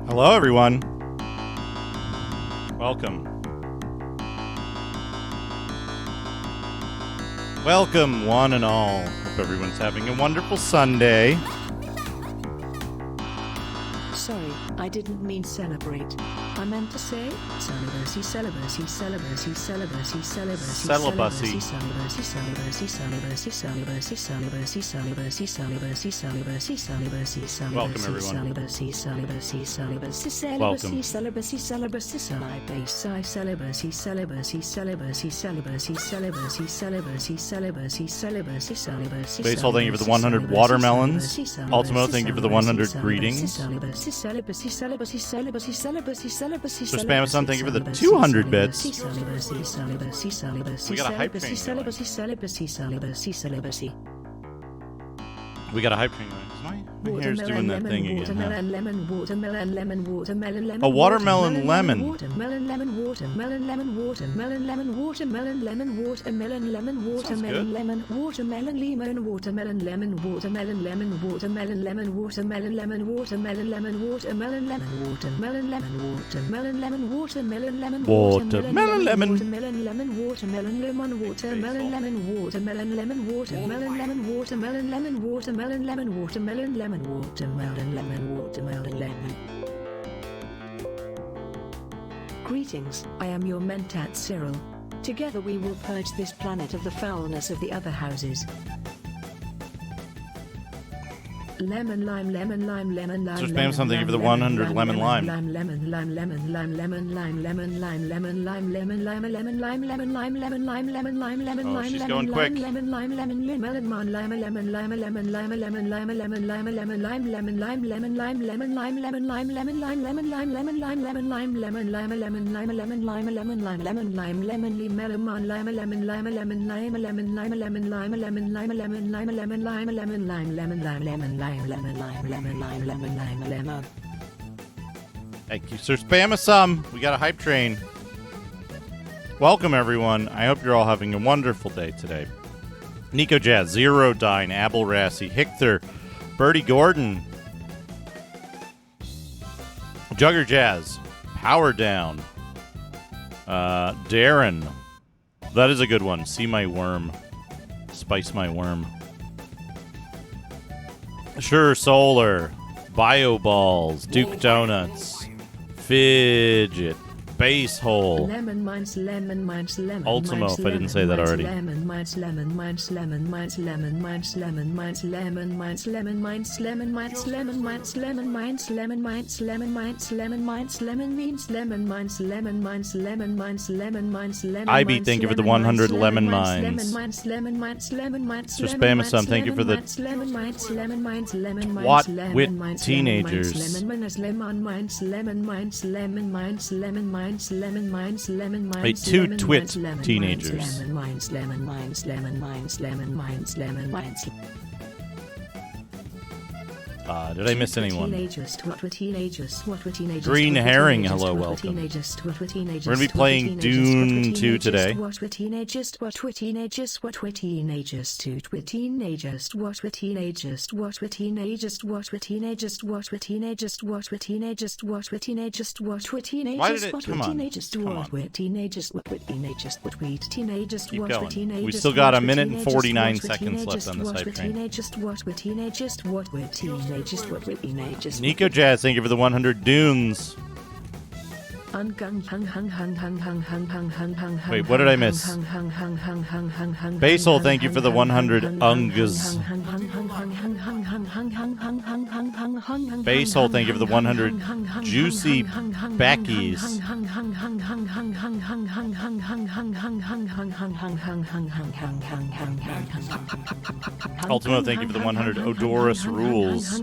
Hello, everyone. Welcome. Welcome, one and all. Hope everyone's having a wonderful Sunday. Sorry, I didn't mean celebrate. I meant to say celibacy, celibacy, celibacy, celibacy, celibacy, Celibacy. celibacy, celibacy, celibacy, celibacy, celibacy, celibacy, celibacy, celibacy, celibacy, celibacy, Welcome, everyone. celibacy, celibacy, celibacy, Welcome. celibacy, celibacy, celibacy, celibacy, celibacy, celibacy, celibacy, celibacy, celibacy, celibacy, celibacy. Baseball, thank you for the 100 watermelons. Ultimo, thank you for the 100 greetings. Celibacy, celibacy, celibacy, celibacy, celibacy, Sir Spamason, thank you for the 200 bits. We got a hype train going. We got a hype train going. My hair's doing that thing again. Watermelon, lemon, watermelon, lemon, watermelon, lemon. A watermelon lemon. Watermelon, lemon, watermelon, lemon, watermelon, lemon, watermelon, lemon, watermelon, lemon, watermelon, lemon, watermelon, lemon, watermelon, lemon, watermelon, lemon, watermelon, lemon, watermelon, lemon, watermelon, lemon, watermelon, lemon, watermelon, lemon, watermelon, lemon, watermelon, lemon, Watermelon lemon. watermelon, lemon, watermelon, lemon, watermelon, lemon, watermelon, lemon, watermelon, lemon, watermelon, lemon, watermelon, lemon, watermelon, lemon, watermelon, lemon, watermelon, lemon. Greetings, I am your mentat Cyril. Together we will purge this planet of the foulness of the other houses. Lemon, lime, lemon, lime, lemon, lime. Sir Spamson, thank you for the 100 lemon lime. Lime, lemon, lime, lemon, lime, lemon, lime, lemon, lime, lemon, lime, lemon, lime, lemon, lime, lemon, lime, lemon, lime, lemon, lime, lemon, Oh, lime, she's lemon, going quick. lemon, lime, lemon, lemon, lime, lemon, lime, lemon, lime, lemon, lime, lemon, lime, lemon, lime, lemon, lime, lemon, lime, lemon, lime, lemon, lime, lemon, lime, lemon, lime, lemon, lime, lemon, lime, lemon, lime, lemon, lime, lemon, lime, lemon, lime, lemon, lime, lemon, lemon, lime, lemon, lime, lemon, lime, lemon, lime, lemon, lime, lemon, lime, lemon, lime, lemon, lime, lemon, lime, lemon, lime, lemon, lime, lemon, lime, lemon, lime, lemon. Thank you, Sir Spamson. We got a hype train. Welcome, everyone. I hope you're all having a wonderful day today. Nico Jazz, Zero Dine, Abel Rassi, Hichter, Bertie Gordon, Jugger Jazz, Power Down, Darren. That is a good one. See my worm. Spice my worm. Sure Solar, Bio Balls, Duke Donuts, Fidget, Base Hole, Lemon mines, lemon mines, lemon Ultimo, if I didn't say that already. Lemon mines, lemon mines, lemon mines, lemon mines, lemon mines, lemon mines, lemon mines, lemon mines, lemon mines, lemon mines, lemon mines, lemon mines, lemon mines, lemon means, lemon mines, lemon mines, lemon mines, lemon mines, lemon mines. IB, thank you for the 100 lemon mines. Lemon mines, lemon mines, lemon mines, Sir Spamson, thank you for the lemon mines, lemon mines, lemon mines, What lemon wit mines, teenagers. lemon mines, lemon mines, lemon mines, lemon mines, lemon mines, lemon mines. Lemon mines, Wait, two lemon twit mines, teenagers. Lemon mines, lemon mines, lemon mines, lemon mines, lemon mines. Did I miss anyone? Teenagers, what were teenagers? What were teenagers? Green What were Herring, teenagers? hello, What were welcome. teenagers? What were teenagers? We're gonna be What were playing teenagers? What were Dune 2 teenagers? today. What were teenagers? What were teenagers? What were teenagers? What were teenagers? What were teenagers? What were teenagers? What were teenagers? What were teenagers? What were teenagers? What were teenagers? What were teenagers? Why did it- What come were on. teenagers? Come on. What were teenagers? What were teenagers? What were teenagers? Keep What were going. teenagers? We still got a What were minute and teenagers? 49 What were seconds left on this teenagers? hype What were train. teenagers? What were teenagers? What were teenagers? What were teenagers? Nico Jazz, thank you for the 100 Dunes. Wait, what did I miss? Basil, thank you for the 100 Ungas. Basil, thank you for the 100 Juicy Backies. Ultimo, thank you for the 100 Odorous Rules.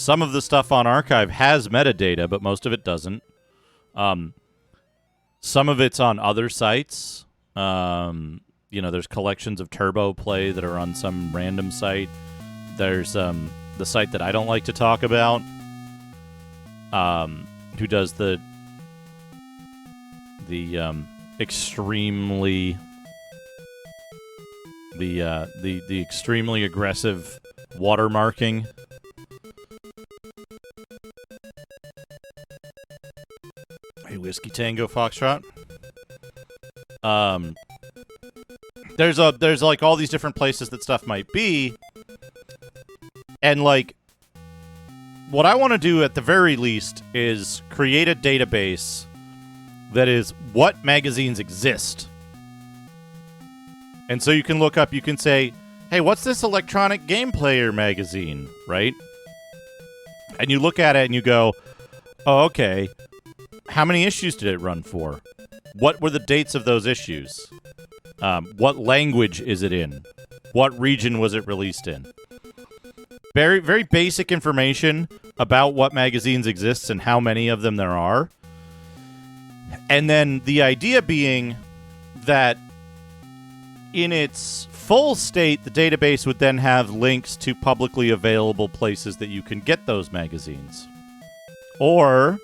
Some of the stuff on Archive has metadata, but most of it doesn't. Some of it's on other sites. There's collections of Turbo Play that are on some random site. There's the site that I don't like to talk about, who does the extremely extremely aggressive watermarking. Hey, Whiskey Tango Foxtrot. There's like all these different places that stuff might be, and like what I want to do at the very least is create a database that is what magazines exist. And so you can look up, you can say, hey, what's this electronic game player magazine, right? And you look at it and you go, oh, okay, how many issues did it run for? What were the dates of those issues? What language is it in? What region was it released in? Very, very basic information about what magazines exist and how many of them there are. And then the idea being that in its full state, the database would then have links to publicly available places that you can get those magazines. Or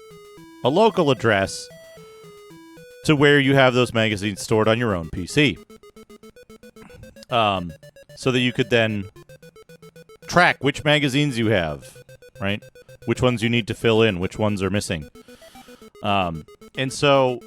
a local address to where you have those magazines stored on your own PC. So that you could then track which magazines you have, right? Which ones you need to fill in, which ones are missing. And so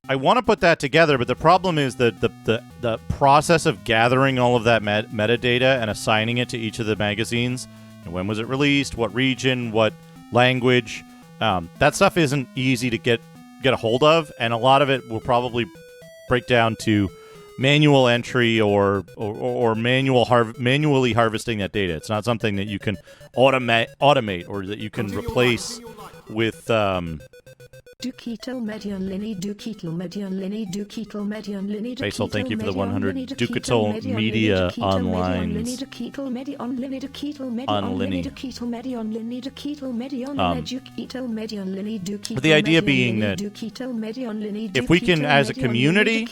I want to put that together, but the problem is that the process of gathering all of that metadata and assigning it to each of the magazines, and when was it released, what region, what language, that stuff isn't easy to get a hold of, and a lot of it will probably break down to manual entry or manually harvesting that data. It's not something that you can automate or that you can replace with Duketel median lini Duketel median lini Duketel median lini Basil, thank you for the 100 Duketel Media online on but the idea being that if we can, as a community,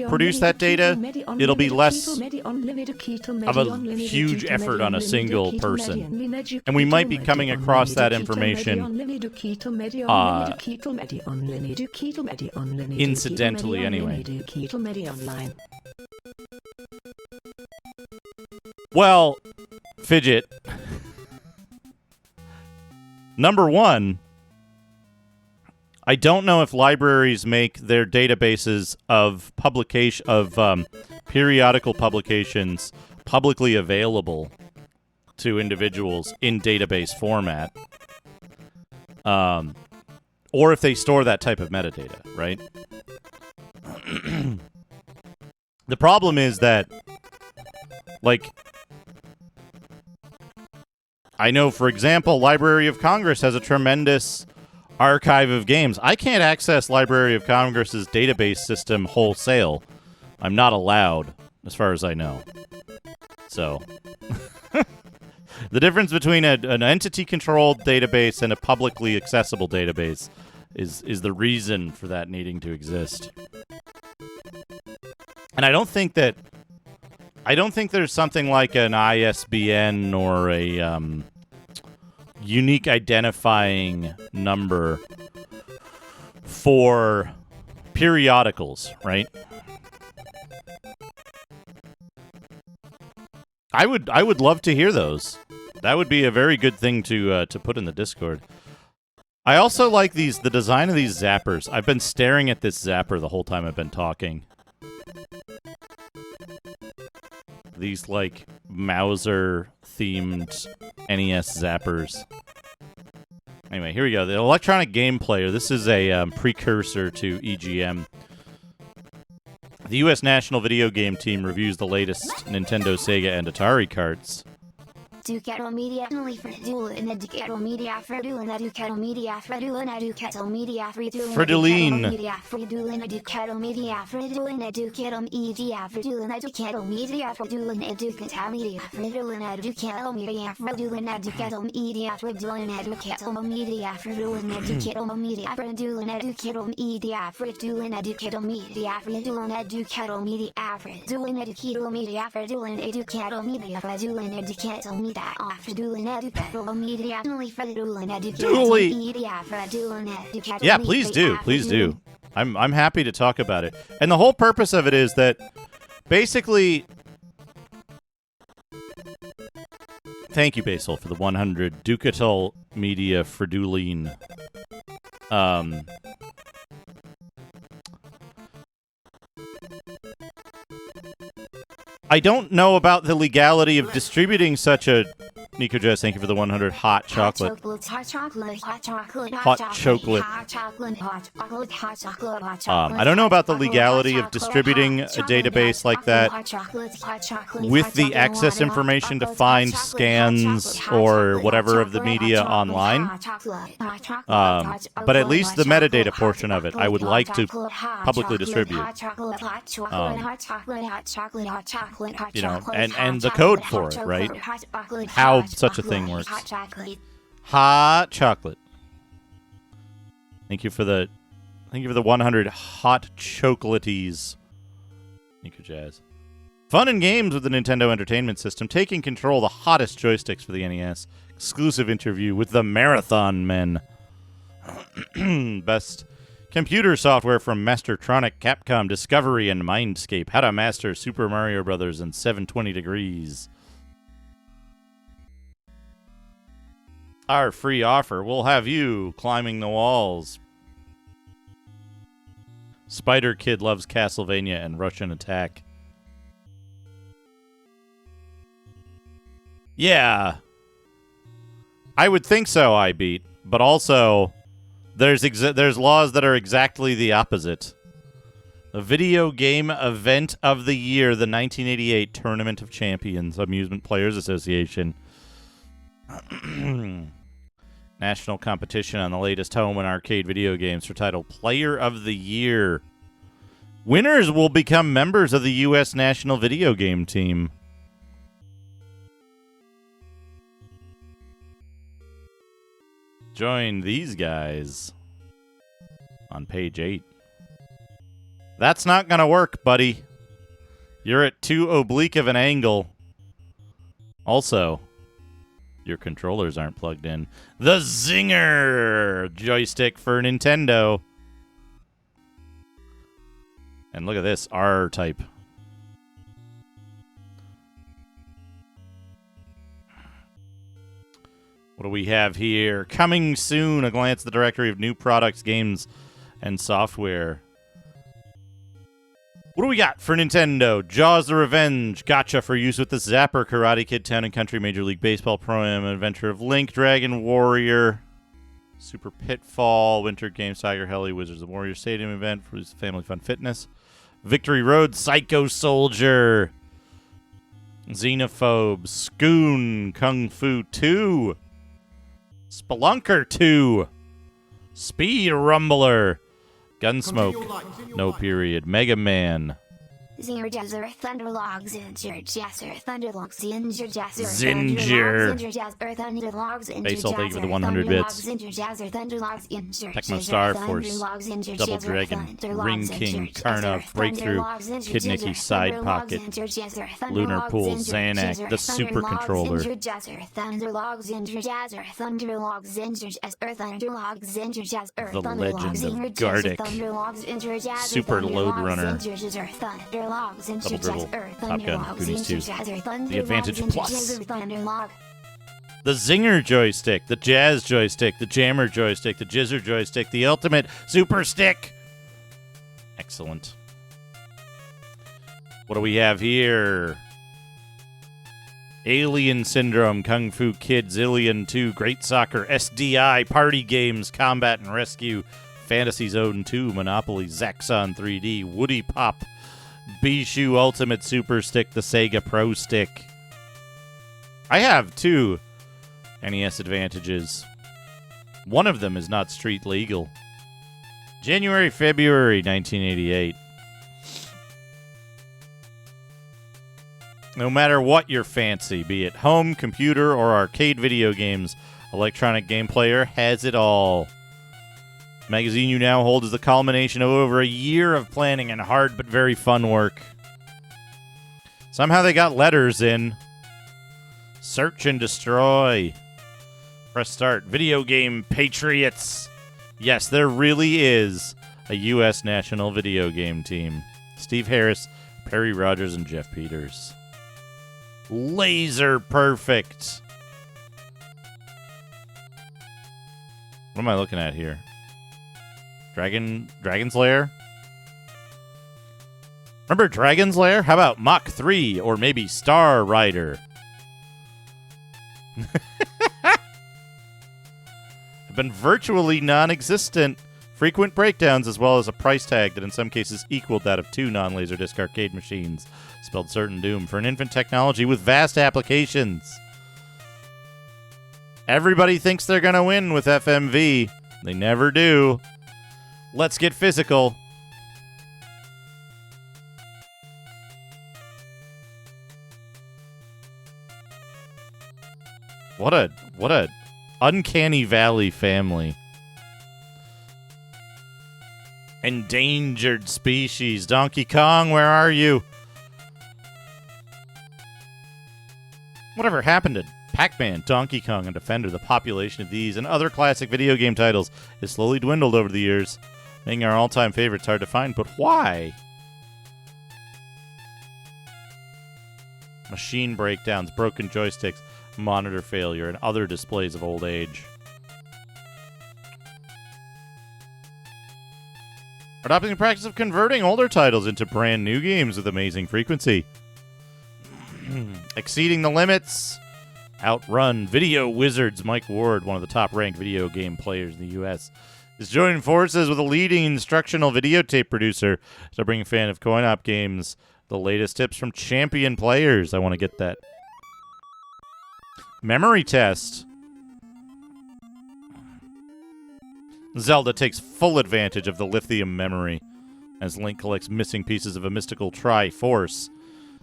produce that data, it'll be less of a huge effort on a single person. And we might be coming across that information incidentally anyway. Well, Fidget. Number one, I don't know if libraries make their databases of periodical publications publicly available to individuals in database format. Or if they store that type of metadata, right? The problem is that, like, I know, for example, Library of Congress has a tremendous archive of games. I can't access Library of Congress's database system wholesale. I'm not allowed, as far as I know. So, the difference between an entity-controlled database and a publicly accessible database is the reason for that needing to exist. And I don't think there's something like an ISBN or a unique identifying number for periodicals, right? I would love to hear those. That would be a very good thing to put in the Discord. I also like the design of these zappers. I've been staring at this zapper the whole time I've been talking. These, like, Mauser-themed NES zappers. Anyway, here we go. The electronic game player. This is a precursor to EGM. The U.S. National Video Game Team reviews the latest Nintendo, Sega, and Atari carts. Ducato media only for Dune and Ducato media for Dune and Ducato media for Dune and Ducato media for Dune Fridolin. media for Dune and Ducato media for Dune and Ducato media for Dune and Ducato media for Dune and Ducato media for Dune and Ducato media for Dune and Ducato media for Dune and Ducato media for Dune and Ducato media for Dune and Ducato media for Dune and Ducato media for Dune and Ducato media for Dune and Ducato media for Dune and Ducato media for Dune and Ducato media for Dune and Ducato media only for Dune and Ducato media for Dune and Ducato. Yeah, please do. Please do. I'm happy to talk about it. And the whole purpose of it is that basically... Thank you, Basil, for the 100 Ducatal Media Fridolin. I don't know about the legality of distributing such a... Nico Jess, thank you for the 100 hot chocolate. Hot chocolate. I don't know about the legality of distributing a database like that with the access information to find scans or whatever of the media online. But at least the metadata portion of it, I would like to publicly distribute. You know, and the code for it, right? How such a thing works. Hot chocolate. Thank you for the 100 hot chocolaties. Nico Jazz. Fun and games with the Nintendo Entertainment System, taking control of the hottest joysticks for the NES. Exclusive interview with the Marathon Men. Best computer software from Mastertronic, Capcom, Discovery, and Mindscape. How to master Super Mario Bros. In 720 degrees. Our free offer will have you climbing the walls. Spider Kid loves Castlevania and Russian Attack. Yeah. I would think so, I beat. But also, there's laws that are exactly the opposite. The Video Game Event of the Year, the 1988 Tournament of Champions, Amusement Players Association. National competition on the latest home and arcade video games for title Player of the Year. Winners will become members of the U.S. National Video Game Team. Join these guys on page 8. That's not going to work, buddy. You're at too oblique of an angle. Also, your controllers aren't plugged in. The Zinger joystick for Nintendo. And look at this, R-type. What do we have here? Coming soon, a glance at the directory of new products, games, and software. What do we got for Nintendo? Jaws the Revenge, Gotcha for use with the Zapper, Karate Kid, Town and Country, Major League Baseball, Pro-Am, Adventure of Link, Dragon Warrior, Super Pitfall, Winter Games, Tiger Heli, Wizards of Warrior Stadium event for Family Fun Fitness, Victory Road, Psycho Soldier, Xenophobe, Scoon, Kung Fu 2, Spelunker 2, Speed Rumbler, Gunsmoke, no period, Mega Man, Zinger Jazzer Thunderlogs Injured Jazzer Thunderlogs Injured Jazzer Zinger. Thunderlogs Injured Basil, thank you for the 100 bits. Tecmo Star Force, Double Dragon, Ring King, Karnov, Breakthrough, Kid Nicky, Side Pocket, Lunar Pool, Xanac, the Super Controller, The Legend of Gardic, Super Load Runner, Double Dribble, Top Gun, Goonies 2, the Advantage Plus, the Zinger joystick, the Jazz joystick, the Jammer joystick, the Jizzer joystick, the Ultimate Super Stick. Excellent. What do we have here? Alien Syndrome, Kung Fu Kid, Zillion 2, Great Soccer, SDI, Party Games, Combat and Rescue, Fantasy Zone 2, Monopoly, Zaxxon 3D, Woody Pop, Bishu Ultimate Super Stick, the Sega Pro Stick, I have two NES advantages. One of them is not street legal. January, February 1988. No matter what your fancy, be it home, computer, or arcade video games, Electronic Game Player has it all. The magazine you now hold is the culmination of over a year of planning and hard but very fun work. Somehow they got letters in. Search and destroy. Press start. Video game patriots. Yes, there really is a U.S. national video game team. Steve Harris, Perry Rogers, and Jeff Peters. Laser perfect. What am I looking at here? Dragon's Lair? Remember Dragon's Lair? How about Mach 3 or maybe Star Rider? Have been virtually non-existent. Frequent breakdowns as well as a price tag that in some cases equaled that of two non-Laserdisc arcade machines spelled certain doom for an infant technology with vast applications. Everybody thinks they're going to win with FMV. They never do. Let's get physical. What a uncanny valley family. Endangered species. Donkey Kong, where are you? Whatever happened to Pac-Man, Donkey Kong, and Defender? The population of these and other classic video game titles has slowly dwindled over the years, making our all-time favorites hard to find. But why? Machine breakdowns, broken joysticks, monitor failure, and other displays of old age. Adopting the practice of converting older titles into brand new games with amazing frequency. Exceeding the limits. Outrun Video Wizards. Mike Ward, one of the top-ranked video game players in the U.S., is joining forces with a leading instructional videotape producer to bring a fan of coin-op games the latest tips from champion players. I want to get that. Memory test. Zelda takes full advantage of the lithium memory as Link collects missing pieces of a mystical Triforce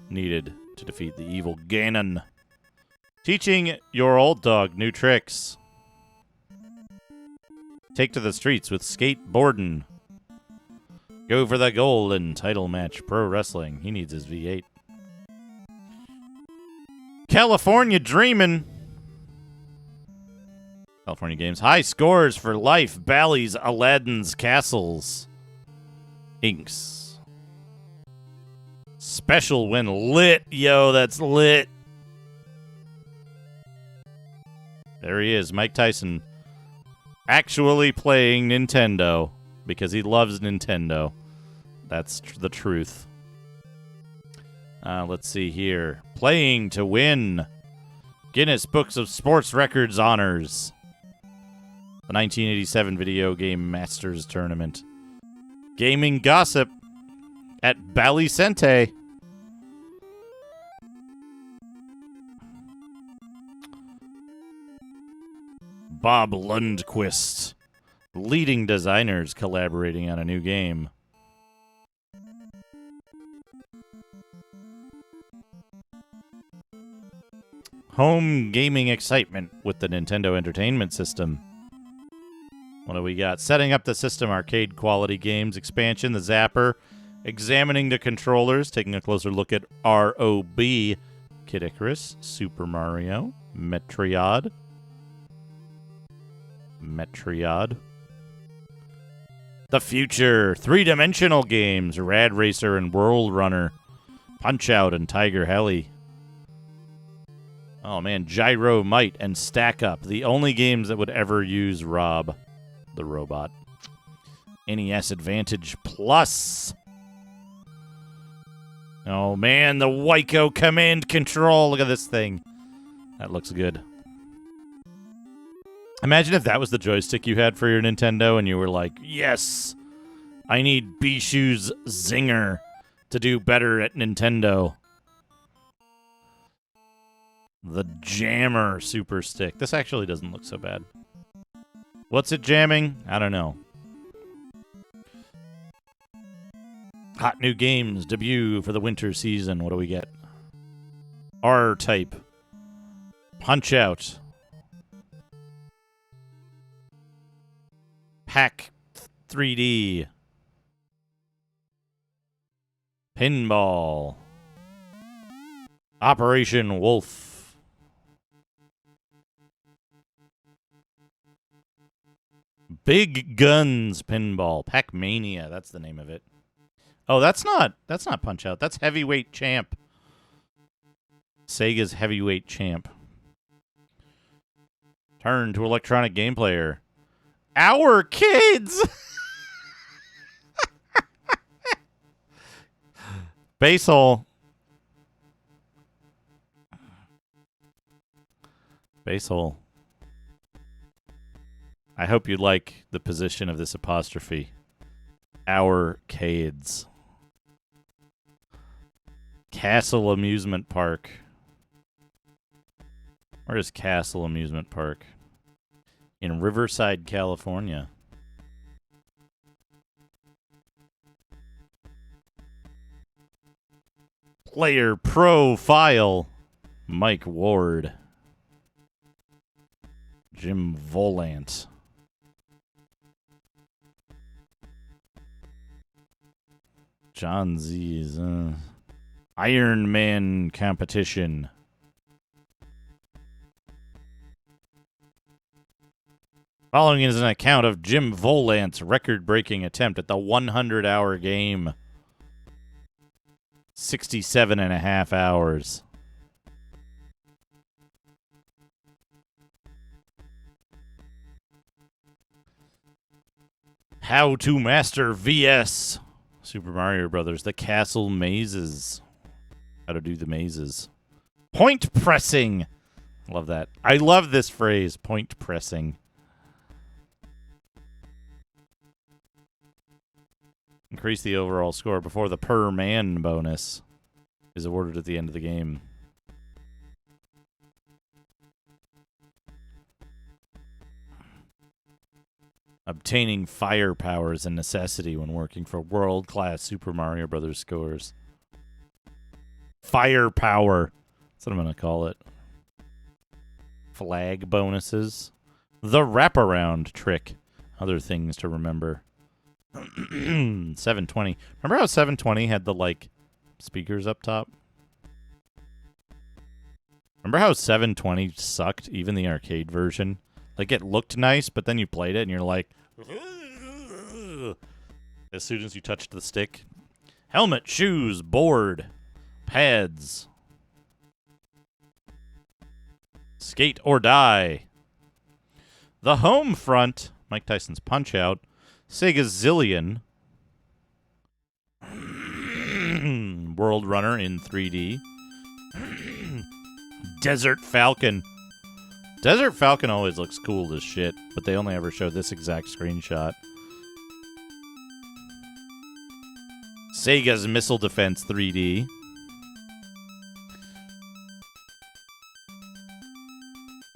needed to defeat the evil Ganon. Teaching your old dog new tricks. Take to the streets with skateboarding. Go for the gold in title match pro wrestling. He needs his V8. California dreamin'. California games. High scores for life. Bally's, Aladdin's Castles. Inks. Special win. Lit. Yo, that's lit. There he is. Mike Tyson. Actually playing Nintendo. Because he loves Nintendo. That's the truth. Let's see here. Playing to win. Guinness Books of Sports Records honors. The 1987 Video Game Masters Tournament. Gaming gossip at Ballycente. Bob Lundquist. Leading designers collaborating on a new game. Home gaming excitement with the Nintendo Entertainment System. What do we got? Setting up the system, arcade quality games, expansion, the Zapper, examining the controllers, taking a closer look at ROB, Kid Icarus, Super Mario, Metroid. The future, three-dimensional games, Rad Racer and World Runner, Punch-Out and Tiger Heli. Oh man, Gyro Might and Stack Up, the only games that would ever use Rob, the robot. NES Advantage Plus. Oh man, the Wyco Command Control. Look at this thing. That looks good. Imagine if that was the joystick you had for your Nintendo and you were like, yes, I need Bishu's Zinger to do better at Nintendo. The Jammer Super Stick. This actually doesn't look so bad. What's it jamming? I don't know. Hot new games debut for the winter season. What do we get? R-Type. Punch-Out. Pack 3D. Pinball. Operation Wolf. Big Guns Pinball. Pac-Mania, that's the name of it. Oh, that's not Punch-Out. That's Heavyweight Champ. Sega's Heavyweight Champ. Turn to electronic game player. Our kids! Basehole. Basehole. I hope you like the position of this apostrophe. Our kids. Castle Amusement Park. Where is Castle Amusement Park? In Riverside, California. Player profile. Mike Ward. Jim Volant. John Z's. Iron Man competition. Following is an account of Jim Volant's record-breaking attempt at the 100-hour game. 67.5 hours. How to Master VS. Super Mario Brothers. The Castle Mazes. How to do the mazes. Point pressing. Love that. I love this phrase, point pressing. Increase the overall score before the per man bonus is awarded at the end of the game. Obtaining firepower is a necessity when working for world-class Super Mario Brothers scores. Firepower. That's what I'm going to call it. Flag bonuses. The wraparound trick. Other things to remember. 720. Remember how 720 had the, like, speakers up top? Remember how 720 sucked, even the arcade version? Like, it looked nice, but then you played it and you're like, as soon as you touched the stick. Helmet, shoes, board, pads. Skate or die. The home front. Mike Tyson's Punch-Out. Sega Zillion. World Runner in 3D. Desert Falcon. Desert Falcon always looks cool as shit, but they only ever show this exact screenshot. Sega's Missile Defense 3D.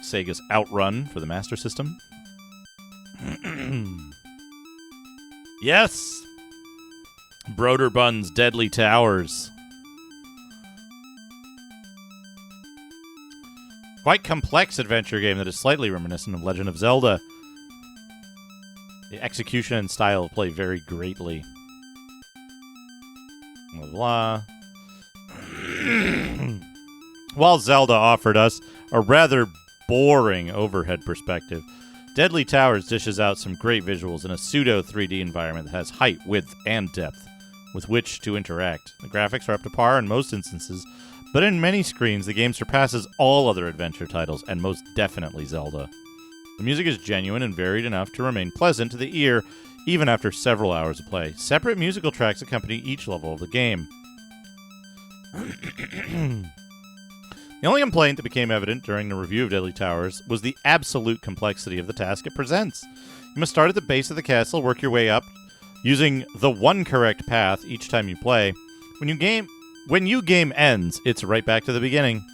Sega's Outrun for the Master System. Yes! Broderbund's Deadly Towers. Quite complex adventure game that is slightly reminiscent of Legend of Zelda. The execution and style of play vary greatly. Blah, blah. While Zelda offered us a rather boring overhead perspective, Deadly Towers dishes out some great visuals in a pseudo 3D environment that has height, width, and depth with which to interact. The graphics are up to par in most instances, but in many screens, the game surpasses all other adventure titles, and most definitely Zelda. The music is genuine and varied enough to remain pleasant to the ear, even after several hours of play. Separate musical tracks accompany each level of the game. The only complaint that became evident during the review of Deadly Towers was the absolute complexity of the task it presents. You must start at the base of the castle, work your way up, using the one correct path each time you play. When your game ends, it's right back to the beginning.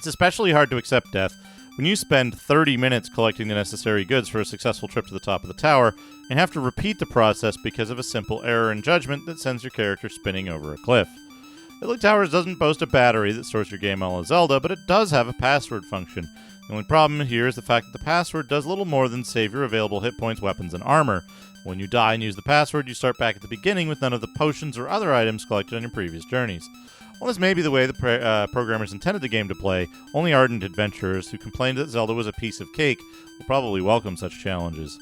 It's especially hard to accept death when you spend 30 minutes collecting the necessary goods for a successful trip to the top of the tower and have to repeat the process because of a simple error in judgment that sends your character spinning over a cliff. Deadly Towers doesn't boast a battery that stores your game a la Zelda, but it does have a password function. The only problem here is the fact that the password does little more than save your available hit points, weapons, and armor. When you die and use the password, you start back at the beginning with none of the potions or other items collected on your previous journeys. While this may be the way the programmers intended the game to play, only ardent adventurers who complained that Zelda was a piece of cake will probably welcome such challenges.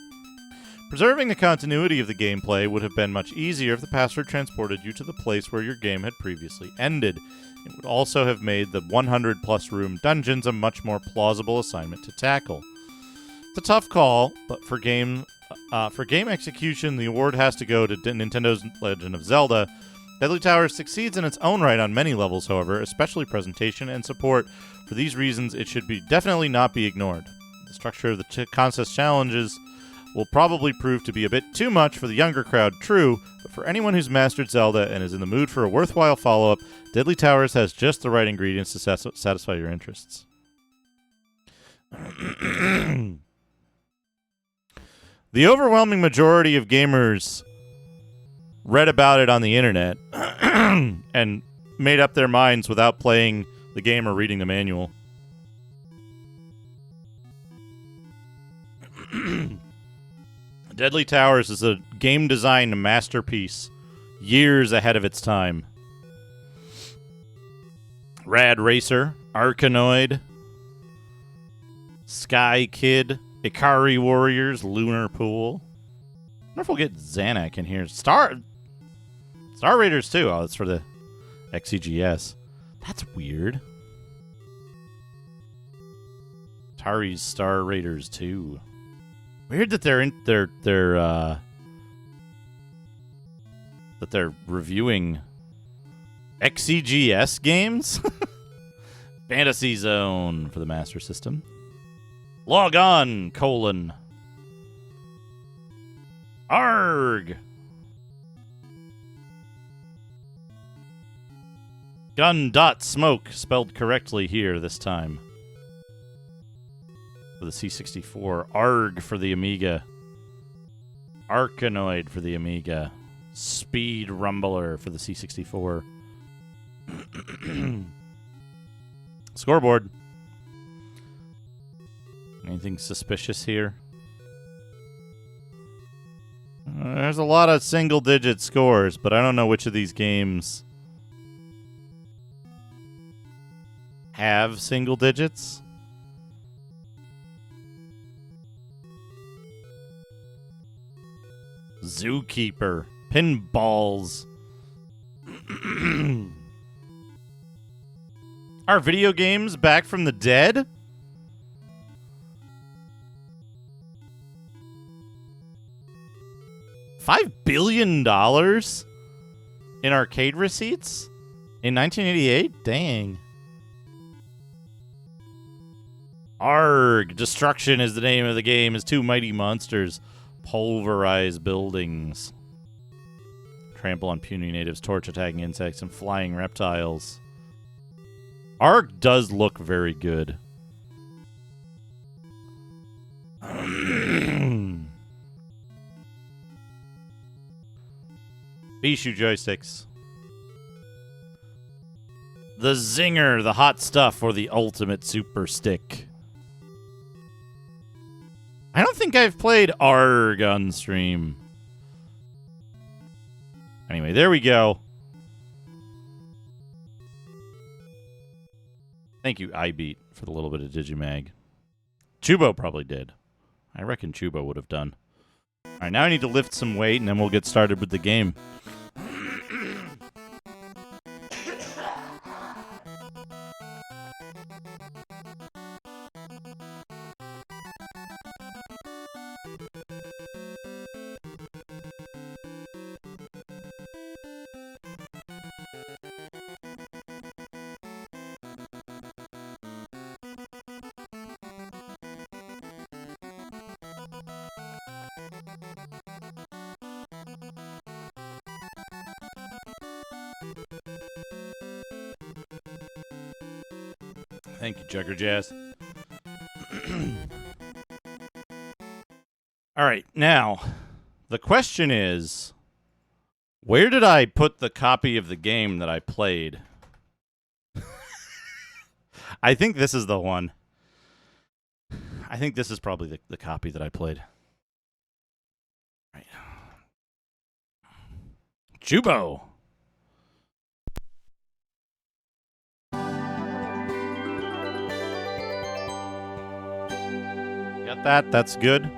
Preserving the continuity of the gameplay would have been much easier if the password transported you to the place where your game had previously ended. It would also have made the 100-plus room dungeons a much more plausible assignment to tackle. It's a tough call, but for game execution, the award has to go to Nintendo's Legend of Zelda. Deadly Towers succeeds in its own right on many levels, however, especially presentation and support. For these reasons, it should definitely not be ignored. The structure of the contest challenges will probably prove to be a bit too much for the younger crowd, true, but for anyone who's mastered Zelda and is in the mood for a worthwhile follow-up, Deadly Towers has just the right ingredients to satisfy your interests. The overwhelming majority of gamers read about it on the internet and made up their minds without playing the game or reading the manual. Deadly Towers is a game design masterpiece, years ahead of its time. Rad Racer, Arkanoid, Sky Kid, Ikari Warriors, Lunar Pool. I wonder if we'll get Zanuck in here. Star Raiders 2. Oh, that's for the XEGS. That's weird. Atari's Star Raiders 2. Weird that they're reviewing XEGS games. Fantasy Zone for the Master System. Log on, : Arg! Gun.smoke, spelled correctly here this time. For the C64. Arg for the Amiga. Arkanoid for the Amiga. Speed Rumbler for the C64. Scoreboard. Anything suspicious here? There's a lot of single-digit scores, but I don't know which of these games have single digits. Zookeeper. Pinballs. Are video games back from the dead? $5 billion in arcade receipts in 1988? Dang. Arg! Destruction is the name of the game as two mighty monsters pulverize buildings, trample on puny natives, torch attacking insects, and flying reptiles. Arg does look very good. Bishu joysticks. The Zinger, the hot stuff, or the ultimate super stick. I don't think I've played Arg on stream. Anyway, there we go. Thank you, iBeat, for the little bit of Digimag. Chubo probably did. I reckon Chubo would have done. All right, now I need to lift some weight, and then we'll get started with the game. Thank you, Jugger Jazz. All right, now, the question is, where did I put the copy of the game that I played? I think this is the one. I think this is probably the copy that I played. Right. Jubo. Got that? That's good.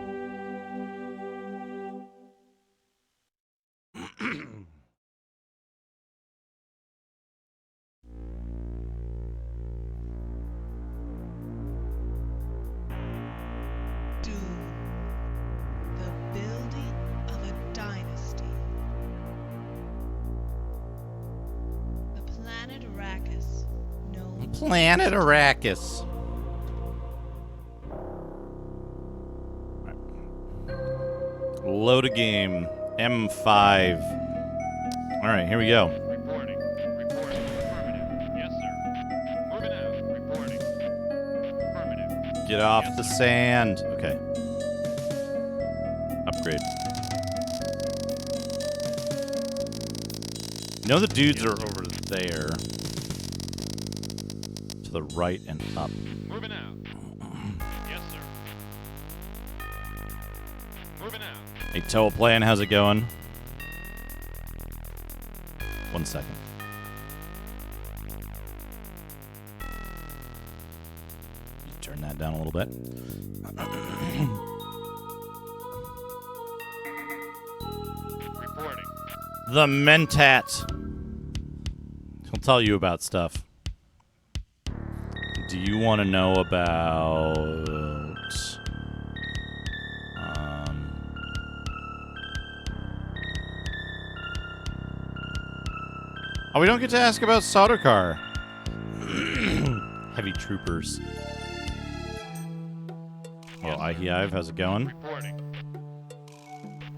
Dune, the building of a dynasty. The planet Arrakis, known Planet Arrakis. Load a game. M5. All right, here we go. Reporting. Reporting. Affirmative. Yes, sir. Moving out. Reporting. Affirmative. Get off Yes, the sir. sand. Okay. Upgrade. You know the dudes are over there. To the right and up. Moving out. Yes, sir. Moving out. Hey, Toa Plan, how's it going? 1 second. Turn that down a little bit. Reporting. The Mentat. He'll tell you about stuff. Do you want to know about... Oh, we don't get to ask about Sardaukar. Heavy troopers. Well, Ahive, how's it going? Reporting.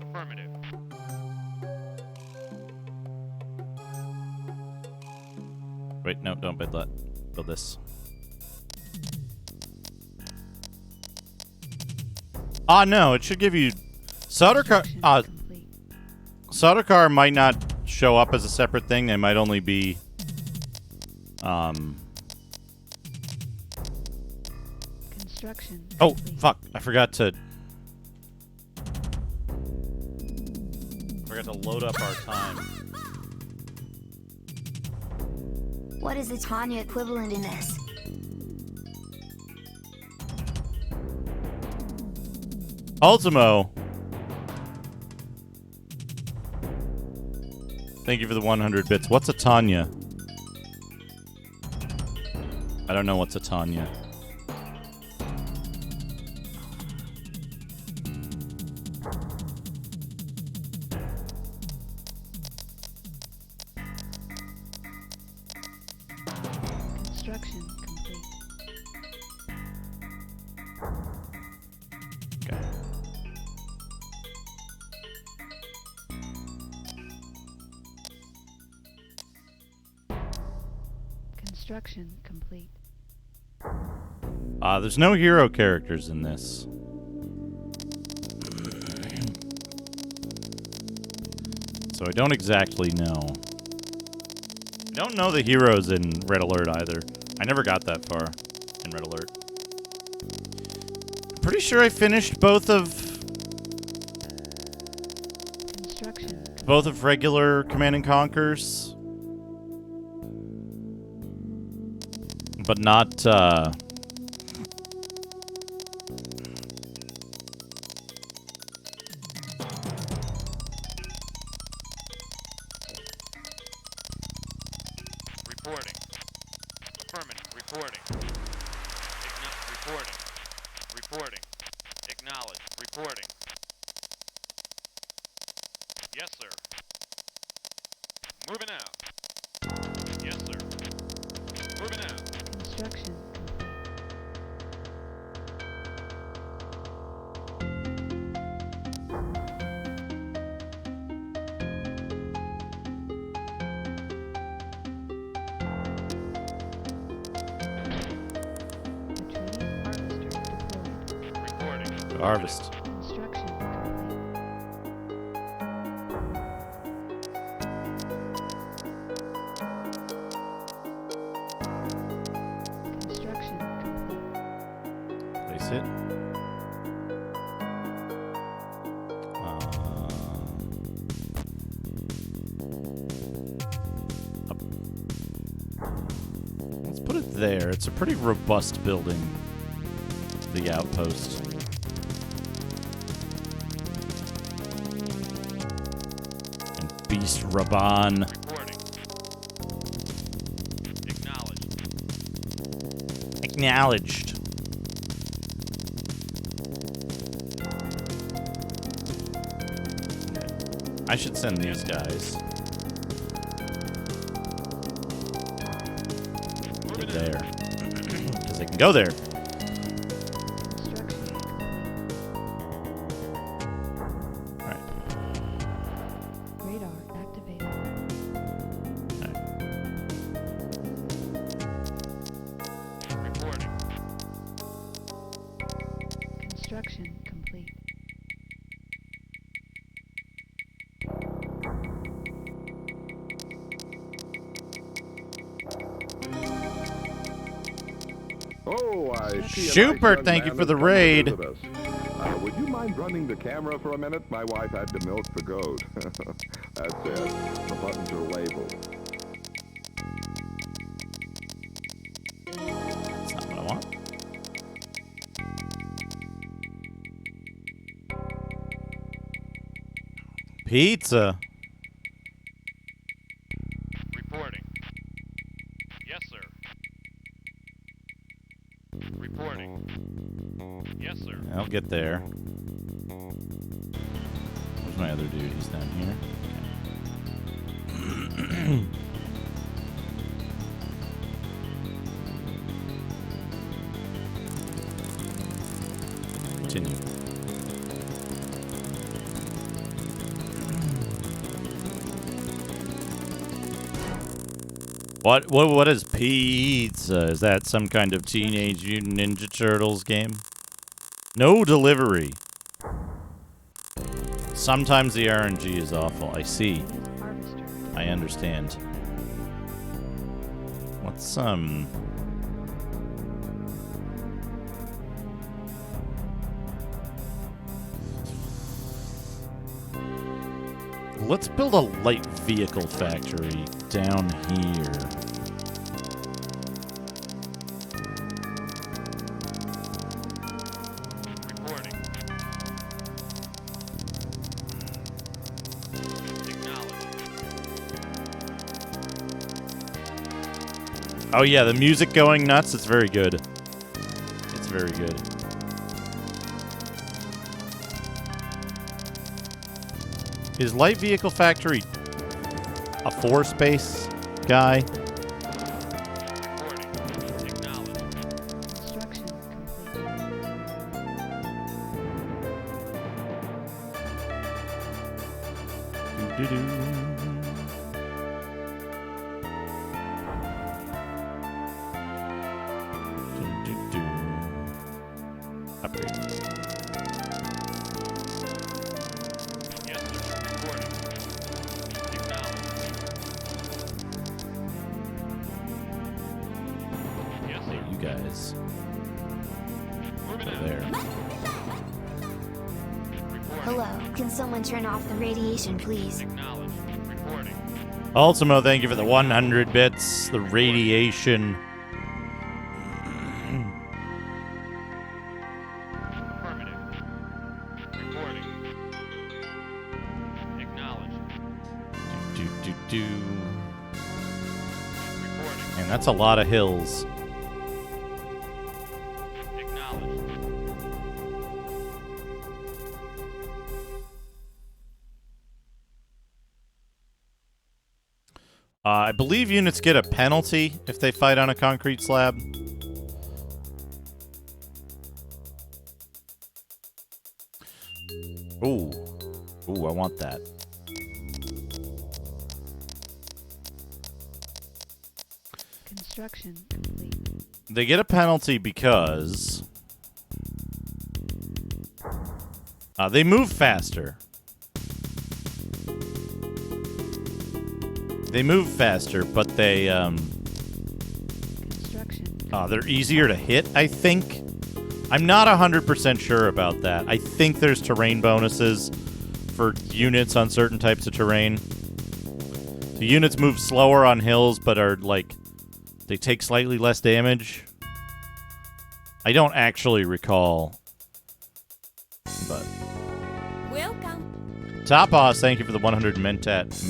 Affirmative. Wait, no, don't build that. Build this. Ah, no, it should give you... Sardaukar... Complete. Sardaukar might not show up as a separate thing. They might only be... Construction. Oh, complete. fuck. I forgot to load up our time. What is the Tanya equivalent in this? Ultimo. Thank you for the 100 bits. What's a Tanya? I don't know what's a Tanya. Construction complete. Okay. Construction complete. There's no hero characters in this. So I don't exactly know. I don't know the heroes in Red Alert either. I never got that far in Red Alert. I'm pretty sure I finished both of Construction. regular Command and Conquers. But not Reporting. Affirmative. Reporting. Reporting. Reporting. Acknowledge. Reporting. Yes, sir. Moving out. Yes, sir. Moving out. Construction complete. harvest. Construction complete. Construction complete. Place it. Let's put it there. It's a pretty robust building. The outpost. And Beast Raban. Reporting. Acknowledged. Acknowledged. I should send these guys. Get there. Because they can go there. Construction Alright. radar activated. Reporting. Construction complete. Oh, I see. a nice Super, young thank you man for the has come to raid. visit us. Would you mind running the camera for a minute? My wife had to milk the goat. That's it. The buttons are labeled. That's not what I want. Pizza. Reporting. Yes, sir. Reporting. Yes, sir. I'll get there. Where's my other dude? He's down here. Continue. What is pizza? Is that some kind of Teenage Mutant Ninja Turtles game? No delivery. Sometimes the RNG is awful. I see. Harvester. I understand. What's Let's build a light vehicle factory down here. Reporting. Acknowledged. Oh yeah, the music going nuts. It's very good. It's very good. Is Light Vehicle Factory a 4-space guy? Reporting. Acknowledged. Construction complete. Doo-doo-doo. Doo-doo-doo. Upgrade. Yes, sir. Reporting. Acknowledged. Yes, sir. You guys Moving are out. there. Reporting. Hello, can someone turn off the radiation, please? Acknowledged. Reporting. Ultimo, thank you for the 100 bits. The radiation. Affirmative. Reporting. Acknowledged. Do. Reporting. And that's a lot of hills. Acknowledged. I believe units get a penalty if they fight on a concrete slab. Ooh. Ooh, I want that. Construction complete. They get a penalty because They move faster. They move faster, but they they're easier to hit, I think. I'm not 100% sure about that. I think there's terrain bonuses for units on certain types of terrain. The units move slower on hills, but are like they take slightly less damage. I don't actually recall, but Top Boss, thank you for the 100 Mentos.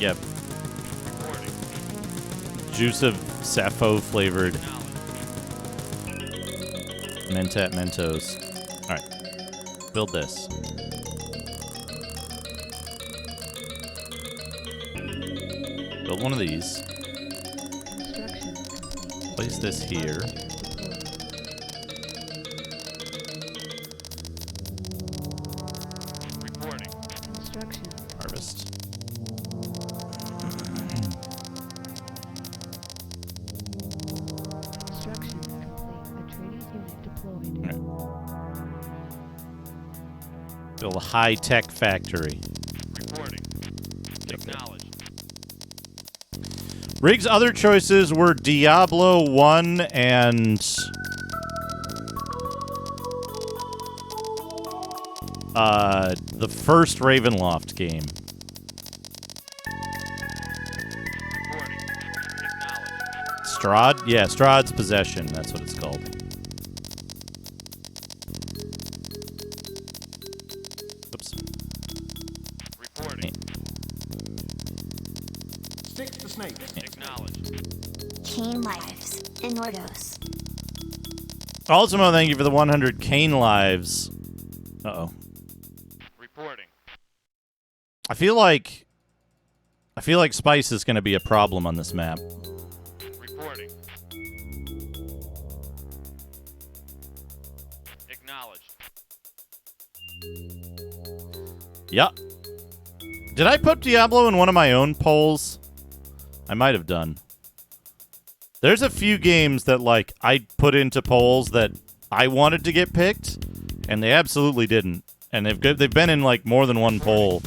Yep. Juice of Sappho flavored Mentat Mentos. Alright. Build this. Build one of these. Place this here. Harvest. Build a high-tech factory. Rig's other choices were Diablo 1 and the first Ravenloft game. Strahd? Yeah, Strahd's Possession. That's what it's called. Oops. Reporting. Stick to snake. Acknowledged. Cane lives in Nordos. Ultimo, thank you for the 100 cane lives. Uh-oh. Reporting. I feel like spice is going to be a problem on this map. Reporting. Acknowledged. Yeah. Did I put Diablo in one of my own polls? I might have done. There's a few games that, like, I put into polls that I wanted to get picked, and they absolutely didn't. And they've been in, like, more than one poll.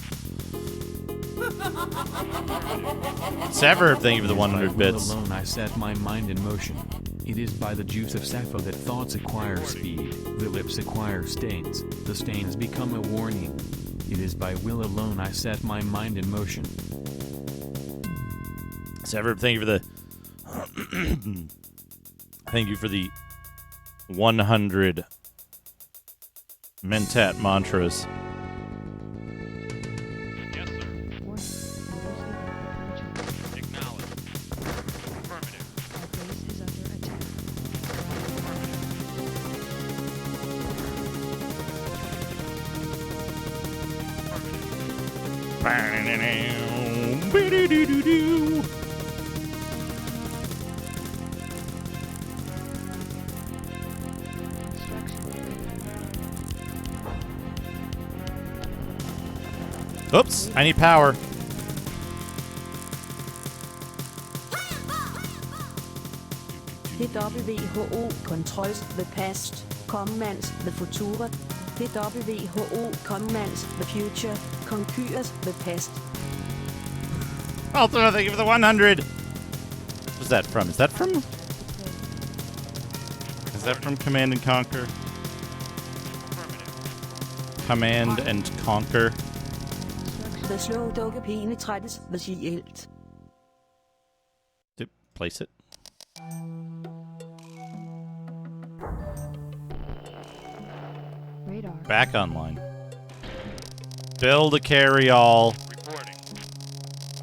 Sever, thank you for the 100 bits. Alone I set my mind in motion. It is by the juice of Sappho that thoughts acquire speed, the lips acquire stains, the stains become a warning. It is by will alone I set my mind in motion. Sever, thank you for the thank you for the 100 Mentat mantras. Yes, sir. Acknowledged. Affirmative. Oops, I need power. WHO Controls the Past, Commands the Future. WHO Commands the Future, Conquers the Past. Ultimo, thank you for the 100. What's that from? Is that from Command and Conquer? Command and Conquer. The slow dog penetretes the shield. Place it. Radar. Back online. Build a carry-all. Reporting.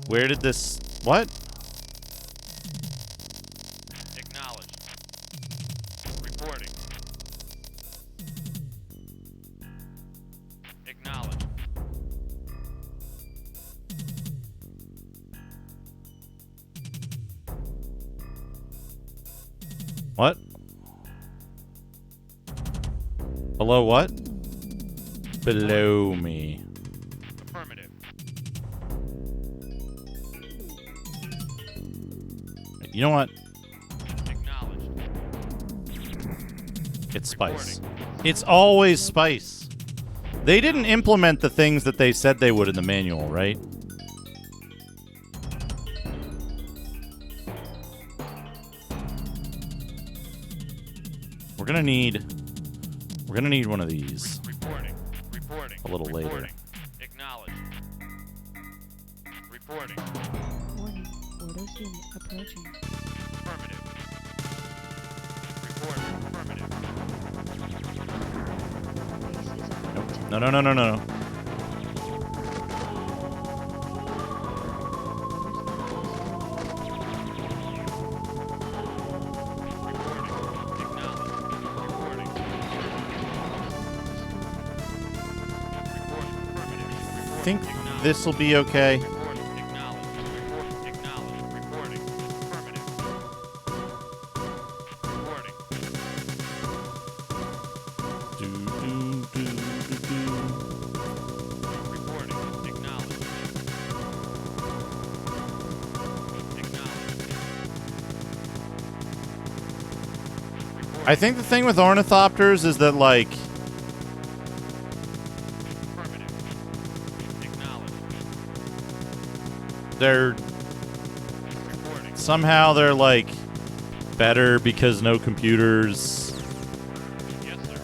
Where did this... What? Acknowledged. Reporting. Acknowledged. What? Below what? Below me. Affirmative. You know what? Acknowledged. It's spice. It's always spice. They didn't implement the things that they said they would in the manual, right? We're gonna need one of these. Reporting. Reporting. A little later. Reporting. Acknowledged. Reporting. Warning. Orders unit approaching. Affirmative. Report. Affirmative. Base is under Nope. attack. No. I think this will be okay. I think the thing with ornithopters is that, like, they're somehow they're like better because no computers. Yes, sir.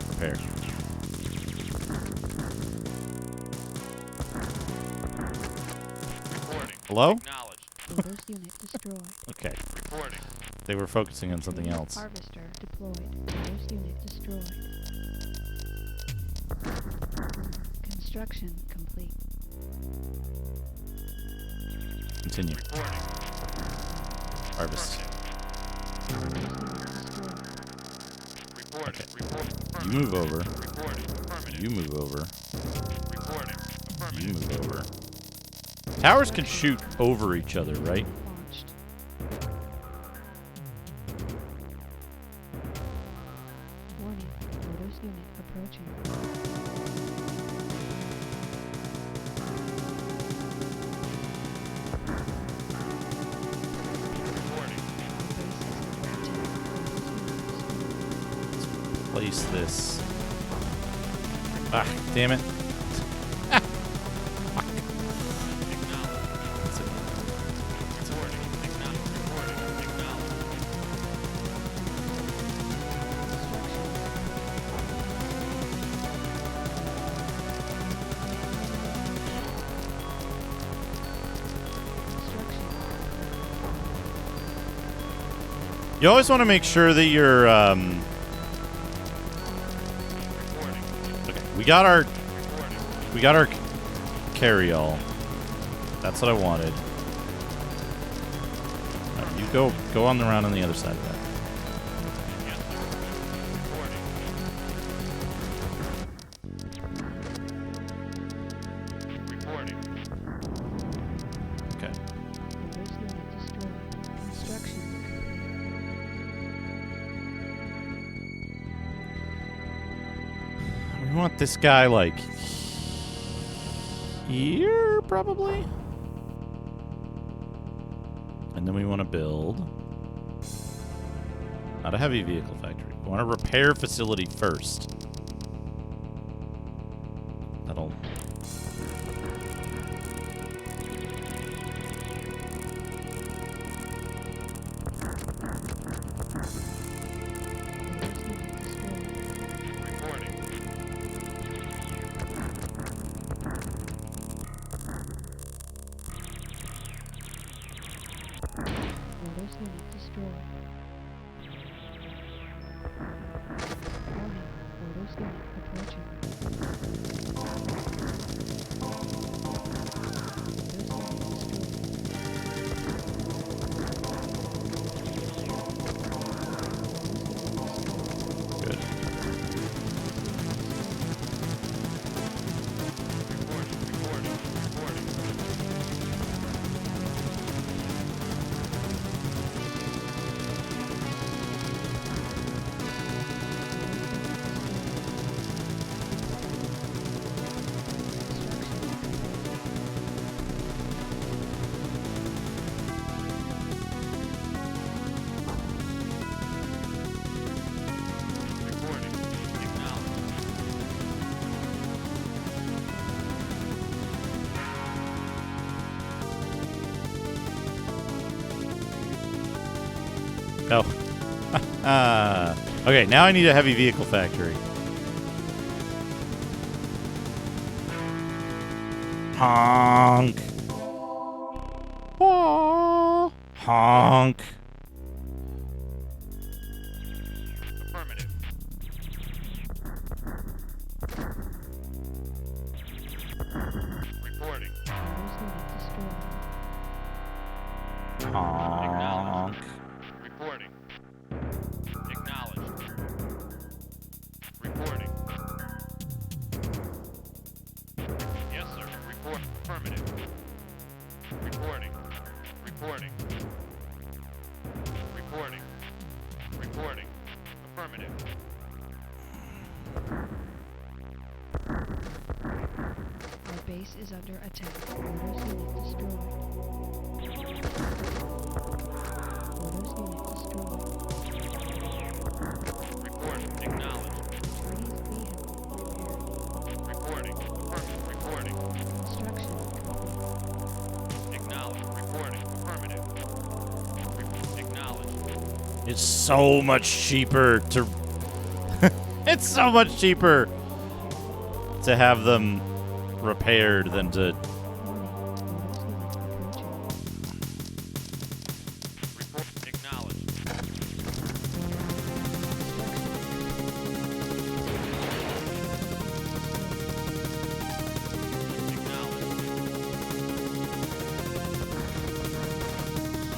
Prepare. Hello? Orders unit destroyed. Okay. Reporting. They were focusing on something else. Harvester deployed. Orders unit destroyed. Construction complete. Continue. Harvest. Orders unit destroyed. Okay. You move over. You move over. You move over. Towers can shoot over each other, right? Launched. Warning. Orders unit approaching. Place this. Ah, damn it. Ah. Fuck. That's it. You always want to make sure that you're, okay, we got our carry-all. That's what I wanted. You go on the round on the other side of that. Okay. Orders unit destroyed. Construction We want this guy, like, here, probably? And then we want to build not a heavy vehicle factory. We want a repair facility first. That'll... Orders unit destroyed. Warning. Orders unit approaching. Orders unit destroyed. Good. Oh. Okay, now I need a heavy vehicle factory. Honk. Oh. Honk. Affirmative. Reporting. Honk. Reporting. Acknowledged. Reporting. Yes, sir. Report. Affirmative. Reporting. Reporting. Reporting. Reporting. Affirmative. Our base is under attack. Orders unit destroyed. Orders unit destroyed. Report. Acknowledged. Atreides vehicle repaired. Reporting. Affirmative. Reporting. Construction complete. Acknowledged. Reporting. Affirmative. Acknowledged. It's so much cheaper to... It's so much cheaper to have them repaired than to... Warning.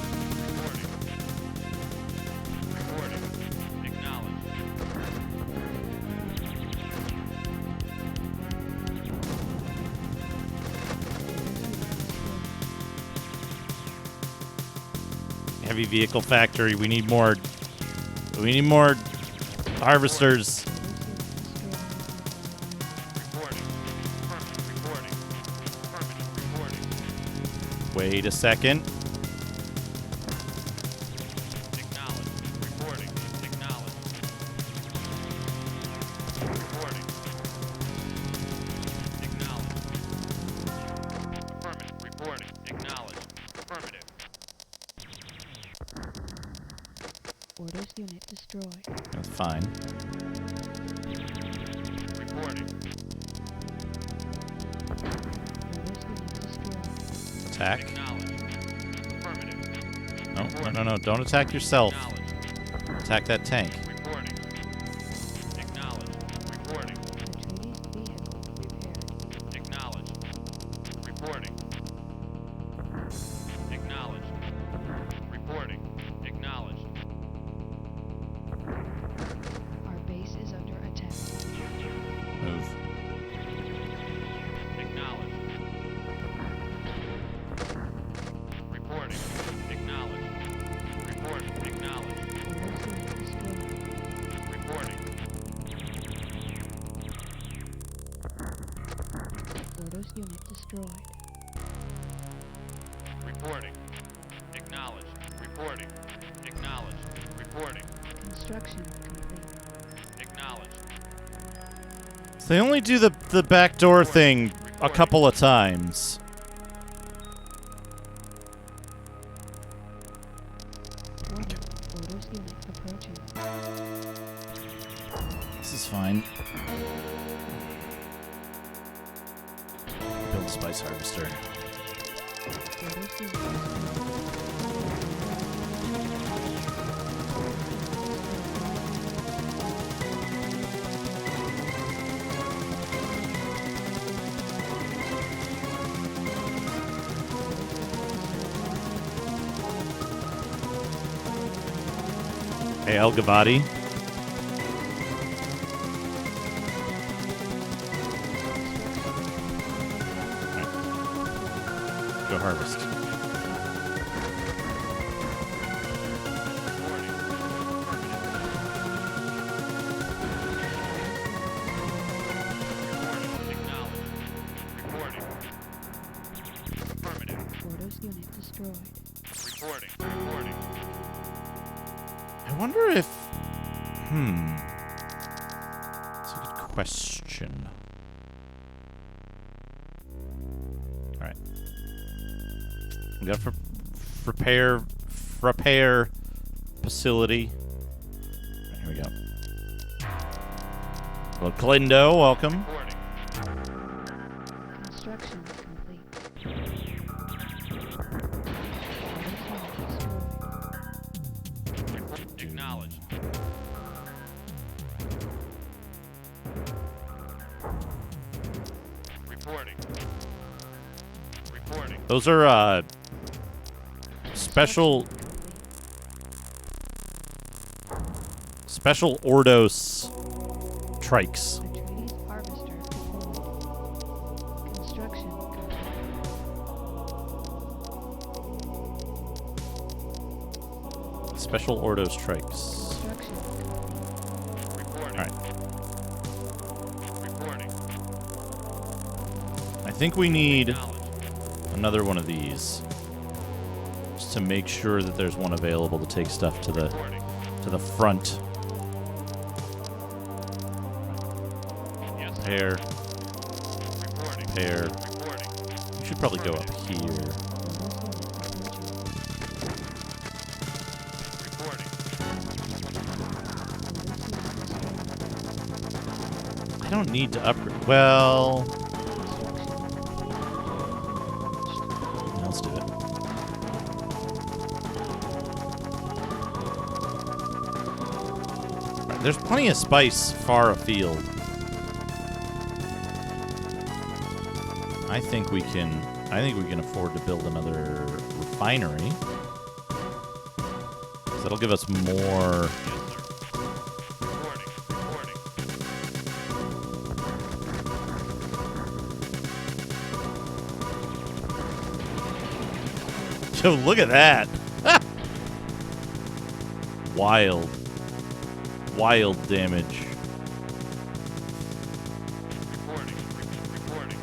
Orders unit approaching. Report. Acknowledged. Reporting. Acknowledged. Heavy vehicle factory. We need more... We need more harvesters. Reporting. Affirmative. Reporting. Affirmative. Reporting. Wait a second. Acknowledged. Reporting. Acknowledged. Reporting. Acknowledged. Affirmative. Reporting. Acknowledged. Affirmative. Orders unit destroyed. That's fine. Reporting. Orders unit destroyed. Attack. Acknowledged. Affirmative. No. Don't attack yourself. Acknowledged. Attack that tank. Reporting. Acknowledged. Reporting. Atreides vehicle repaired. Acknowledged. Reporting. Acknowledged. Reporting. Acknowledged. Our base is under attack. Move. Acknowledged. Reporting. Acknowledged. Report. Acknowledged. Orders unit destroyed. Reporting. Orders unit destroyed. Reporting. Acknowledged. Reporting. Acknowledged. Reporting. Construction complete. Acknowledged. So they only do the backdoor thing a couple of times. Warning. Orders unit approaching. This is fine. Build spice harvester. Orders unit destroyed. Hey, El Gavati. Go harvest. Reporting. Affirmative. Reporting. Acknowledged. Reporting. Affirmative. Orders unit destroyed. Reporting. Reporting. I wonder if... That's a good question. Alright. We got repair facility. Here we go. Well, Clindo, welcome. Reporting. Construction complete. Acknowledged. Reporting. Reporting. Those are special Ordos trikes. Atreides harvester deployed. Construction complete. Special Ordos trikes. Construction complete. Reporting. All right. Reporting. I think we need Acknowledged. another one of these, just to make sure that there's one available to take stuff to the Reporting. front. Yes, sir. Pair, Reporting. pair. Reporting. You should probably go up here. Reporting. I don't need to upgrade. Well, let's do it. Alright, there's plenty of spice far afield. I think we can afford to build another refinery. 'Cause that'll give us more. Yes, sir. Reporting. Reporting. Yo, look at that. Wild damage. Reporting. Reporting.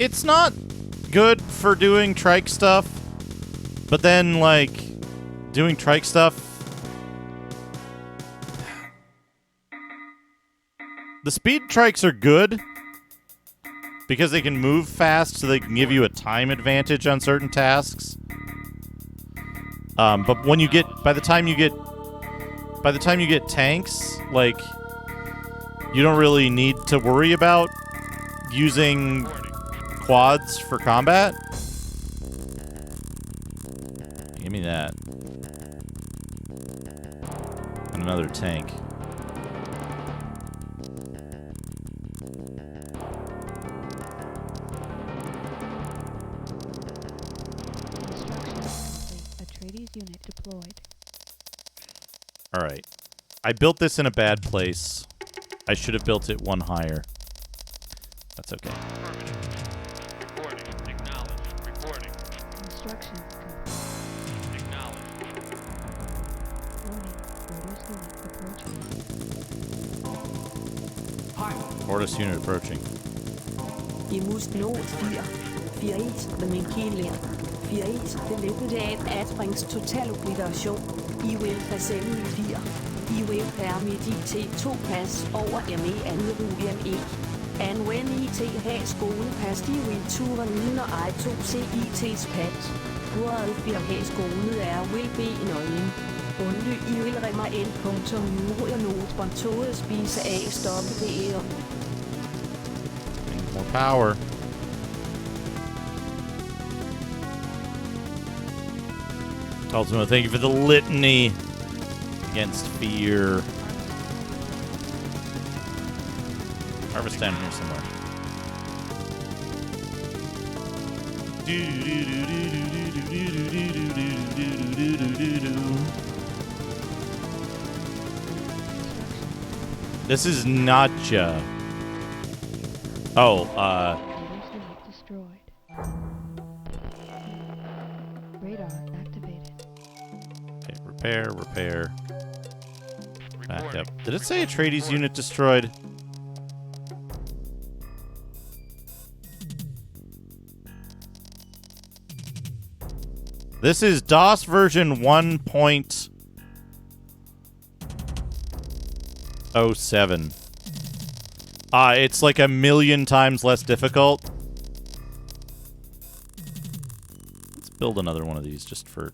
It's not good for doing trike stuff, but then, like, doing trike stuff, the speed trikes are good because they can move fast, so they can give you a time advantage on certain tasks. But when you get, by the time you get tanks, like, you don't really need to worry about using quads for combat. Give me that. And another tank. Construction complete. Atreides unit deployed. Alright. I built this in a bad place. I should have built it one higher. That's okay. Affirmative. Reporting. Acknowledged. Reporting. Construction complete. Acknowledged. Warning. Orders unit approaching. Ordos unit approaching. I musst nå 4-1 med min kilder. 4-1 det lettede af Atreides total obliteration. I vil facellen i 4. I vil permit IT 2 pas over ME anrugen E. Anvend IT have skolepas, de vil ture uden og ej 2 CIT's pas. Hvorad bliver have skole er vil be nøglen. Undly I vil remmer en punktum juro og not bontoget spise af stoppe det er. More power. Ultima, thank you for the litany against fear. Harvest down here somewhere. This is Nacha. Oh, Orders unit destroyed. Radar activated. okay, repair. Back Reporting. up. Did it say Atreides unit destroyed? This is DOS version 1.07. It's like 1,000,000 times less difficult. Let's build another one of these just for...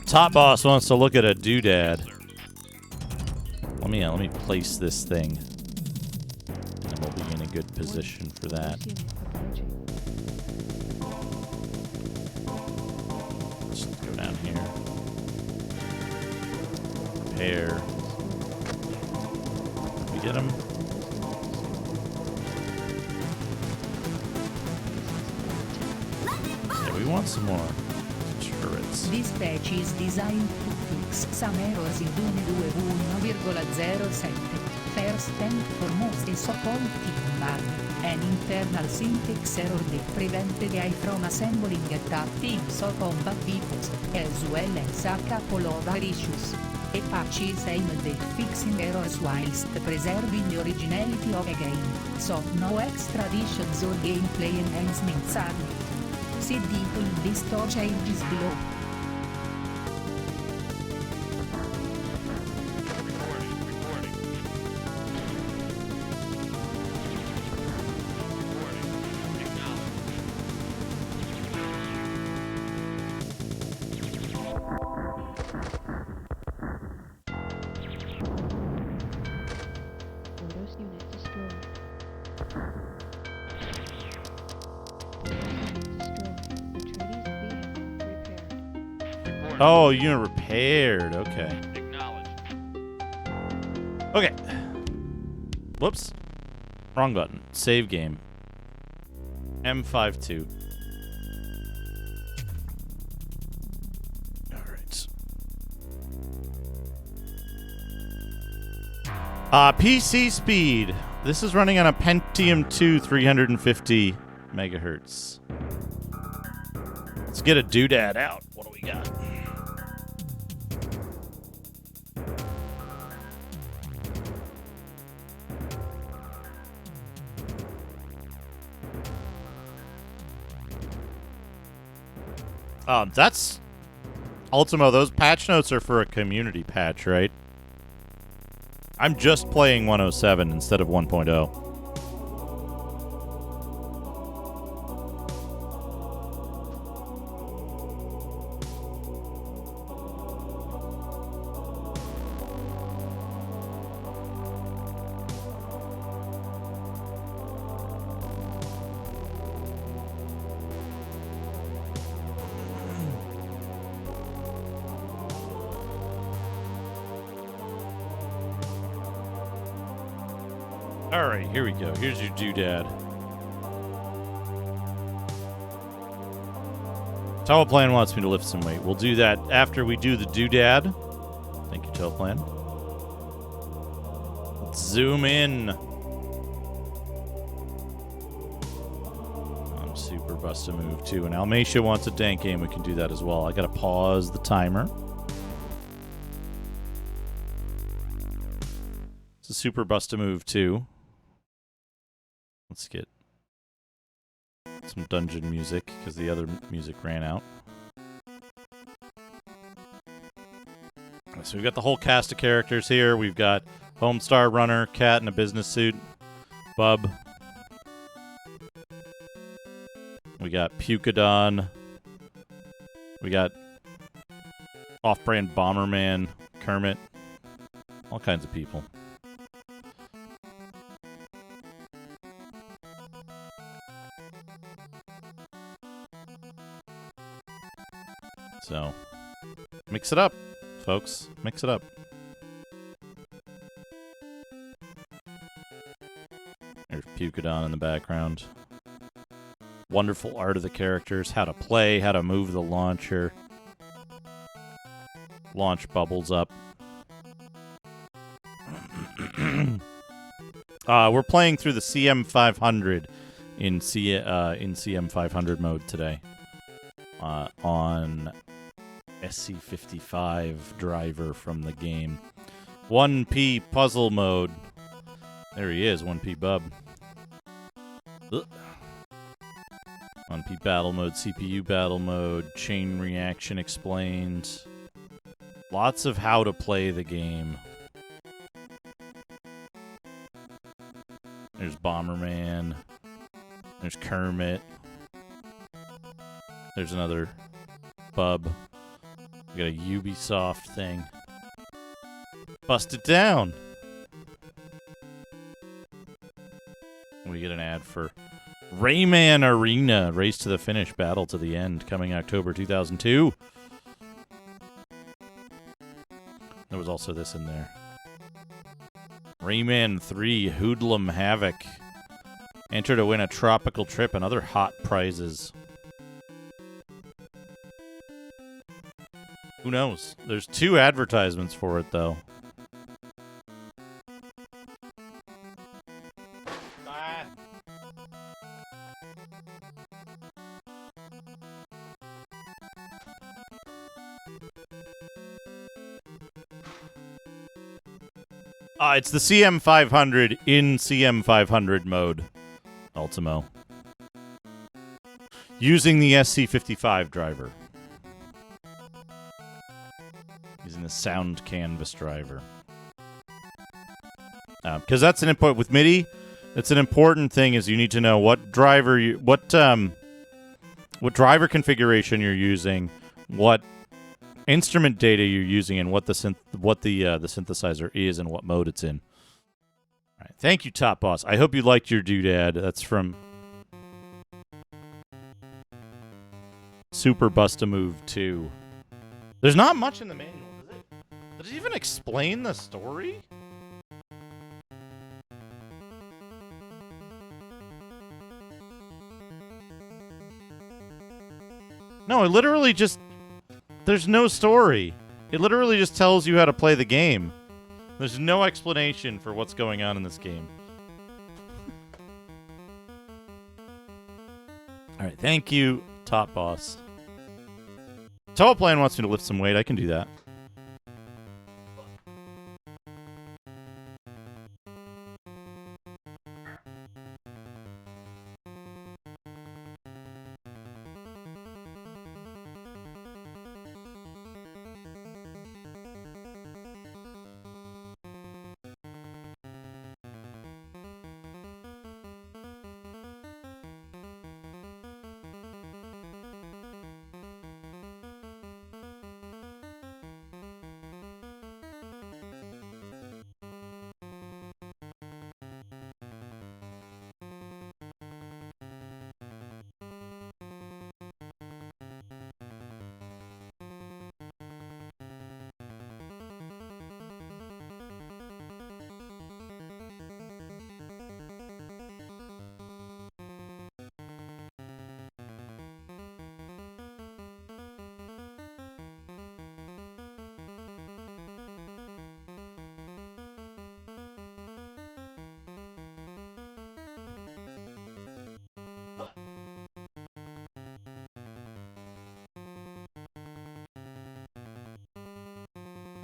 Top boss wants to look at a doodad. Let me place this thing. And we'll be in a good position for that. Let's go down here. Repair. We get him. Yeah, we want some more turrets. This patch is designed to fix some errors in Dune 2.1.07. First and foremost is faulty bug, an internal syntax error that prevented AI from assembling attack teams or combat vehicles, as well as a couple of other issues. A patch is aimed at fixing errors whilst preserving the originality of a game, so no extra additions or gameplay enhancements are needed. See the full list of changes below. Oh, unit repaired. Okay. Okay. Whoops. Wrong button. Save game. M52. Alright. PC speed. This is running on a Pentium 2 350 megahertz. Let's get a doodad out. What do we got? That's Ultimo. Those patch notes are for a community patch, right? I'm just playing 107 instead of 1.0. Alright, here we go. Here's your doodad. Teleplan wants me to lift some weight. We'll do that after we do the doodad. Thank you, Teleplan. Let's zoom in. I'm super bust a move too. And Almacia wants a dank game. We can do that as well. I gotta pause the timer. It's a super bust a move too. Let's get some dungeon music, because the other music ran out. So we've got the whole cast of characters here. We've got Homestar Runner, Cat in a business suit, Bub. We got Pukadon. We got Off-Brand Bomberman, Kermit. All kinds of people. So, mix it up, folks. Mix it up. There's Pukadon in the background. Wonderful art of the characters. How to play, how to move the launcher. Launch bubbles up. We're playing through the CM500 in CM500 mode today. On SC55 driver from the game. 1P puzzle mode. There he is, 1P Bub. Ugh. 1P battle mode, CPU battle mode, chain reaction explained. Lots of how to play the game. There's Bomberman. There's Kermit. There's another Bub. We got a Ubisoft thing. Bust it down! We get an ad for Rayman Arena, Race to the Finish, Battle to the End, coming October 2002. There was also this in there. Rayman 3, Hoodlum Havoc. Enter to win a tropical trip and other hot prizes. Who knows? There's 2 advertisements for it, though. It's the CM500 in CM500 mode, Ultimo. Using the SC55 driver. Using the Sound Canvas driver. Because that's an input with MIDI. That's an important thing is you need to know what driver what driver configuration you're using, what instrument data you're using, and what the synthesizer is and what mode it's in. All right, thank you, Top Boss. I hope you liked your doodad. That's from Super Bust-A-Move 2. There's not much in the manual, does it? Does it even explain the story? No, it literally just... There's no story. It literally just tells you how to play the game. There's no explanation for what's going on in this game. Alright, thank you, Top Boss. Total Plan wants me to lift some weight. I can do that.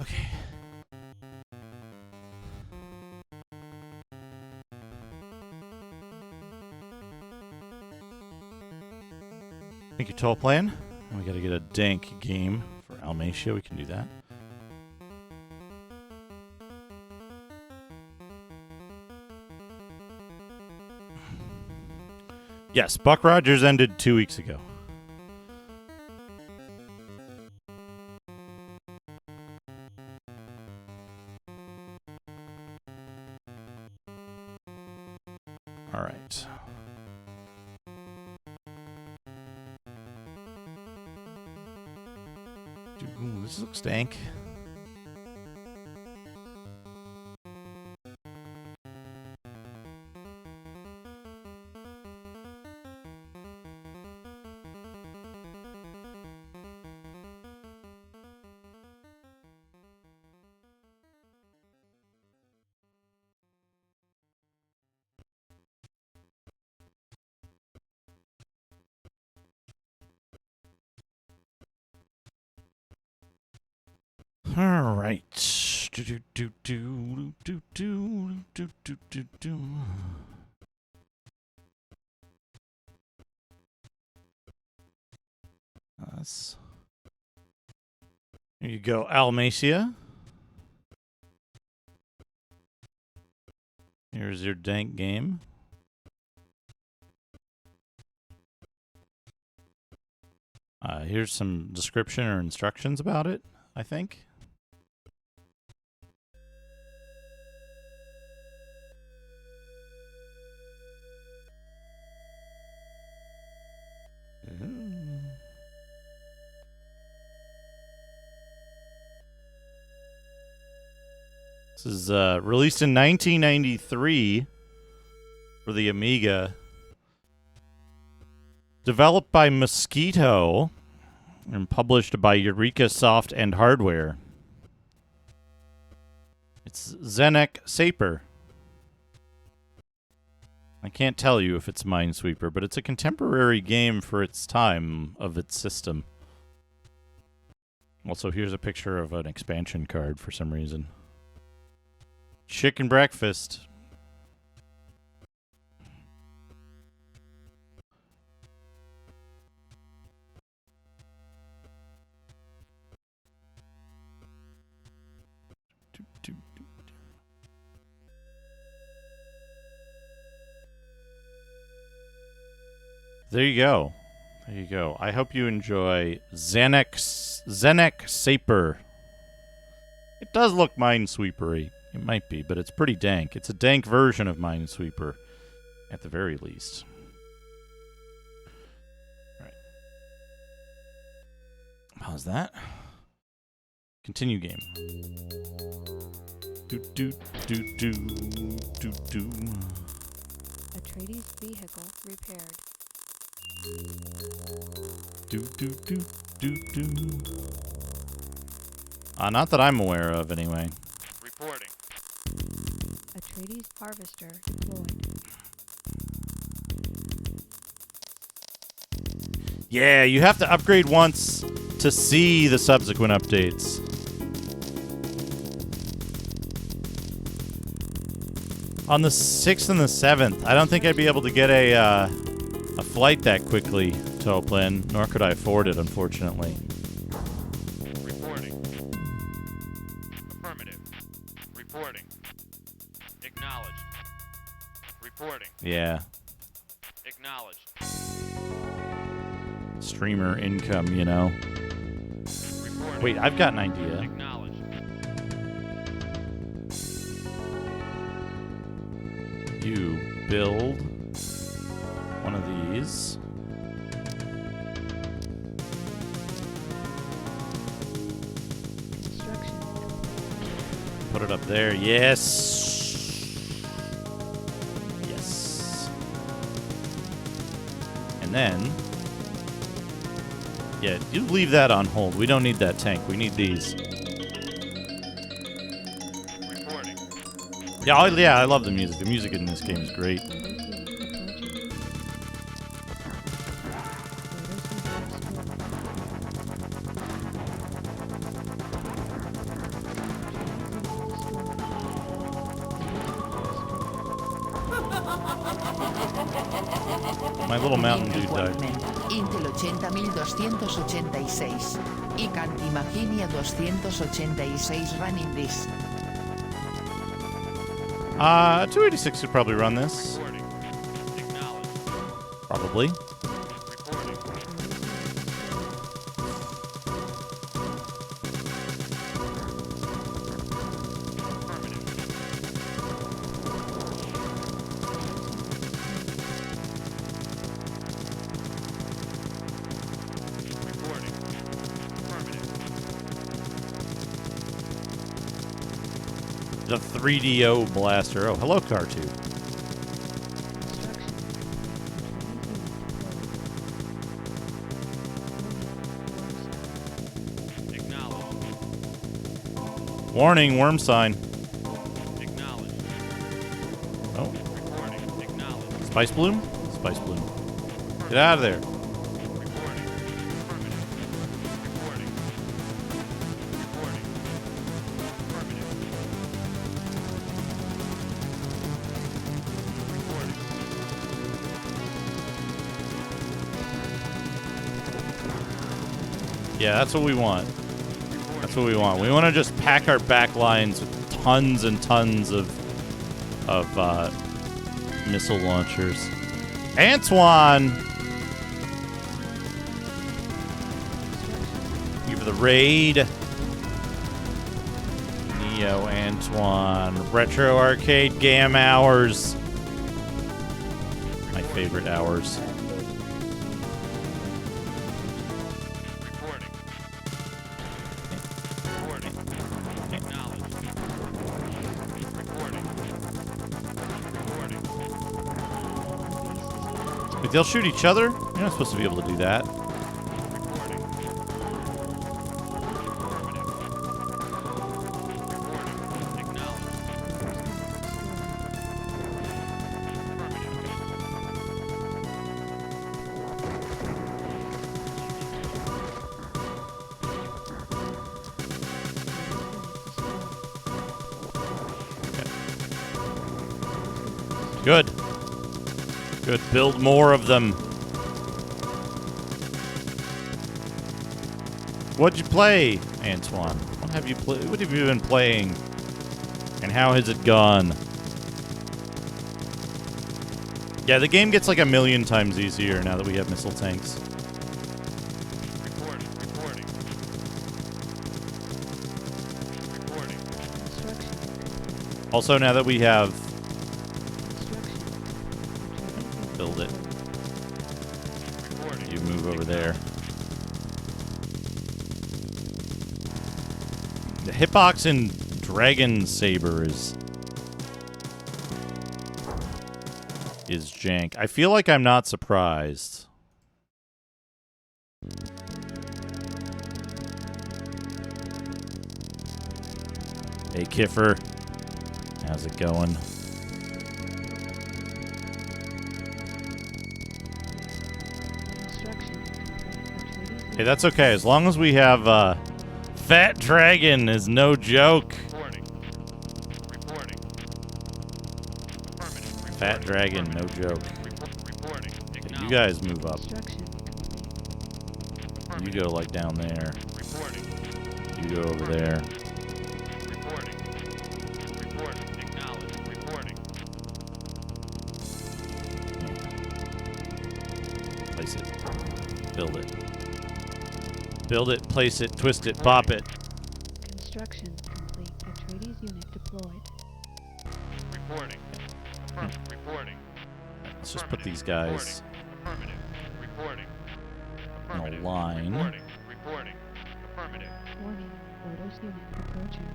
Okay. Thank you, Total Plan. And we gotta get a dank game for Almatia. We can do that. Yes, Buck Rogers ended 2 weeks ago. All right. Ooh, this looks dank. All right. Here you go, Almacia. Here's your dank game. Here's some description or instructions about it, I think. This is released in 1993 for the Amiga. Developed by Mosquito and published by Eureka Soft and Hardware. It's Zenek Saper. I can't tell you if it's Minesweeper, but it's a contemporary game for its time of its system. Also, here's a picture of an expansion card for some reason. Chicken breakfast. There you go. There you go. I hope you enjoy Zenek Saper. It does look Minesweepery. It might be, but it's pretty dank. It's a dank version of Minesweeper, at the very least. All right. How's that? Continue game. Atreides vehicle repaired. Not that I'm aware of, anyway. Reporting. Atreides harvester deployed. Yeah, you have to upgrade once to see the subsequent updates. On the 6th and the 7th, I don't think I'd be able to get a flight that quickly to Oakland, nor could I afford it, unfortunately. Reporting. Affirmative. Reporting. Acknowledged. Reporting. Yeah. Acknowledged. Streamer income, you know. Reporting. Wait, I've got an idea. Acknowledged. You build one of these. Put it up there. Yes. Yes. And then, yeah, you leave that on hold. We don't need that tank. We need these. Reporting. Yeah, I love the music. The music in this game is great. My little Mountain Dew died. Intel 80286 y Cantimaginia 286 running this. 286 could probably run this. Probably. The 3DO blaster. Oh, hello, Car2. Warning, worm sign. Oh. Spice Bloom? Spice Bloom. Get out of there. Yeah, that's what we want. That's what we want. We want to just pack our back lines with tons and tons of missile launchers. Antoine! Thank you for the raid. Neo, Antoine. Retro Arcade Gam Hours. My favorite hours. Wait, they'll shoot each other? You're not supposed to be able to do that. Good. Good. Build more of them. What'd you play, Antoine? What have you been playing? And how has it gone? Yeah, the game gets like 1,000,000 times easier now that we have missile tanks. Also, now that we have... Build it. You move over there. The hitbox in Dragon Saber is jank. I feel like I'm not surprised. Hey, Kiffer. How's it going? Hey, that's okay. As long as we have, Fat Dragon is no joke. Fat Dragon, no joke. Okay, you guys move up. You go, like, down there. You go over there. Place it. Build it. Build it, place it, twist it, pop it. Construction complete. Atreides unit deployed. Reporting. Reporting. Let's just put these guys Reporting. in a line. Reporting. Affirmative. Warning. Orders unit approaching.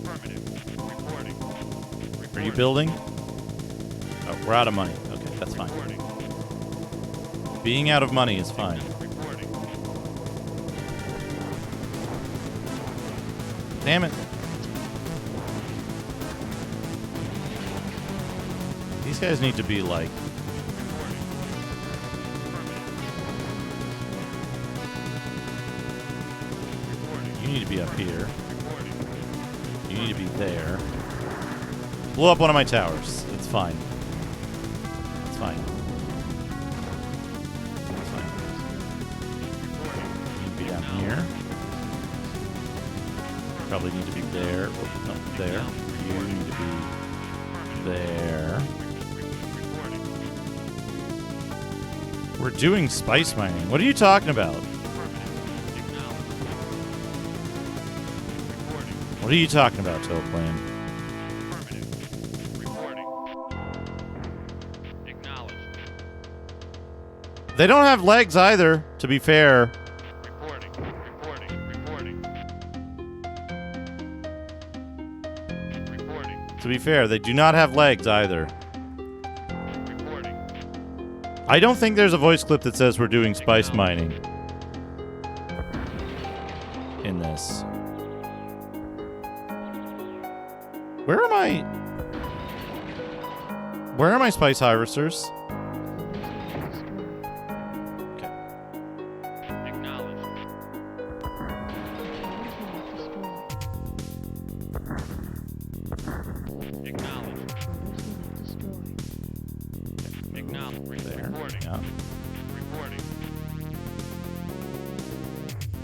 Affirmative. Reporting. Are you building? Oh, we're out of money. Okay, that's fine. Being out of money is fine. Damn it. These guys need to be like... You need to be up here. You need to be there. Blow up one of my towers. It's fine. It's fine. It's fine. You need to be down here. Probably need to be there. Oh, no, there. You need to be there. We're doing spice mining. What are you talking about? What are you talking about, Toplane? They don't have legs either, to be fair. To be fair, they do not have legs either. I don't think there's a voice clip that says we're doing spice mining in this. Where are my spice harvesters?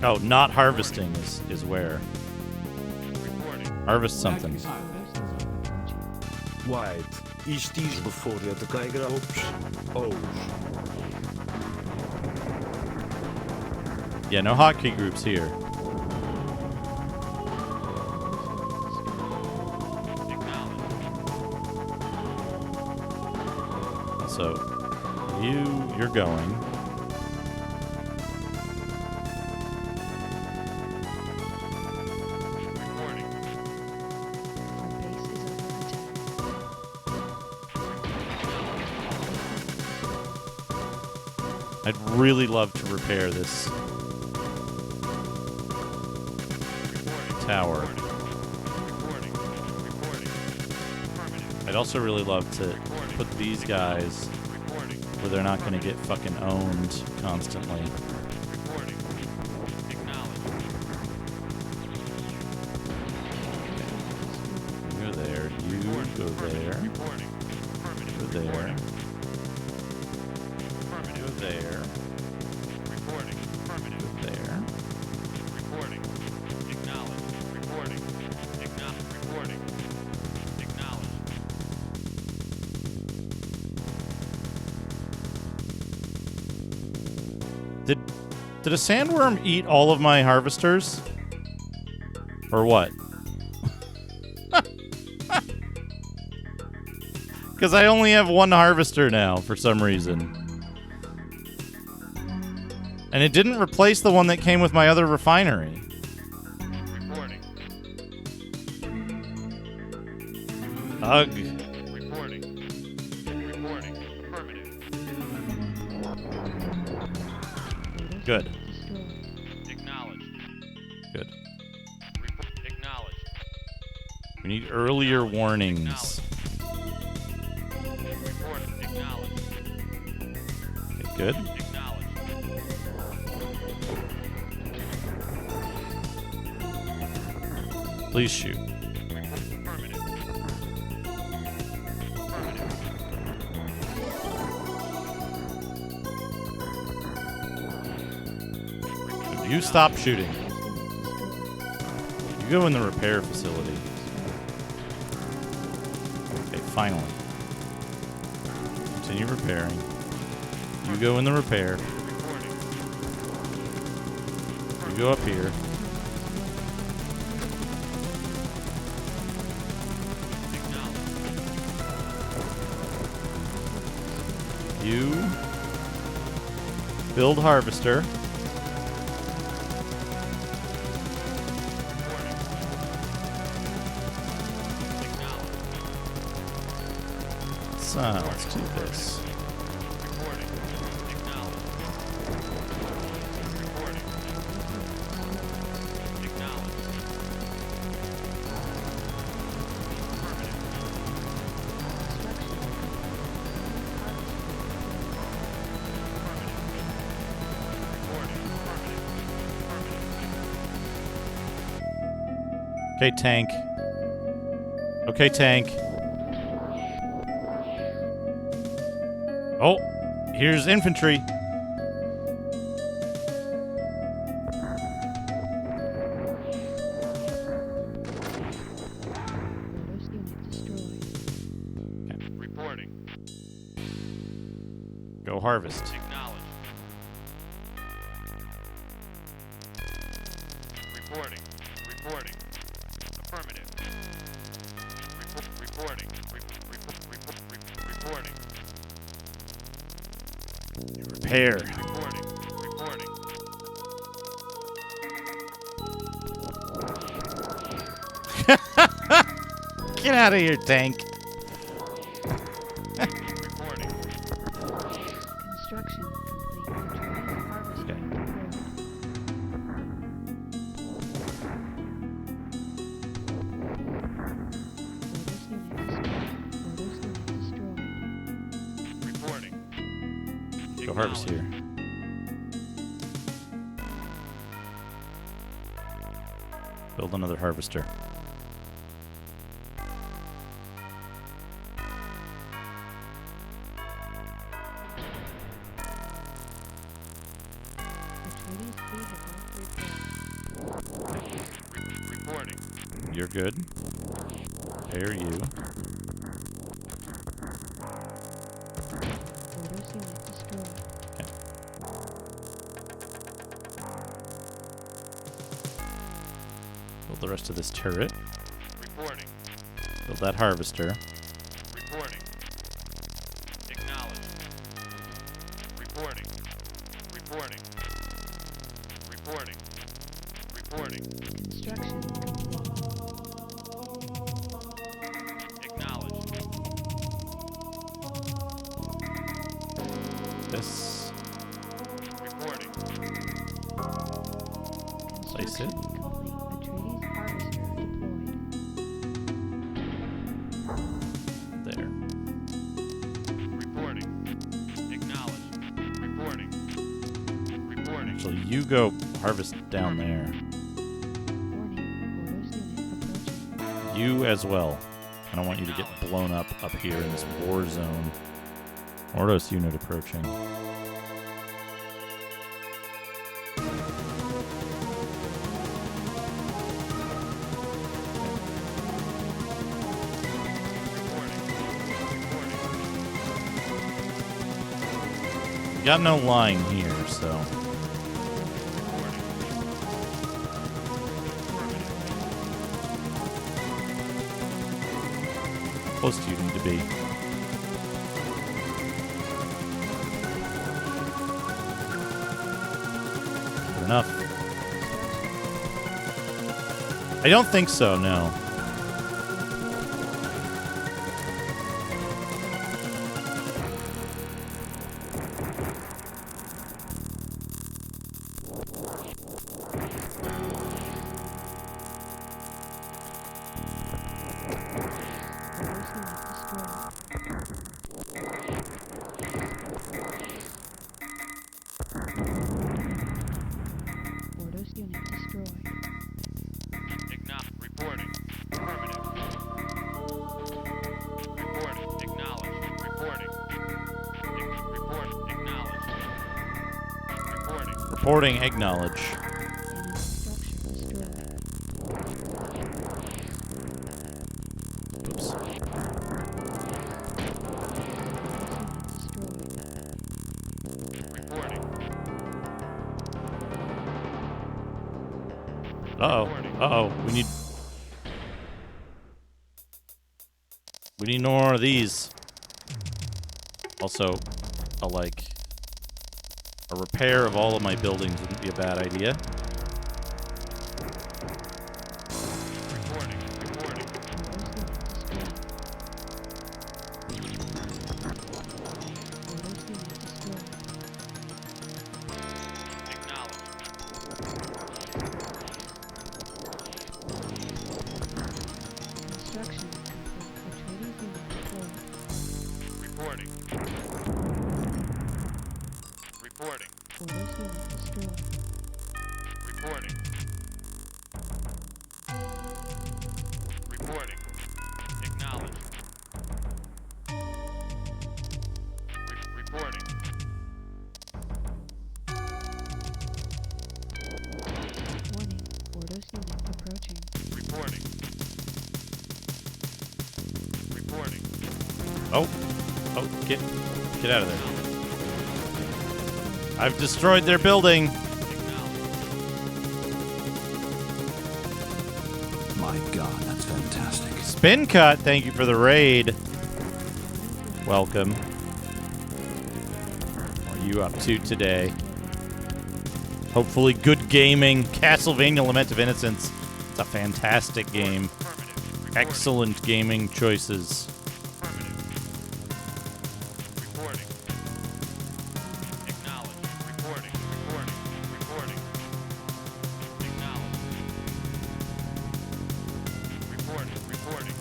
Oh, not harvesting is where. Harvest something. White. Is these before the kijker oops. Oh. Yeah, no hotkey groups here. So, you're going. I'd really love to repair this tower. I'd also really love to put these guys where they're not going to get fucking owned constantly. Go there. You go there. Go there. Go there. Reporting. Affirmative. Go there. Reporting. Acknowledge. Reporting. Acknowledge. Reporting. Acknowledge. Did a sandworm eat all of my harvesters? Or what? Because I only have one harvester now for some reason. And it didn't replace the one that came with my other refinery. Reporting. Ugh. Reporting. Reporting. Affirmative. Good. Acknowledge. Good. Acknowledge. We need earlier warnings. Report. Acknowledge. Okay, good. Acknowledge. Please shoot. Affirmative. Affirmative. You stop shooting. You go in the repair facility. Okay, finally. Continue repairing. You go in the repair. You go up here. You build harvester. So let's do this. Okay, tank. Okay, tank. Oh, here's infantry. Okay. Reporting. Go harvest. Acknowledge. Reporting. Reporting. Affirmative. Reporting. Reporting. Repair. Reporting. Reporting. Get out of here, tank. Reporting. Construction complete. Harvester Reporting. Go harvest here. Build another harvester. Atreides vehicle Reporting. You're good. There you. Orders unit destroyed. Okay. Build the rest of this turret. Reporting. Build that harvester. Reporting. Acknowledged. Reporting. Reporting. Reporting. Reporting. Construction complete. Acknowledged. This. Reporting. Place it. Construction complete. Atreides harvester deployed. There. Reporting. Acknowledged. Reporting. Reporting. So you go harvest down there. Warning. Orders unit approaching. You as well. I don't want you to get blown up here in this war zone. Ordos unit approaching. Got no line here, so. Close do you need to be? Good enough. I don't think so, no. Orders unit destroyed. Reporting. Affirmative. Reporting. Acknowledged. Reporting. Report. Acknowledged. Reporting. Reporting, acknowledge. Enemy structure destroyed. Oops. Reporting. Uh-oh. Uh-oh. We need more of these. Also, a repair of all of my buildings wouldn't be a bad idea. Reporting. Reporting. Orders unit destroyed. Acknowledged. Construction complete. Atreides unit deployed. Reporting. Reporting. Orders unit destroyed. Reporting. Reporting. Acknowledged. Reporting. Warning. Orders unit approaching. Reporting. Reporting. Oh, get out of there. I've destroyed their building. My God, that's fantastic. Spin cut, thank you for the raid. Welcome. What are you up to today? Hopefully good gaming. Castlevania Lament of Innocence. It's a fantastic game. Excellent gaming choices. Reporting. Acknowledged. Reporting. Reporting. Reporting. Acknowledged. Reporting. Reporting.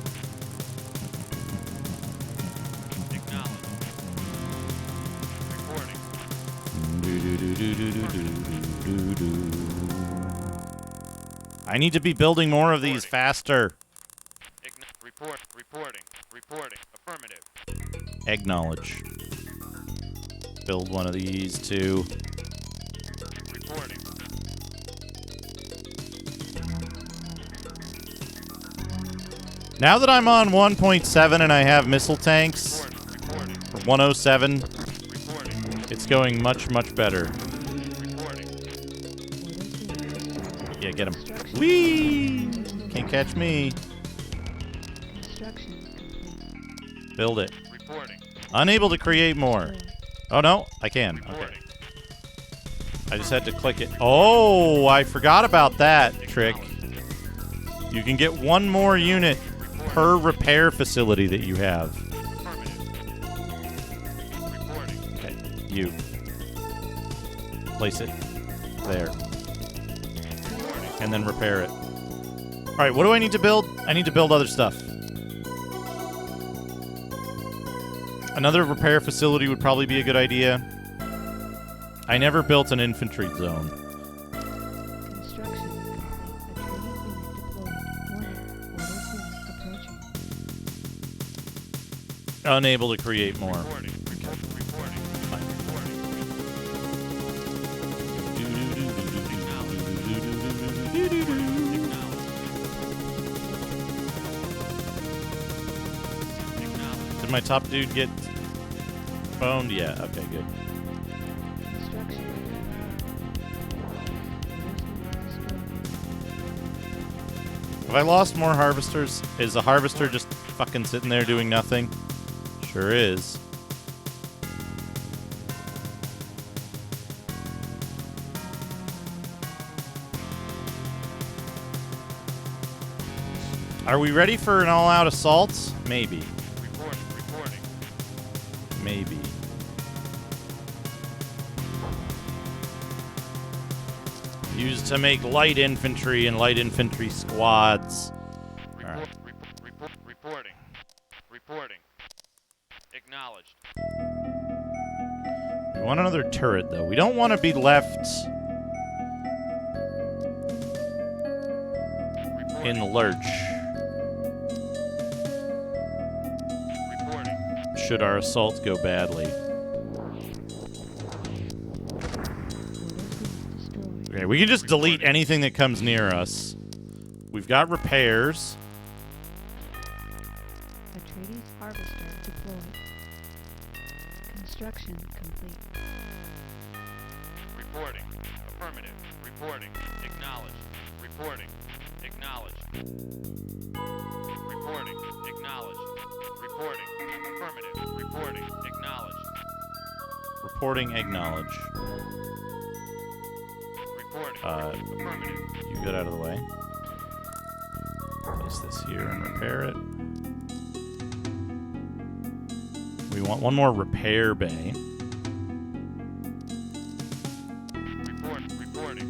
Acknowledged. Reporting. I need to be building more of these faster. Reporting. Reporting. Affirmative. Acknowledge. Build one of these too. Reporting. Now that I'm on 1.7 and I have missile tanks, or 107, it's going much, much better. Yeah, get him. Whee! Can't catch me. Build it. Unable to create more. Oh, no, I can. Okay. I just had to click it. Oh, I forgot about that trick. You can get one more unit per repair facility that you have. Okay, you. Place it there. And then repair it. Alright, what do I need to build? I need to build other stuff. Another repair facility would probably be a good idea. I never built an infantry zone. Unable to create more. Did my top dude get boned? Yeah, okay, good. Have I lost more harvesters? Is the harvester just fucking sitting there doing nothing? Sure is. Are we ready for an all-out assault? Maybe. Maybe. Used to make light infantry and light infantry squads. All right. Reporting. Acknowledged. We want another turret, though. We don't want to be left in the lurch. Should our assault go badly. Okay, we can just delete anything that comes near us. We've got repairs. Atreides harvester deployed. Construction complete. Reporting. Affirmative. Reporting. Acknowledged. Reporting. Acknowledged. Reporting. Acknowledged. Reporting. Affirmative. Reporting. Acknowledged. Reporting acknowledge. Reporting. Affirmative. You get out of the way. Place this here and repair it. We want one more repair bay. Reporting.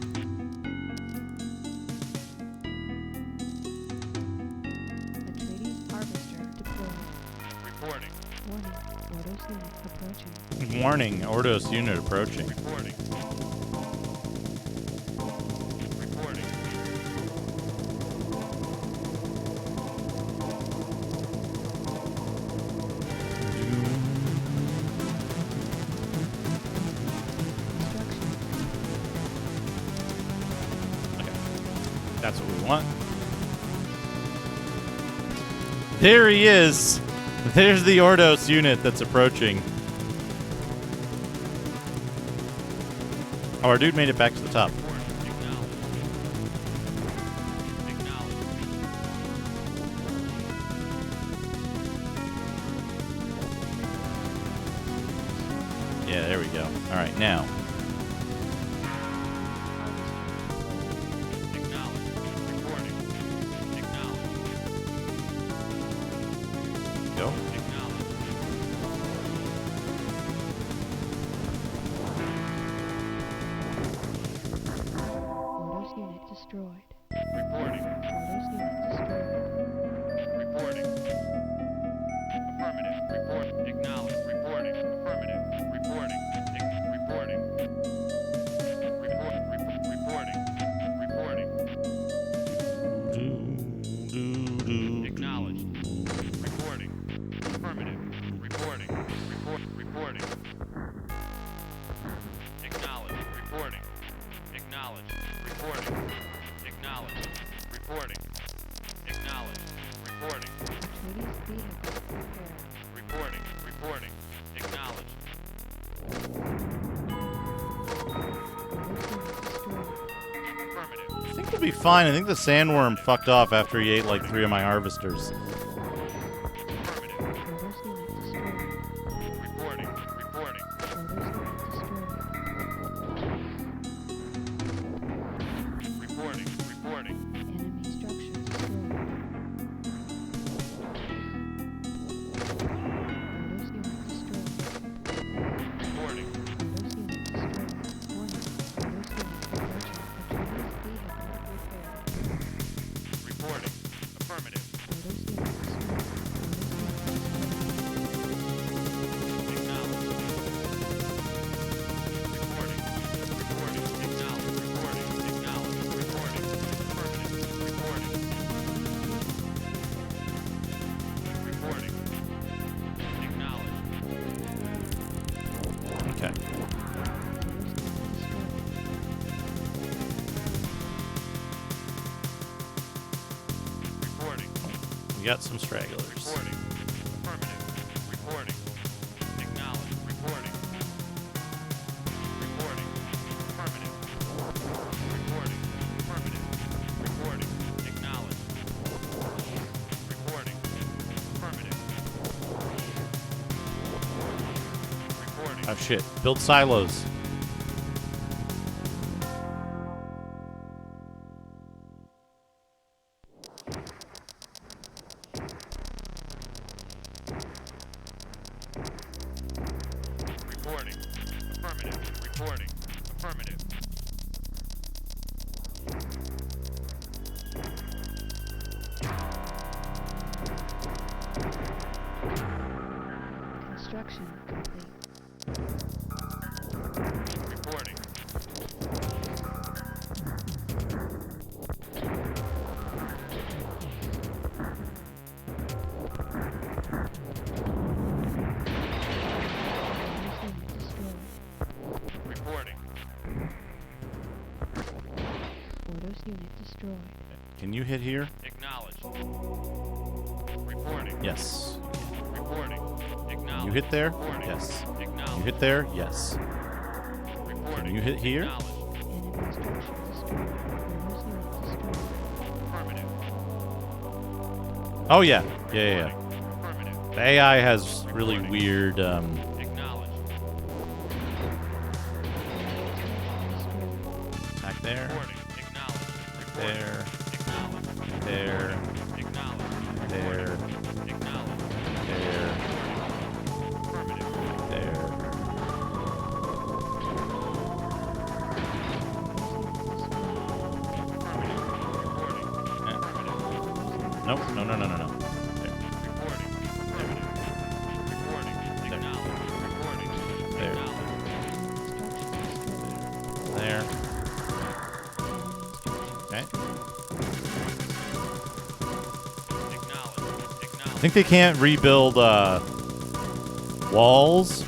Atreides harvester deployed. Reporting. Warning. Ordos unit approaching. Warning, Ordos unit approaching. Reporting. That's what we want. There he is. There's the Ordos unit that's approaching. Oh, our dude made it back to the top. Yeah, there we go. All right, now. Go. Ordos unit destroyed. Reporting. Ordos unit destroyed. Reporting. Affirmative. Report. Acknowledge. Reporting. Affirmative. Reporting. Reporting. Reporting. Acknowledged. Reporting. Affirmative. Reporting. Reporting. Acknowledged. Reporting. Acknowledged. Reporting. Acknowledged. Reporting. Acknowledged. Reporting. gonna be fine. I think the sandworm fucked off after he ate like 3 of my harvesters. We got some stragglers. Reporting. Affirmative. Reporting. Acknowledge. Reporting. Reporting. Affirmative. Reporting. Affirmative. Reporting. Acknowledge. Reporting. Affirmative. Reporting. Oh shit. Build silos. Reporting. Affirmative. Reporting. Affirmative. Construction complete. Reporting. Reporting. Photos unit destroyed. Can you hit here? Acknowledge. Reporting. Yes. Reporting. Acknowledge. You hit there? Reporting. Yes. Acknowledge. You hit there? Yes. Reporting. Can you hit here? Acknowledge. Enemy structure destroyed. Photos unit destroyed. Affirmative. Oh yeah. Yeah. Affirmative. The AI has really weird Acknowledge. attack there. Reporting. Acknowledge. There. Acknowledge. There. Acknowledge. There. Acknowledge. There. Affirmative. There. Nope. No. There. Reporting. Affirmative. Reporting. Acknowledge. Reporting. There. Acknowledge. There. Okay. I think they can't rebuild walls.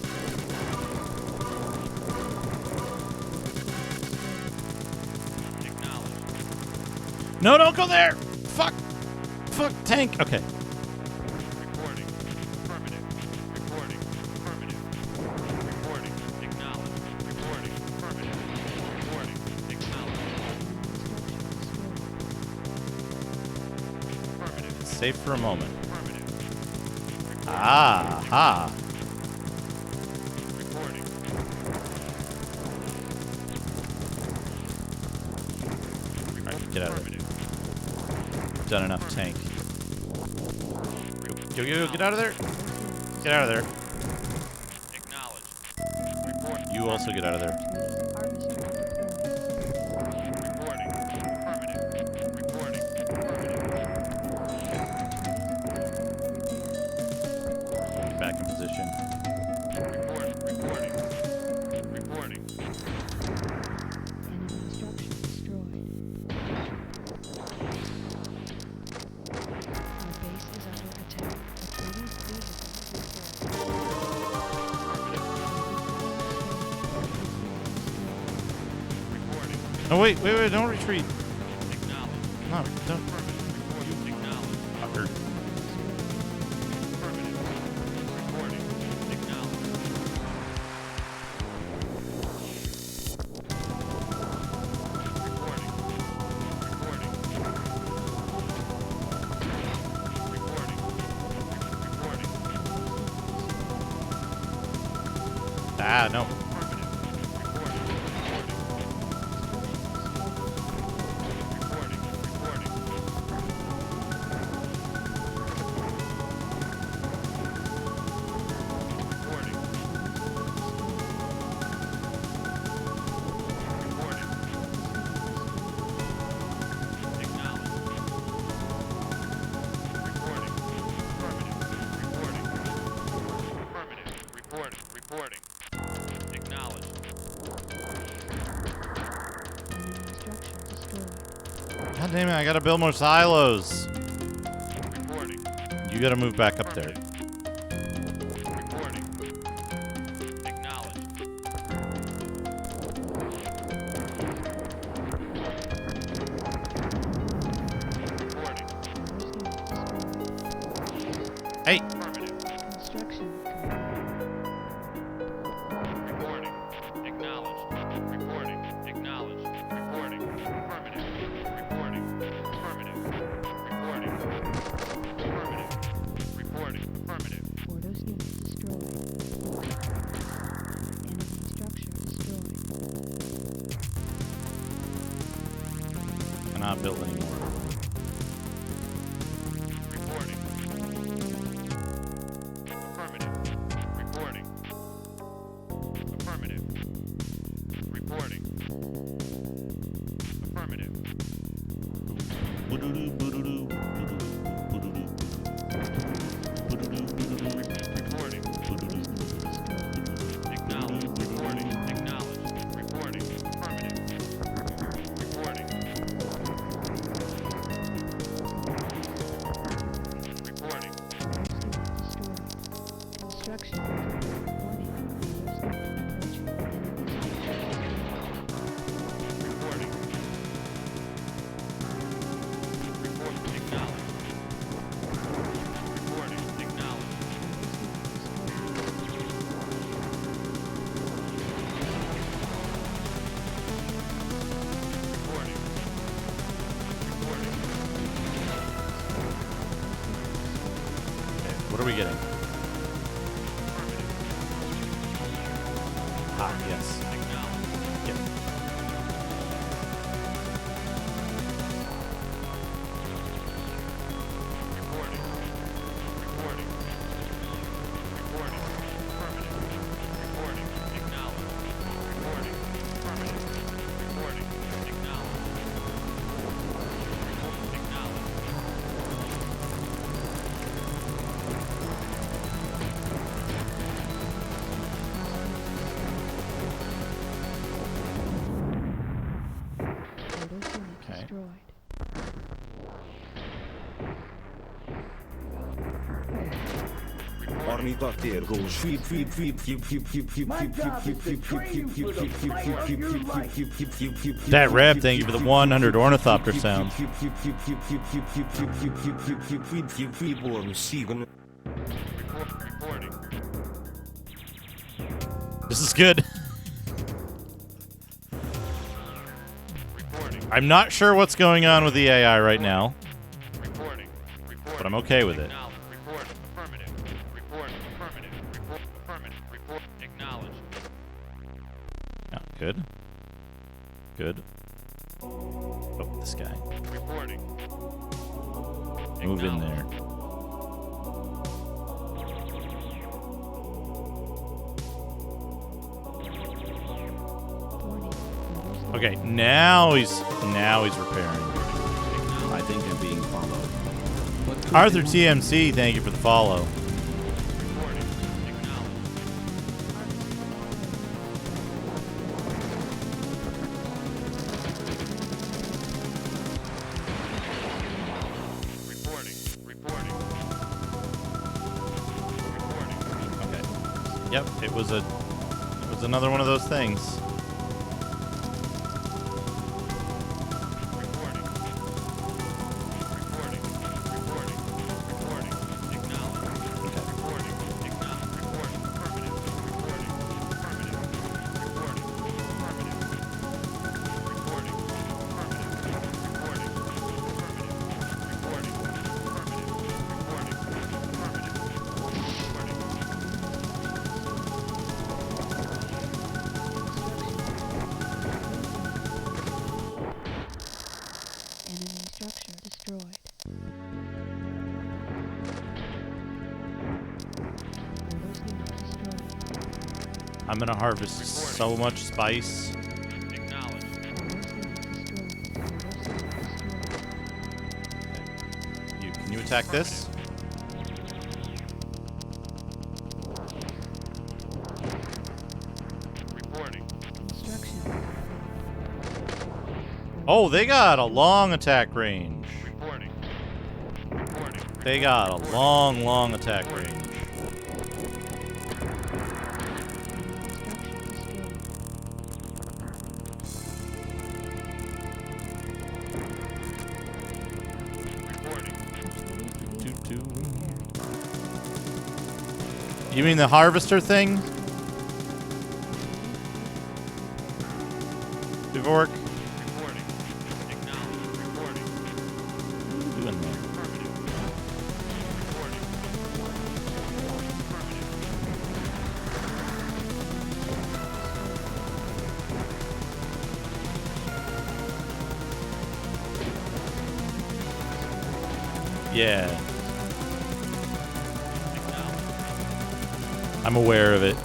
No, don't go there. Fuck. Fuck tank. Okay. Reporting. Affirmative. Reporting. Affirmative. Reporting. Acknowledge. Reporting. Affirmative. Reporting. Acknowledge. Affirmative. Safe for a moment. Affirmative. Ah. Reporting. Alright, get out of there. Done enough tank. Yo, get out of there. Get out of there. Acknowledge. Report. You also get out of there. Reporting. Affirmative. Reporting. Affirmative. Get back in position. Reporting. Reporting. Enemy structure destroyed. Our base is under attack. Atreides vehicle Oh wait, don't retreat. Acknowledge. No, don't. Reporting. Acknowledge. Fucker. Affirmative. Reporting. Acknowledge. Reporting. Yeah, no. Reporting. Acknowledged. God damn it, I gotta build more silos. Reporting. You gotta move back up there. Reporting. Acknowledged. Hey. Construction. Reporting. Acknowledged. Reporting. Acknowledged. Reporting. Affirmative. Reporting. Affirmative. Reporting. Affirmative. Reporting. Affirmative. Ordos unit destroyed. Enemy structure destroyed. Cannot build anymore. Reporting. Affirmative. Reporting. Affirmative. Reporting. Affirmative. Boo-doo-doo, boo-doo-doo, boo-doo-doo, boo-doo-doo, boo-doo-doo, Reporting. Acknowledged. Reporting. Acknowledged. Reporting. Affirmative. Reporting. Reporting. Destroyed. Construction. Warning. Ordos unit approaching. Reporting. Report. Acknowledged. Reporting. Acknowledged. Reporting. Reporting. Okay, what are we getting? Ah, yes. Acknowledged. Yep. Reporting. Reporting. Reporting. Affirmative. Reporting. Acknowledged. Reporting. Affirmative. Reporting. Acknowledged. Acknowledged. Ordos unit Okay. destroyed. Army Doctor goes feep. That Rev, thank you for the 100 ornithopter sounds. Reporting. This is good. Reporting. I'm not sure what's going on with the AI right now, Reporting. but I'm okay with it. Acknowledged. Report. Affirmative. Report. Affirmative. Report. Affirmative. Report. Acknowledged. Yeah, good. Good. Oh, this guy. Reporting. Move in there. Warning. Ordos unit Okay, now he's repairing. I think I'm being followed. Arthur TMC, thank you for the follow. Reporting. Acknowledged. Reporting. Reporting. Reporting. Okay. Yep, it was another one of those things. Reporting. Reporting. Reporting. Reporting. Acknowledged. Reporting. Acknowledged. Reporting. Affirmative. Reporting. Affirmative. Reporting. Affirmative. Reporting. Affirmative. Reporting. Affirmative. Reporting. Affirmative. Reporting. Affirmative. Reporting. I'm gonna harvest so much spice. Acknowledged. Can you attack this? Reporting. Oh, they got a long attack range. Reporting. Reporting. They got a long, long attack range. You mean the harvester thing? Vivork? Reporting. Acknowledged. Reporting. Doing there. Affirmative. Reporting. Yeah. I'm aware of it.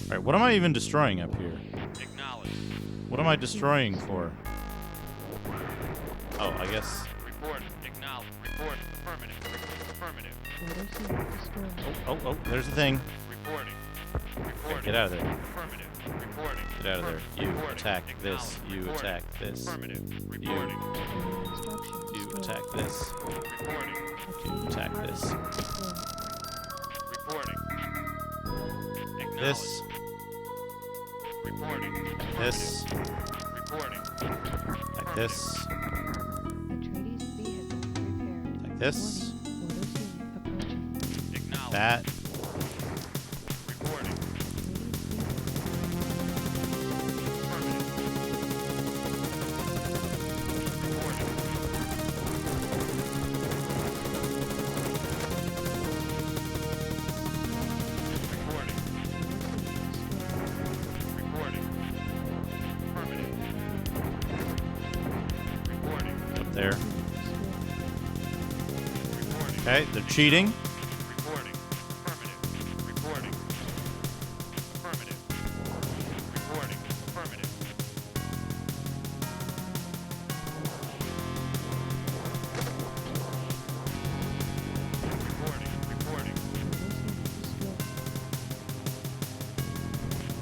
Alright, what am I even destroying up here? What am I destroying for? Oh, I guess. Report. Acknowledge. Report. Affirmative. Affirmative. Oh, there's the thing. Reporting. Okay, get out of there. Affirmative. Reporting. Get out of there. You attack this. You attack this. Reporting. You attack this. Reporting. You attack this. Reporting. This. Reporting. This. Reporting. Like this. Like this. That. Reporting. Up there. Okay, they're cheating. Reporting. Affirmative. Reporting. Affirmative. Reporting. Affirmative. Reporting. Reporting.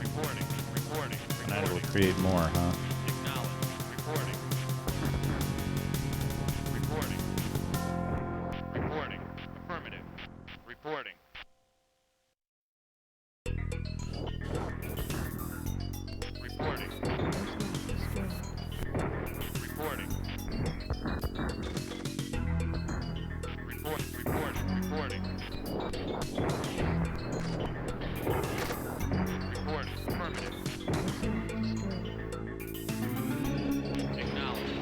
Reporting. Reporting. And I will create more, huh? Acknowledge. Reporting. Reporting. Reporting. Affirmative. Reporting. Reporting. Reporting. Reporting. Reporting. Reporting. Affirmative. Acknowledge.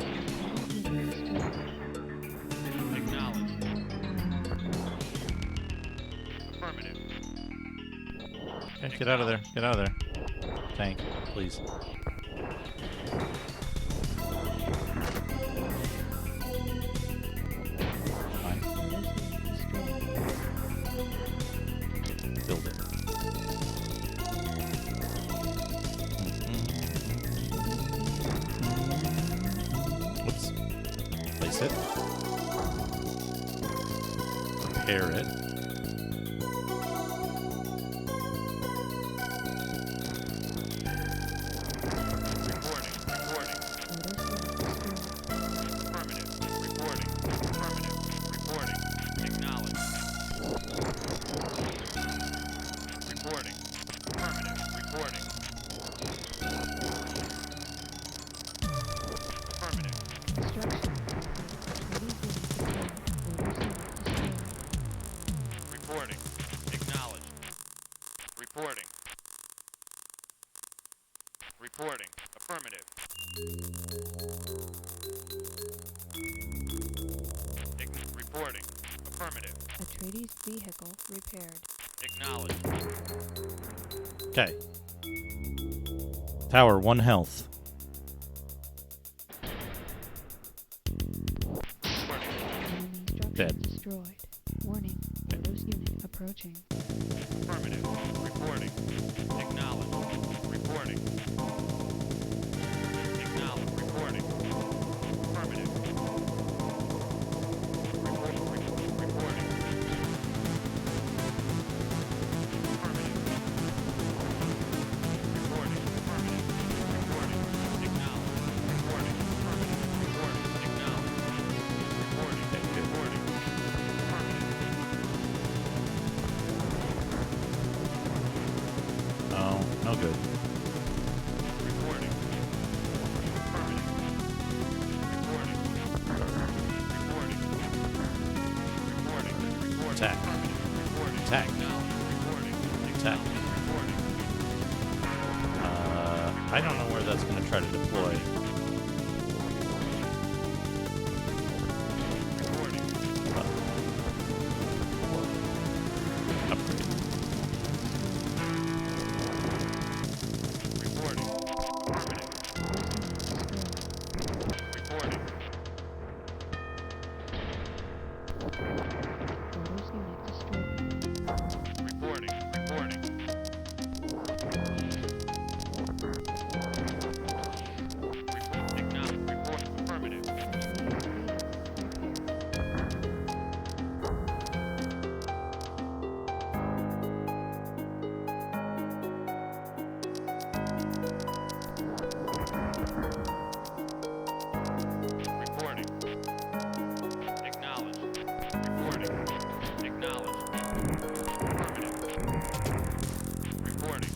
Acknowledge. Affirmative. Okay, get out of there. Get out of there. Tank, please. Fine. Build it. Whoops. Place it. Prepare it. Reporting. Reporting. Affirmative. Reporting. Affirmative. Reporting. Acknowledge. Reporting. Reporting. Affirmative. Reporting. Affirmative. Atreides vehicle repaired. Acknowledged. Okay. Tower, 1 health. Enemy structure Dead. destroyed. Warning. Ordos unit approaching. Affirmative. Reporting. Acknowledged. Reporting. Acknowledged. Reporting. Affirmative. Reporting. Affirmative. Reporting. Affirmative. Reporting. Acknowledged. Reporting. Affirmative. Reporting. Acknowledged. Reporting. Reporting. Affirmative. Oh, no good. Reporting. Affirmative. Reporting. Reporting. Reporting. Reporting. Attack. Affirmative. Reporting. Attack. Acknowledged. Reporting. Attack. Reporting. I don't know where that's going to try to deploy. Reporting. Upgrade. Reporting. Affirmative. Reporting. Ordos unit destroyed. Reporting. Reporting. Acknowledged. Report. Affirmative. Atreides vehicle repaired. Reporting. Acknowledged. Reporting. Acknowledged. Affirmative. Reporting.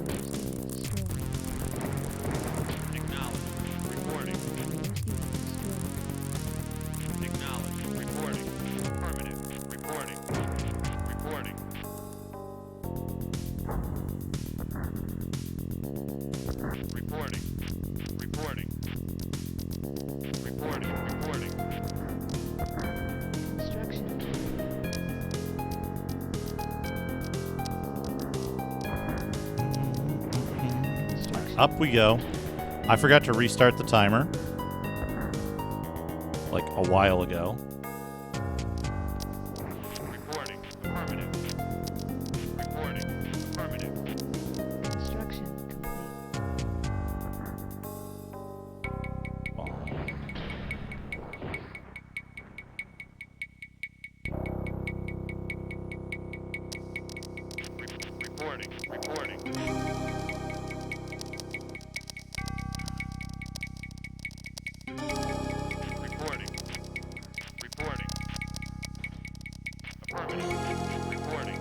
Ordos unit destroyed. Acknowledged. Reporting. Ordos unit destroyed. Acknowledged. Reporting. Affirmative. Reporting. Reporting. Reporting. Reporting. Reporting. Reporting. Construction. Construction. Up we go. I forgot to restart the timer. Like a while ago. Reporting. Affirmative. Reporting. Affirmative. Construction complete. Reporting. Reporting. Reporting. Reporting. Affirmative. Reporting.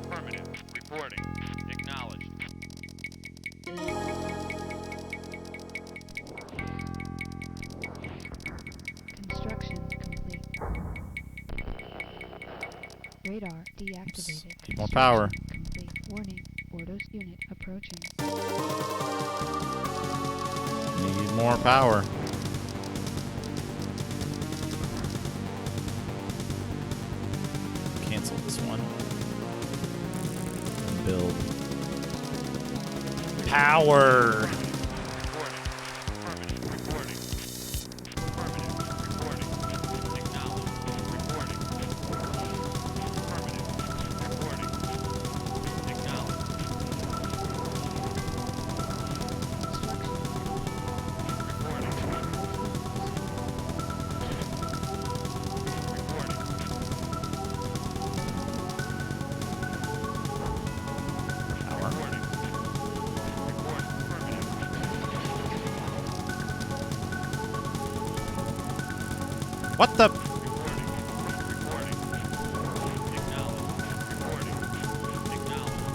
Affirmative. Reporting. Acknowledged. Construction complete. Radar deactivated. Need more power. Construction complete. Warning. Ordos unit approaching. Need more power. Cancel this one. Build. Power. Reporting. Affirmative. Reporting. Affirmative. Reporting. Acknowledged. Reporting. Affirmative. Reporting. Acknowledged. Reporting. Reporting. Power. Reporting. Report. Affirmative. What the? Reporting. Reporting. Acknowledged. Reporting. Acknowledged.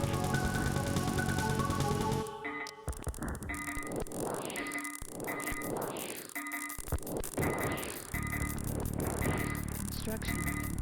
Construction complete.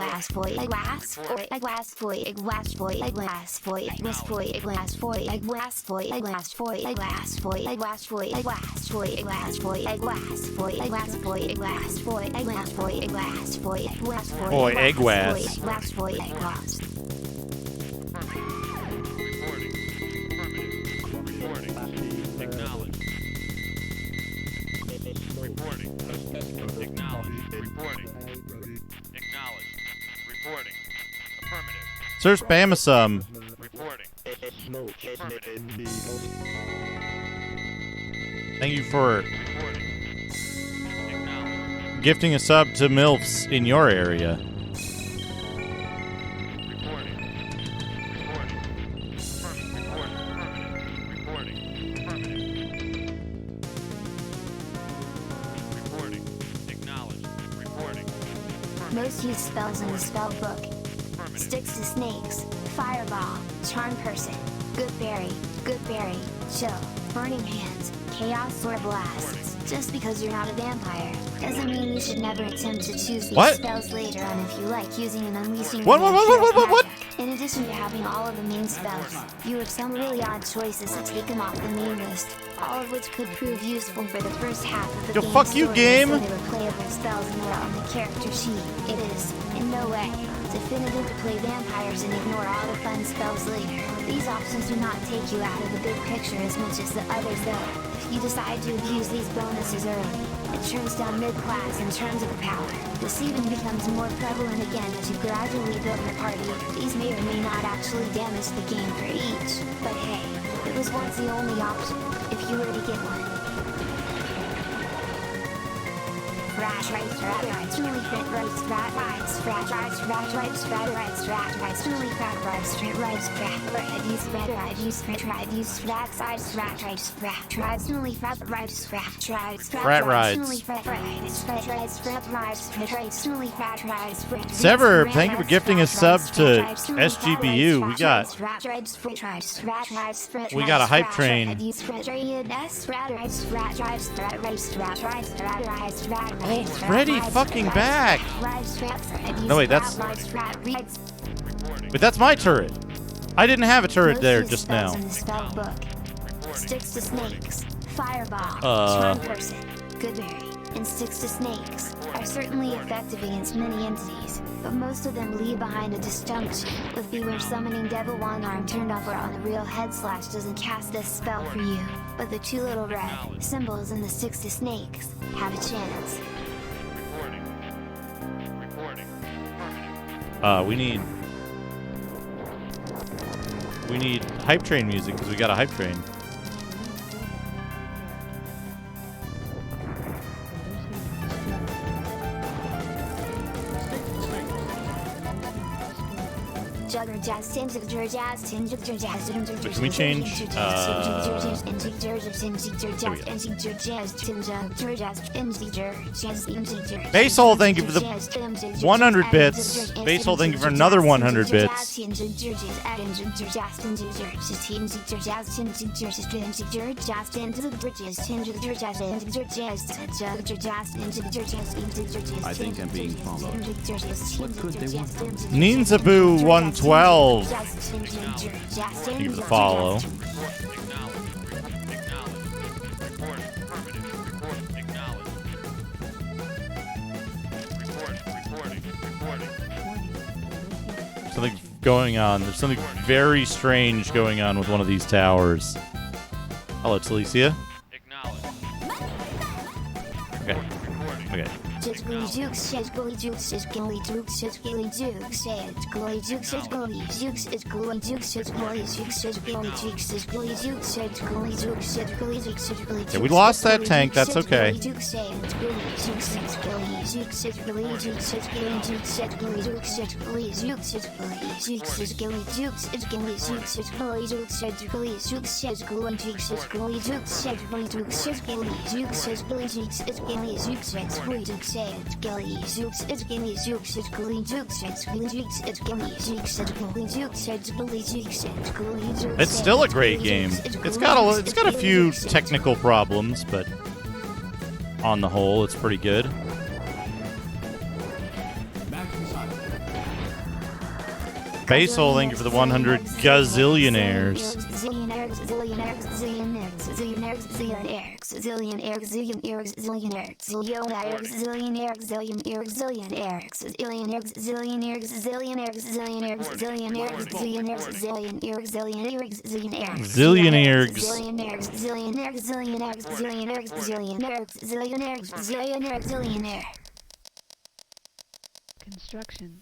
glass boy, a glass boy, a glass boy, a glass boy, a glass boy, a glass boy, a glass boy, a glass boy, a glass boy, a glass boy, a glass boy, a glass boy, a glass boy, a glass boy, a glass boy, a glass boy, a glass boy, a glass boy, a glass boy, boy, egg glass. glass boy, egg glass. Acknowledged. Reporting. Acknowledged. Reporting. Acknowledged. Reporting. Affirmative. Sir Spamasum. Reporting. Affirmative. Thank you for Reporting. Acknowledged. gifting a sub to MILFs in your area. Reporting. Reporting. Affirmative. Reporting. Affirmative. Reporting. Acknowledged. Reporting. Most used spells in the spell book. Sticks to snakes, fireball, charm person, good berry, chill, burning hands, chaos or blasts. Just because you're not a vampire doesn't mean you should never attempt to choose these What? spells later on if you like using an unleashing. What? In addition to having all of the main spells, you have some really odd choices to take them off the main list, all of which could prove useful for the first half of the Yo, game's fuck you, story, game. so they were playable spells and they're on the character sheet. It is, in no way, definitive to play vampires and ignore all the fun spells later. These options do not take you out of the big picture as much as the others though. If you decide to abuse these bonuses early, it turns down mid-class in terms of power. This even becomes more prevalent again as you gradually build your party. These may or may not actually damage the game for each, but hey, it was once the only option, if you were to get one. Rash rights, rat rights, really fit rights, rat rights, rat rights, rat rights, rat rights, rat rights, really rat rights, rat rights, rat use rat right, use rat right, use rat sides, rat rights, rat rights, really rat rights, rat rights, Rat rights. really rat rights, rat rights, rat rights, rat rights, really rat rights, rat Sever, rights, thank you for rat gifting a rights, sub rat to rights, really SGBU. rat rights, rat rights, rat rights, rat rights, rat We got a rights, hype rat train. rights, use rat rights, rat rights, rat rights, rat rights, rat rights, rat rights, rat Oh, rights, Freddy fucking back. No, wait, that's my turret. I didn't have a turret there just now. Sticks to snakes, fireball, charm person, goodberry, and sticks to snakes are certainly effective against many entities, but most of them leave behind a disjunction, with beware summoning devil one arm turned off or on a real head slash doesn't cast this spell for you, but the two little red symbols in the sticks to snakes have a chance. We need hype train music because we got a hype train. Jugger jazz, tinge jazz, tinge jazz, But can we change? Basehole, thank you for the 100 bits. Basehole, thank you for another 100 bits. I think I'm being followed. What could they want? Ninzabu 112. Thank you for the follow. Something going on. There's something very strange going on with one of these towers. Hello, Talicia. Okay. Okay. Yeah, we lost that tank. That's okay. It's still a great game. It's got a few technical problems, but on the whole, it's pretty good. Basil, thank you for the 100 gazillionaires. Zillionaire. Construction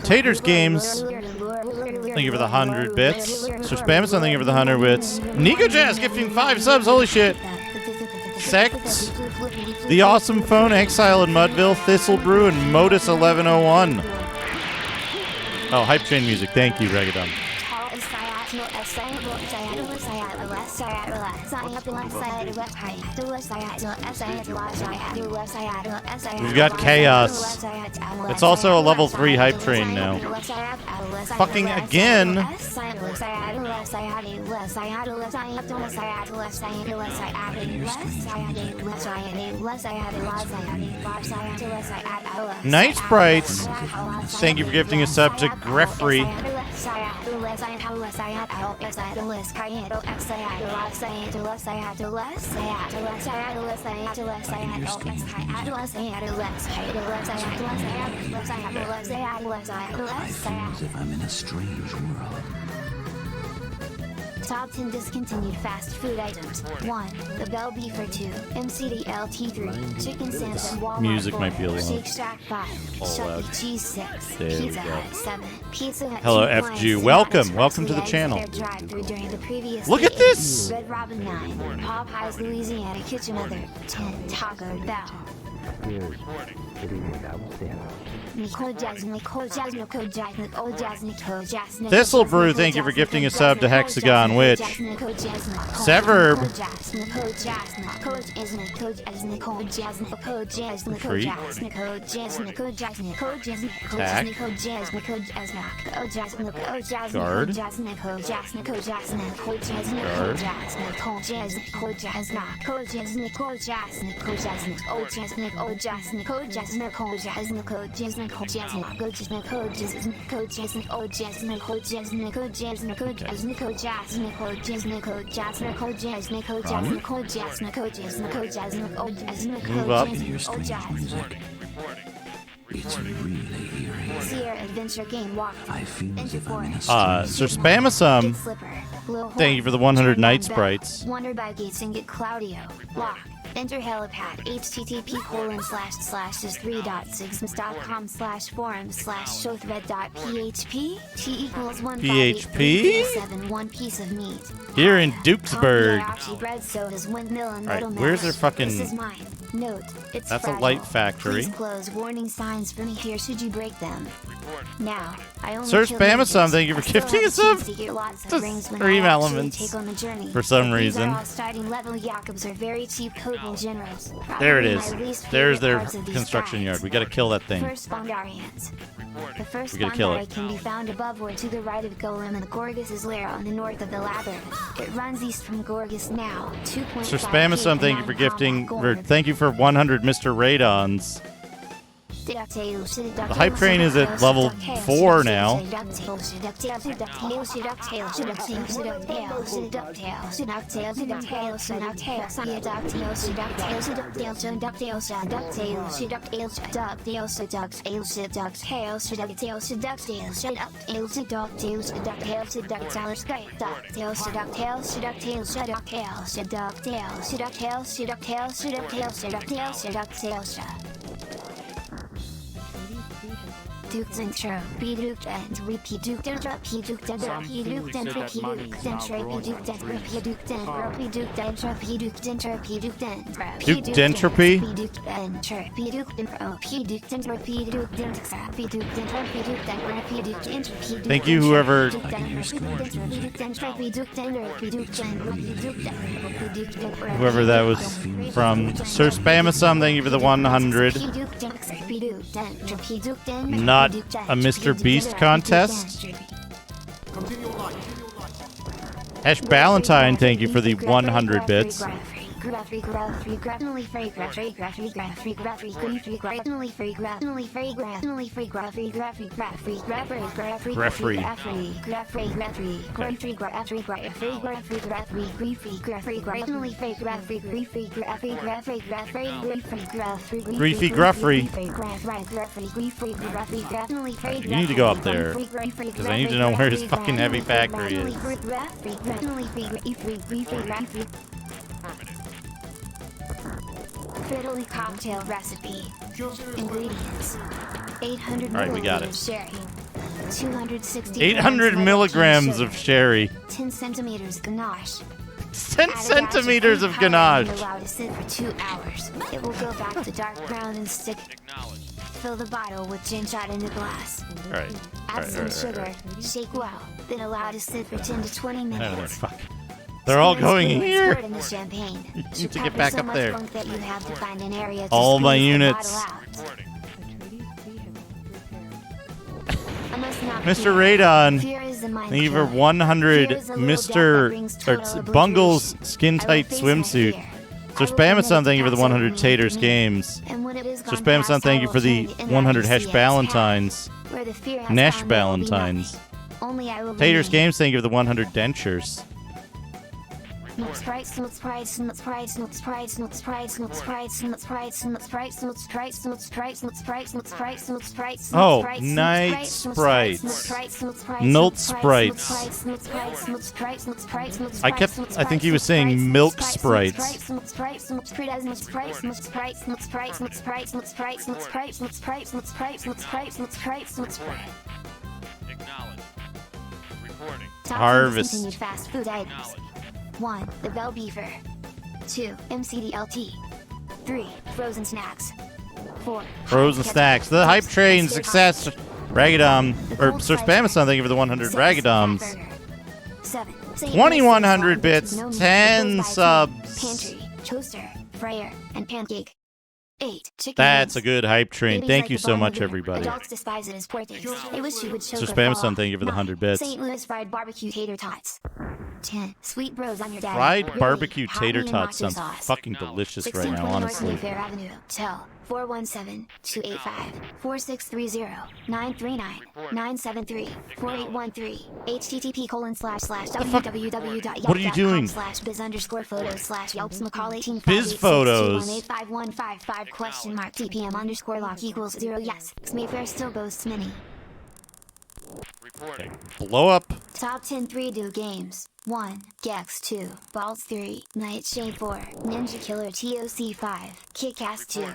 Taters Games, thank you for the 100 bits. Sir Spamson, thank you for the 100 bits. Nico Jazz gifting 5 subs, holy shit. Sect, The Awesome Phone, Exile in Mudville, Thistle Brew, and Modus 1101. Oh, Hype Train music, thank you, Regadon. We've got Chaos. It's also a level 3 Hype Train now. Fucking again. Night Sprites. Thank you for gifting a sub to Greffrey. As if I'm in a strange world. Top 10 discontinued fast food items. 1. The Bell Beefer 2. MCDLT 3. Chicken Santa Walmart Music 4. might be a little Shake Shack 5. all Chuck loud. E. Cheese 6. There we Pizza go. Hut 7. Pizza Hut Hello, 2 FG. Lions, Welcome. Express Welcome to the Eggs, channel. their drive-thru during the previous Look at day. this! Red Robin 9. Popeyes Louisiana Kitchen Mother 10. Taco Bell. Thistle Brew, thank you for gifting a sub to Hexagon Witch. Severb. Free. Move up. It's really eerie. Sierra Adventure Game Walk. I feel as if I'm in a Sir Spamasum, thank you for the 100 Night Sprites. Wonder by Gates and get Claudio. Lock. Enter helipad http://3.sigmas.com/forum/showthread.php t equals 1 PHP? 1 piece of meat. Here in Dukesburg. Bread sodas, windmill and Alright, metal where's their mash. fucking- This is mine. Note, it's That's a fragile. light factory. Please close warning signs for me here should you break them. Now, I only Sir kill Spamasum, ninjas. thank you for I still gifting have us up. chance to get lots of Just rings when Dream I actually Elements take on the journey. for some These reason. are all starting level Jakobs are very cheap potent generals. There it Probably is. my least There's favorite their parts of these construction guides. yard. We gotta kill that thing. First Bondarians. The first We gotta kill Bondari it. can be found above or to the right of Golem and Gorgus' lair on the north of the Labyrinth. It runs east from Gorgus now. 2.5 Sir Spamasum, thank you for gifting, or thank you for 100 Mr. Radons. The Hype Train is at level 4 now. Duke's intro. P-Duke and P-Duke and P-Duke and P-Duke and P-Duke and P-Duke and P-Duke and P-Duke and P-Duke and P-Duke and Duke Dentropy? P-Duke and P-Duke and P-Duke and P-Duke and P-Duke and P-Duke and P-Duke and Thank you, whoever. Whoever that was from. Sir Spamasum, thank you for the 100. Not a Mr. Beast contest. Ash Ballantyne, thank you for the 100 bits. Griefy Gruffrey. You need to go up there, because I need to know where his fucking heavy factory is. Fiddly cocktail recipe. Ingredients: 800 All right, we got milliliters it. sherry, 260 800 grams milligrams sugar, of sherry. 10 centimeters ganache. 10 centimeters of ganache. Allow to sit for 2 hours. It will go back to dark brown and stick. Fill the bottle with gin shot in the glass. All right. Add some sugar. Shake well. Then allow to sit for 10 to 20 minutes. Fuck. They're all going here. In the champagne. You need to get back up there. That you have to find an area to All my squeeze the units. bottle out. Mr. Radon, thank you for 100 Mr. Bungle's skin tight swimsuit. Sir Spamathon, thank you for the 100 Taters games. Sir Spamathon, thank you for the 100 Hesh Ballantines. Nesh Ballantines. Taters games, thank you for the 100 dentures. Oh, night sprites. Nult sprites. I think he was saying milk sprites. Harvest. Fast food items. 1. The Bell Beefer. 2. MCDLT. 3. Frozen snacks. 4. Frozen snacks. The hype train success. Ragadom. Or Sir Spamathon, thank you for the 100 Ragadoms. 7. 2100 bits. 10 subs. Pantry, toaster, fryer, and pancake. 8. Chicken That's wings. a good hype train. Babies Thank like you the so bottom much, of it. everybody. Adults despise it as poor taste. They wish you would choke Sir or fall Spamathon, off. thank you for the 100 9. bits. St. Louis fried barbecue tater tots. 10. Sweet bros on your dad. Fried Really, barbecue hot tater meat and tots macho sounds sauce. fucking delicious right 1620 now, North honestly. Mayfair Avenue. Tel 417-285-4630-939-973-4813. http://www.yelp.com/biz_photos/Yelps Macaulay Biz photos. 185155 TPM_lock=0. Yes, Mayfair still boasts many. Okay. Blow up. Top 10 3-do games. 1. Gex 2. Balls 3. Nightshade 4. Ninja Killer TOC 5. Kick-Ass 2.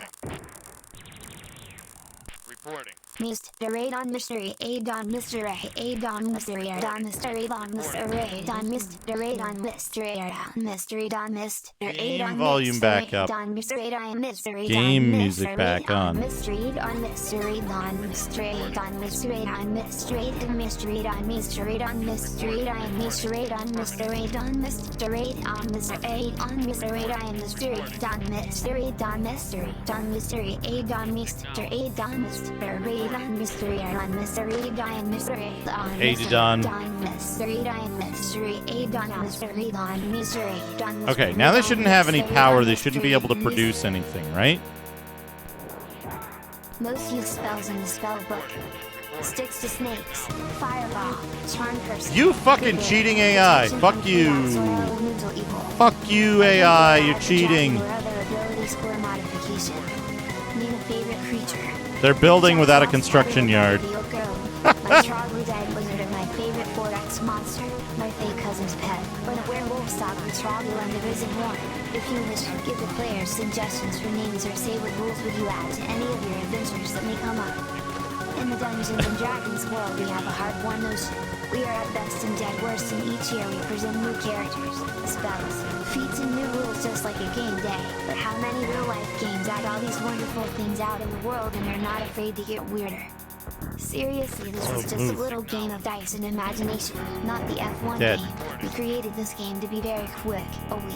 Reporting. Mr. Radon Mystery A Don Mr. Ray A Don Mystery A Don Mr. Radon Mr. Ray Don Mr. Radon Mystery A Don Mystery Don Mr. A Game Don volume back up. Don Mystery Don Mystery Game music back on. Mystery Don Mystery Don Mystery Don Mystery Don Mystery Don Mystery Don Mystery Don Mystery Don Mystery Don Mystery Don Mystery Don Mr. A Don Mystery Don Mystery Don Mystery Don Mystery Don Mystery A Don Mr. A Don Mr. Ray Don Mystery Don Mystery Don Mystery Don Adidon. Don Mystery Don Mystery A Don Mystery Don Mystery Don Okay, now they shouldn't have any power. They shouldn't be able to produce anything, right? Most used spells in the spell book. Sticks to snakes. Fireball. Charm person. You fucking cheating AI. Fuck you. Fuck you, AI. You're cheating. Name a favorite creature. They're building without a construction yard. My troglodyte lizard and my favorite 4X monster. My fake cousin's pet. When a werewolf stalked the troglo and the risen horn. If you wish, give the players suggestions for names or say what rules would you add to any of your adventures that may come up. In the Dungeons and Dragons world, we have a hard-won notion. We are at best and dead worst, and each year we present new characters, spells, feats, and new rules just like a game day. But how many real-life games add all these wonderful things out in the world and are not afraid to get weirder? Seriously, this is just a little game of dice and imagination, not the F1 Dead. game. We created this game to be very quick, a week.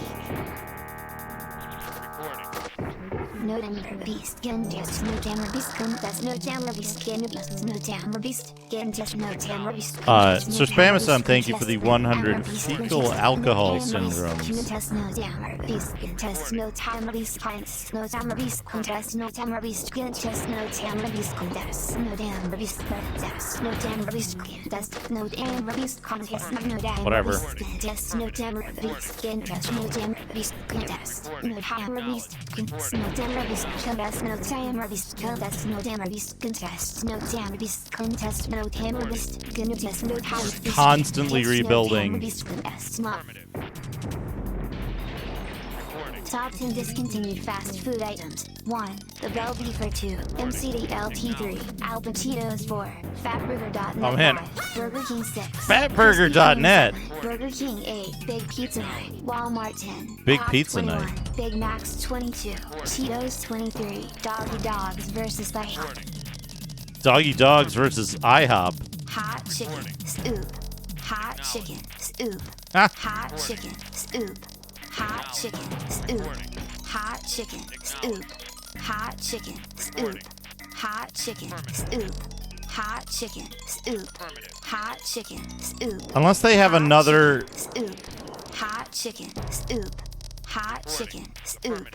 no damn beast, can just no damn beast, can that's no damn beast, can just no damn beast, can just no damn beast. So Spamason, thank you for the 100 fecal alcohol syndromes. Contest no damn beast, contest no damn beast, contest no damn beast, contest no damn beast, contest no damn beast, contest no damn beast, contest no damn beast, contest no damn beast, contest no damn whatever. Contest no damn beast, contest no damn beast, contest no damn beast, contest no damn beast, contest no damn beast, contest no damn beast, contest no damn beast, contest no damn beast, contest no damn beast, Constantly rebuilding. Top 10 discontinued fast food items. 1. The Bell Beefer 2. MCDLT 3. Al Pacino's 4. Fatburger.net. Oh, man. 5. Burger King 6. Fatburger.net. Burger King 8. Big Pizza Night. Walmart 10. Big Pop Pizza 21. Night. Big Macs 22. Cheetos 23. Doggy Dogs versus IHOP. Doggy Dogs versus IHOP. Hot chicken soup. Hot chicken soup. Ah. Hot chicken soup. Hot chicken soup. Hot chicken soup. Hot chicken soup. Hot chicken soup. Hot chicken soup. Hot chicken soup. Unless they have another. Soup. Hot chicken soup. Hot chicken soup.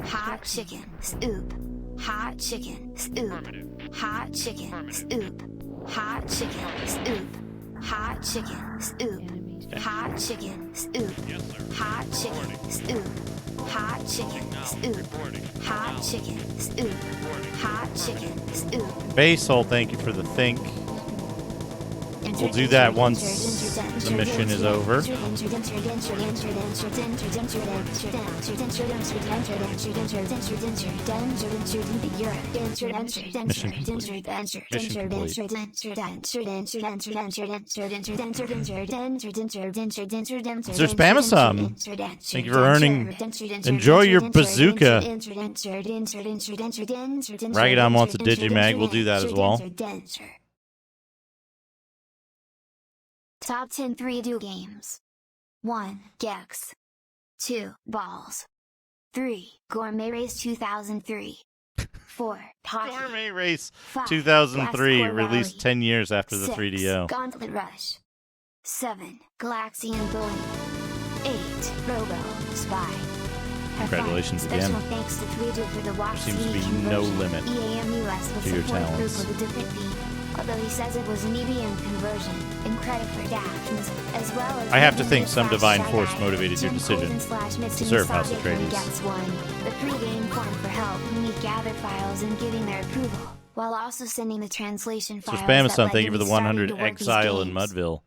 Hot chicken soup. Hot chicken soup. Hot chicken soup. Hot chicken soup. Hot chicken soup. Hot chicken soup. Hot chicken soup. Hot chicken soup. Hot chicken soup. Hot chicken soup. Basehole, thank you for the think. We'll do that once the mission is over. Mission complete. Sir Spamasum, thank you for earning. Enjoy your bazooka. Ragadon wants a Digimag. We'll do that as well. Top 10 3-do games. 1. Gex. 2. Balls. 3. Gourmet Race 2003. 4. Hockey. Gourmet Race 5. 2003, Glasscore released Rally. 10 years after the 6. 3DO. Gauntlet Rush. 7. Galaxian Bully. 8. Robo Spy. Congratulations Special again. thanks to 3-do for the There watch seems to be CD no conversion. limit EAMUS with to your support group talents. with a different beat. Although he says it was an EVM conversion, and credit for Daphne's, as well as I have to think some divine force motivated your decision to serve House Atreides. Gets one, the pre-game form for help who need gather files and giving their approval, while also sending the translation So files. Spamason, thank you for the 100 exile in Mudville.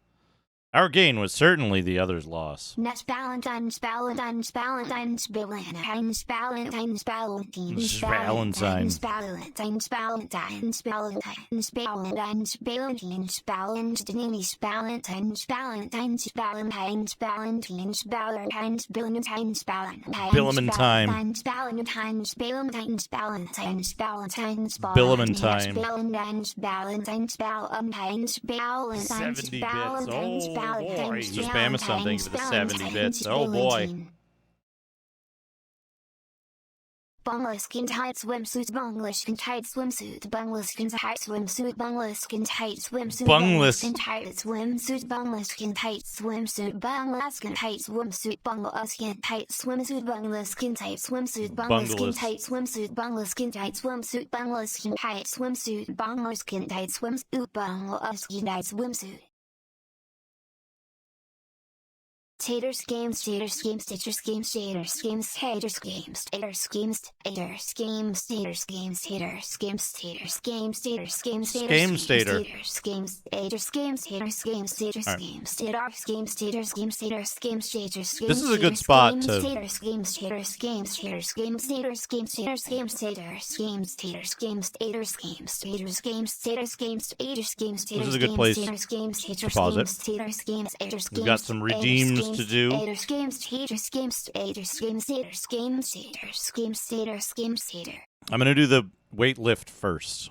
Our gain was certainly the other's loss. Next Valentine's Valentine's Valentine's Valentine's Valentine's Valentine's Valentine's. Valentine's Valentine's Valentine's Valentine's Valentine's Valentine's Valentine's Valentine's Valentine's Valentine's Valentine's Valentine's Valentine's Valentine's Billimentine. Valentine's Valentine's Valentine's Valentine's Billimentine. Valentine's Valentine's Valentine's Valentine's 70 bits. Valentine's Oh boy. So Spamason, thank Valentine's you for the 70 bits. Valentine's Oh boy. Valentine. Banglaskin tight swimsuit, Banglaskin tight swimsuit, Banglaskin tight swimsuit, Banglaskin tight swimsuit, Banglaskin tight swimsuit, Banglaskin tight swimsuit, Banglaskin tight swimsuit, Banglaskin tight swimsuit, Banglaskin tight swimsuit, Banglaskin tight swimsuit, Banglaskin tight swimsuit, Banglaskin tight swimsuit, Banglaskin tight swimsuit, Banglaskin tight swimsuit. Taters games, taters games, taters games, taters games, taters games, taters games, taters games, taters games, taters games, taters games, taters games, Games tater. taters games, taters games, taters games, taters games, taters games, taters games, taters games, taters games. This is a good spot to. Taters games, taters games, taters games, taters games, taters games, taters games, taters games, taters games, taters games, taters games, taters games, This is a good place to pause it. taters games, taters games. We've got some redeems to do. Taters games, taters games, taters games, taters games, taters games, taters games, tater. I'm going to do the weight lift first.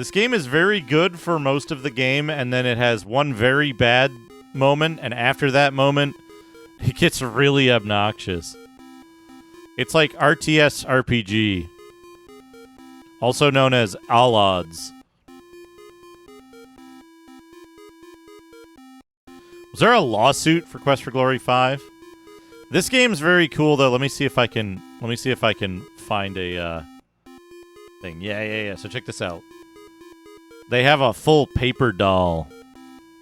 This game is very good for most of the game, and then it has one very bad moment, and after that moment, it gets really obnoxious. It's like RTS RPG, also known as All Odds. Was there a lawsuit for Quest for Glory 5? This game's very cool though. Let me see if I can find a thing. Yeah. So check this out. They have a full paper doll.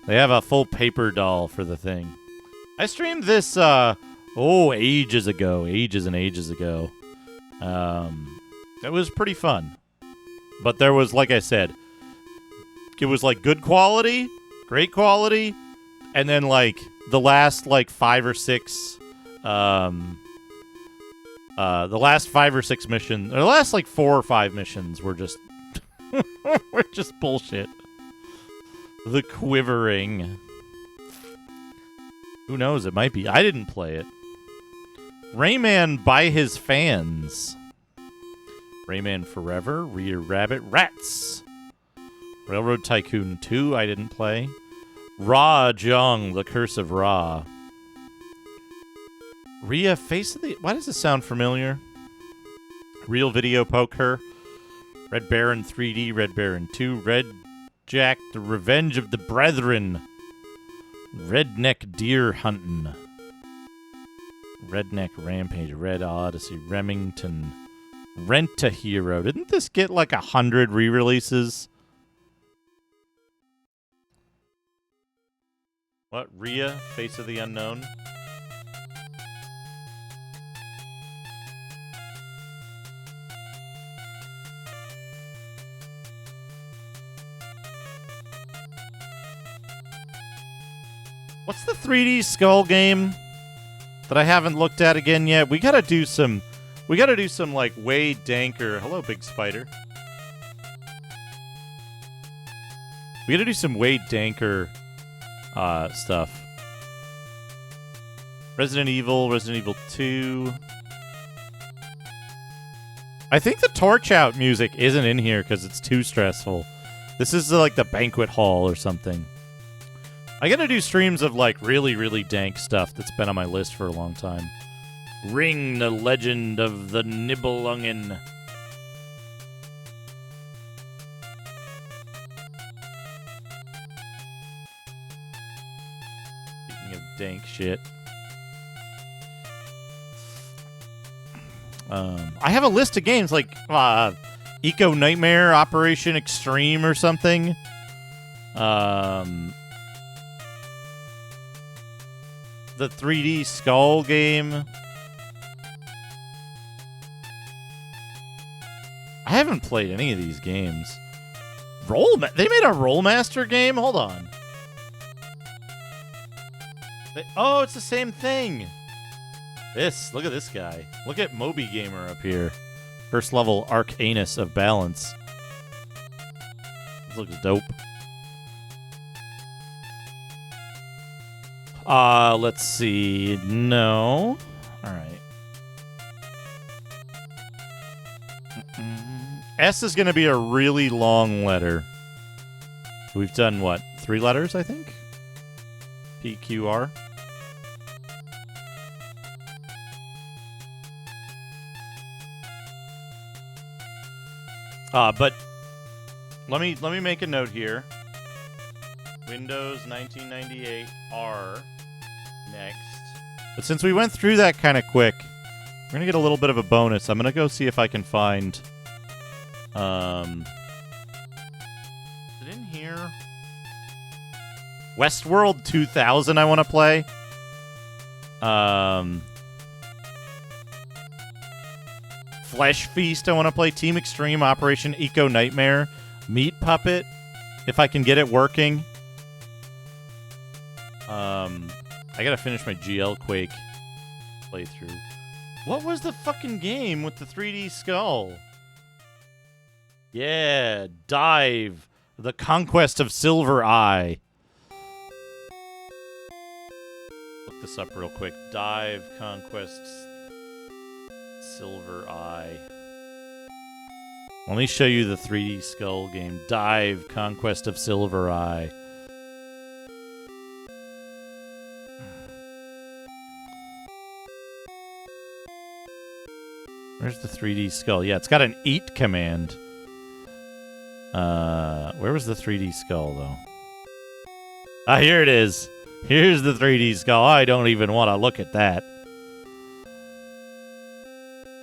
They have a full paper doll for the thing. I streamed this ages and ages ago. It was pretty fun. But there was, like I said, it was like good quality, great quality, and then like the last like 5 or 6 missions, or the last like 4 or 5 missions were just were just bullshit. The Quivering. Who knows? It might be. I didn't play it. Rayman by his fans. Rayman Forever, Rear Rabbit, Rats. Railroad Tycoon 2, I didn't play. Ra Jong, The Curse of Ra. Rhea, Face of the... Why does this sound familiar? Real Video Poker. Red Baron 3D, Red Baron 2, Red Jack, The Revenge of the Brethren. Redneck Deer Huntin'. Redneck Rampage, Red Odyssey, Remington, Rent-A-Hero. Didn't this get like 100 re-releases? What? Rhea, Face of the Unknown? What's the 3D Skull game that I haven't looked at again yet? We gotta do some like way danker. Hello, Big Spider. We gotta do some way danker stuff. Resident Evil 2. I think the Torch Out music isn't in here because it's too stressful. This is like the banquet hall or something. I gotta do streams of like really, really dank stuff that's been on my list for a long time. Ring the Legend of the Nibelungen. Speaking of dank shit. I have a list of games like Eco Nightmare, Operation Extreme or something. The 3D Skull game. I haven't played any of these games. They made a Rollmaster game? Hold on. Oh, it's the same thing. Look at this guy. Look at Moby Gamer up here. First level Arcanus of Balance. This looks dope. Let's see. No. All right. S is going to be a really long letter. We've done, what, 3 letters, I think? PQR. But let me make a note here. Windows 1998 R next. But since we went through that kind of quick, we're going to get a little bit of a bonus. I'm going to go see if I can find... Is it in here? Westworld 2000 I want to play. Flesh Feast I want to play. Team Extreme, Operation Eco Nightmare. Meat Puppet, if I can get it working. I gotta finish my GL Quake playthrough. What was the fucking game with the 3D skull? Yeah, Dive. The Conquest of Silver Eye. Look this up real quick. Dive, Conquest, Silver Eye. Let me show you the 3D Skull game. Dive, Conquest of Silver Eye. Where's the 3D Skull? Yeah, it's got an eat command. Where was the 3D Skull, though? Ah, here it is. Here's the 3D Skull. I don't even want to look at that.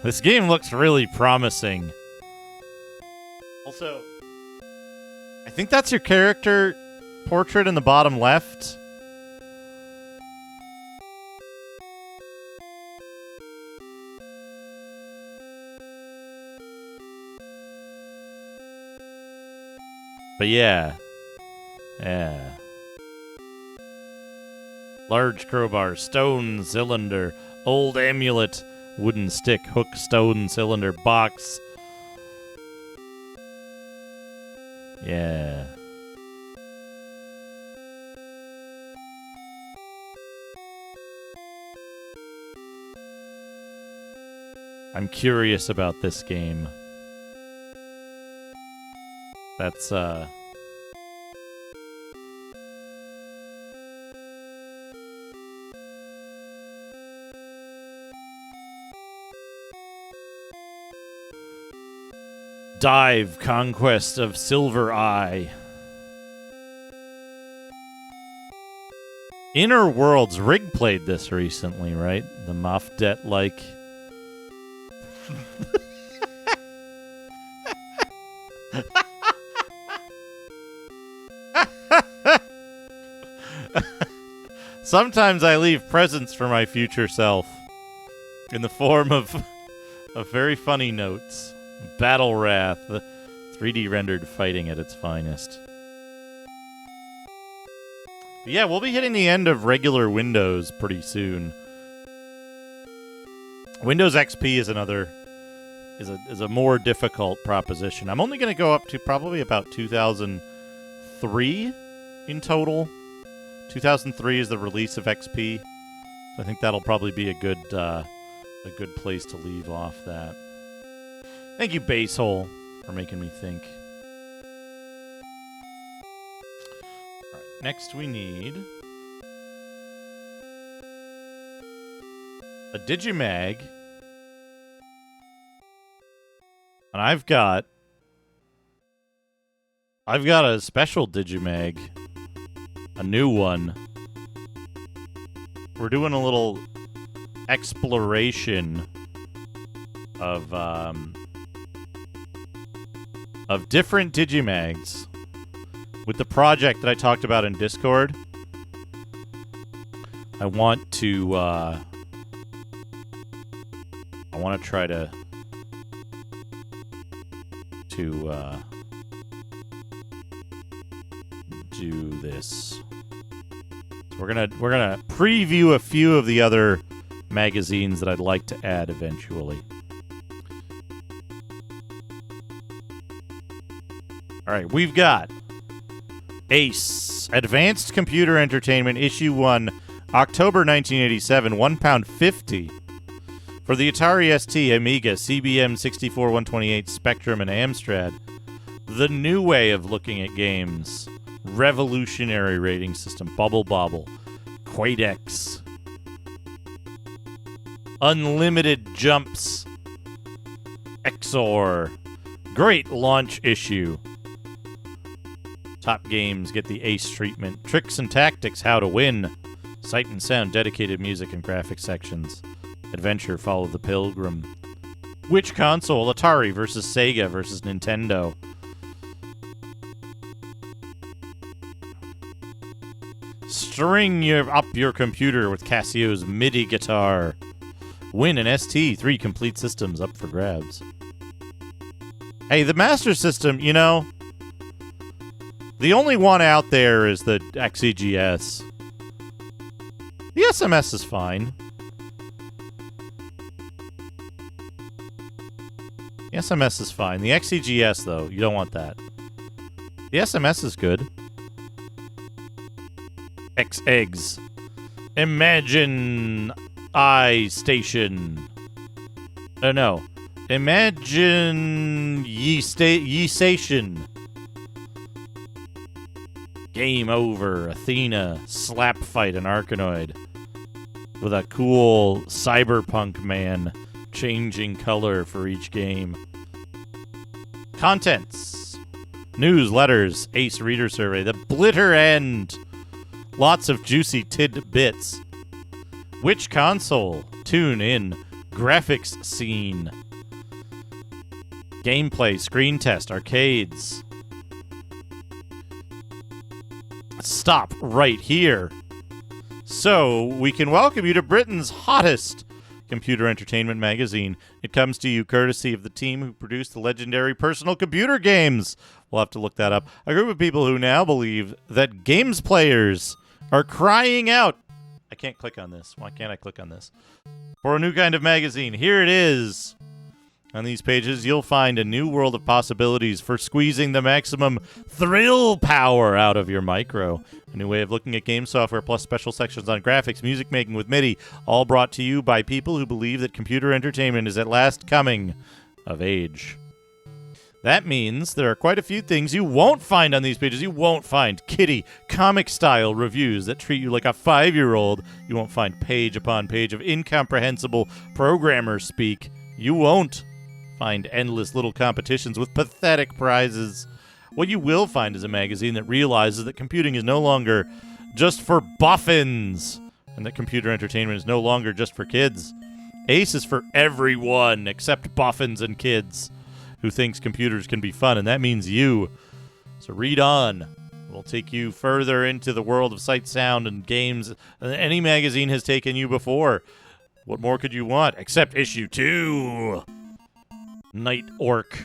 This game looks really promising. Also, I think that's your character portrait in the bottom left. But yeah. Yeah. Large crowbar, stone cylinder, old amulet, wooden stick, hook, stone cylinder, box. Yeah. I'm curious about this game. That's, Dive, Conquest of Silver Eye. Inner Worlds. Rig played this recently, right? The Moff Det-like. Sometimes I leave presents for my future self in the form of very funny notes. Battle Wrath, 3D rendered fighting at its finest. But yeah, we'll be hitting the end of regular Windows pretty soon. Windows XP is is a more difficult proposition. I'm only going to go up to probably about 2003 in total. 2003 is the release of XP. So I think that'll probably be a good place to leave off that. Thank you, Basehole, for making me think. All right, next we need a Digimag. And I've got a special Digimag. A new one. We're doing a little exploration of different Digimags with the project that I talked about in Discord. I want to try to do this. So we're gonna preview a few of the other magazines that I'd like to add eventually. All right, we've got Ace, Advanced Computer Entertainment, Issue 1, October 1987, £1.50. For the Atari ST, Amiga, CBM 64-128, Spectrum, and Amstrad. The new way of looking at games. Revolutionary rating system. Bubble Bobble. Quadex. Unlimited Jumps. XOR. Great launch issue. Top games get the Ace treatment. Tricks and Tactics, How to Win. Sight and Sound, dedicated music and graphics sections. Adventure, Follow the Pilgrim. Which console? Atari versus Sega versus Nintendo. String up your computer with Casio's MIDI guitar. Win an ST, 3 complete systems up for grabs. Hey, the Master System, you know, the only one out there is the XEGS. The SMS is fine. The SMS is fine. The XEGS, though, you don't want that. The SMS is good. X-Eggs. Imagine I Station. Oh, no. Imagine ye station. Game over. Athena slap fight an Arkanoid with a cool cyberpunk man changing color for each game. Contents. News, letters, Ace Reader Survey, the Blitter End. Lots of juicy tidbits. Which console? Tune in. Graphics scene. Gameplay, screen test, arcades. Stop right here. So, we can welcome you to Britain's hottest computer entertainment magazine. It comes to you courtesy of the team who produced the legendary personal computer games. We'll have to look that up. A group of people who now believe that games players are crying out. I can't click on this. Why can't I click on this? For a new kind of magazine. Here it is. On these pages, you'll find a new world of possibilities for squeezing the maximum thrill power out of your micro. A new way of looking at game software, plus special sections on graphics, music making with MIDI, all brought to you by people who believe that computer entertainment is at last coming of age. That means there are quite a few things you won't find on these pages. You won't find kiddie, comic-style reviews that treat you like a 5-year-old. You won't find page upon page of incomprehensible programmer speak. You won't find endless little competitions with pathetic prizes. What you will find is a magazine that realizes that computing is no longer just for boffins, and that computer entertainment is no longer just for kids. Ace is for everyone except boffins and kids who thinks computers can be fun, and that means you. So read on. We'll take you further into the world of sight, sound, and games than any magazine has taken you before. What more could you want? Except issue 2. Night Orc.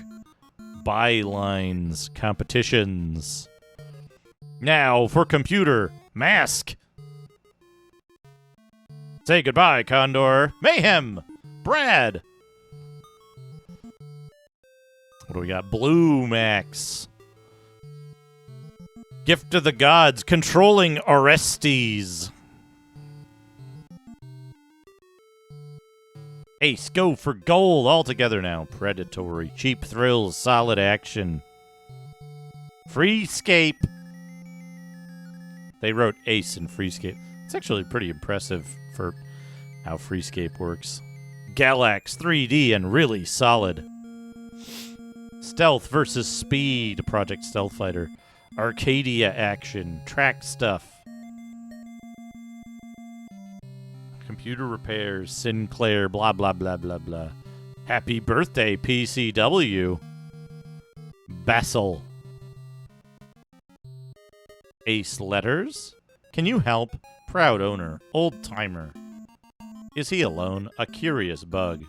Bylines. Competitions. Now for computer. Mask. Say goodbye, Condor. Mayhem. Brad. What do we got? Blue Max. Gift of the Gods. Controlling Orestes. Ace, go for gold altogether now. Predatory, cheap thrills, solid action. Freescape. They wrote Ace in Freescape. It's actually pretty impressive for how Freescape works. Galax 3D and really solid. Stealth versus Speed, Project Stealth Fighter. Arcadia action, track stuff. Computer repairs, Sinclair, blah, blah, blah, blah, blah. Happy birthday, PCW. Basil. Ace letters. Can you help? Proud owner, old timer. Is he alone? A curious bug.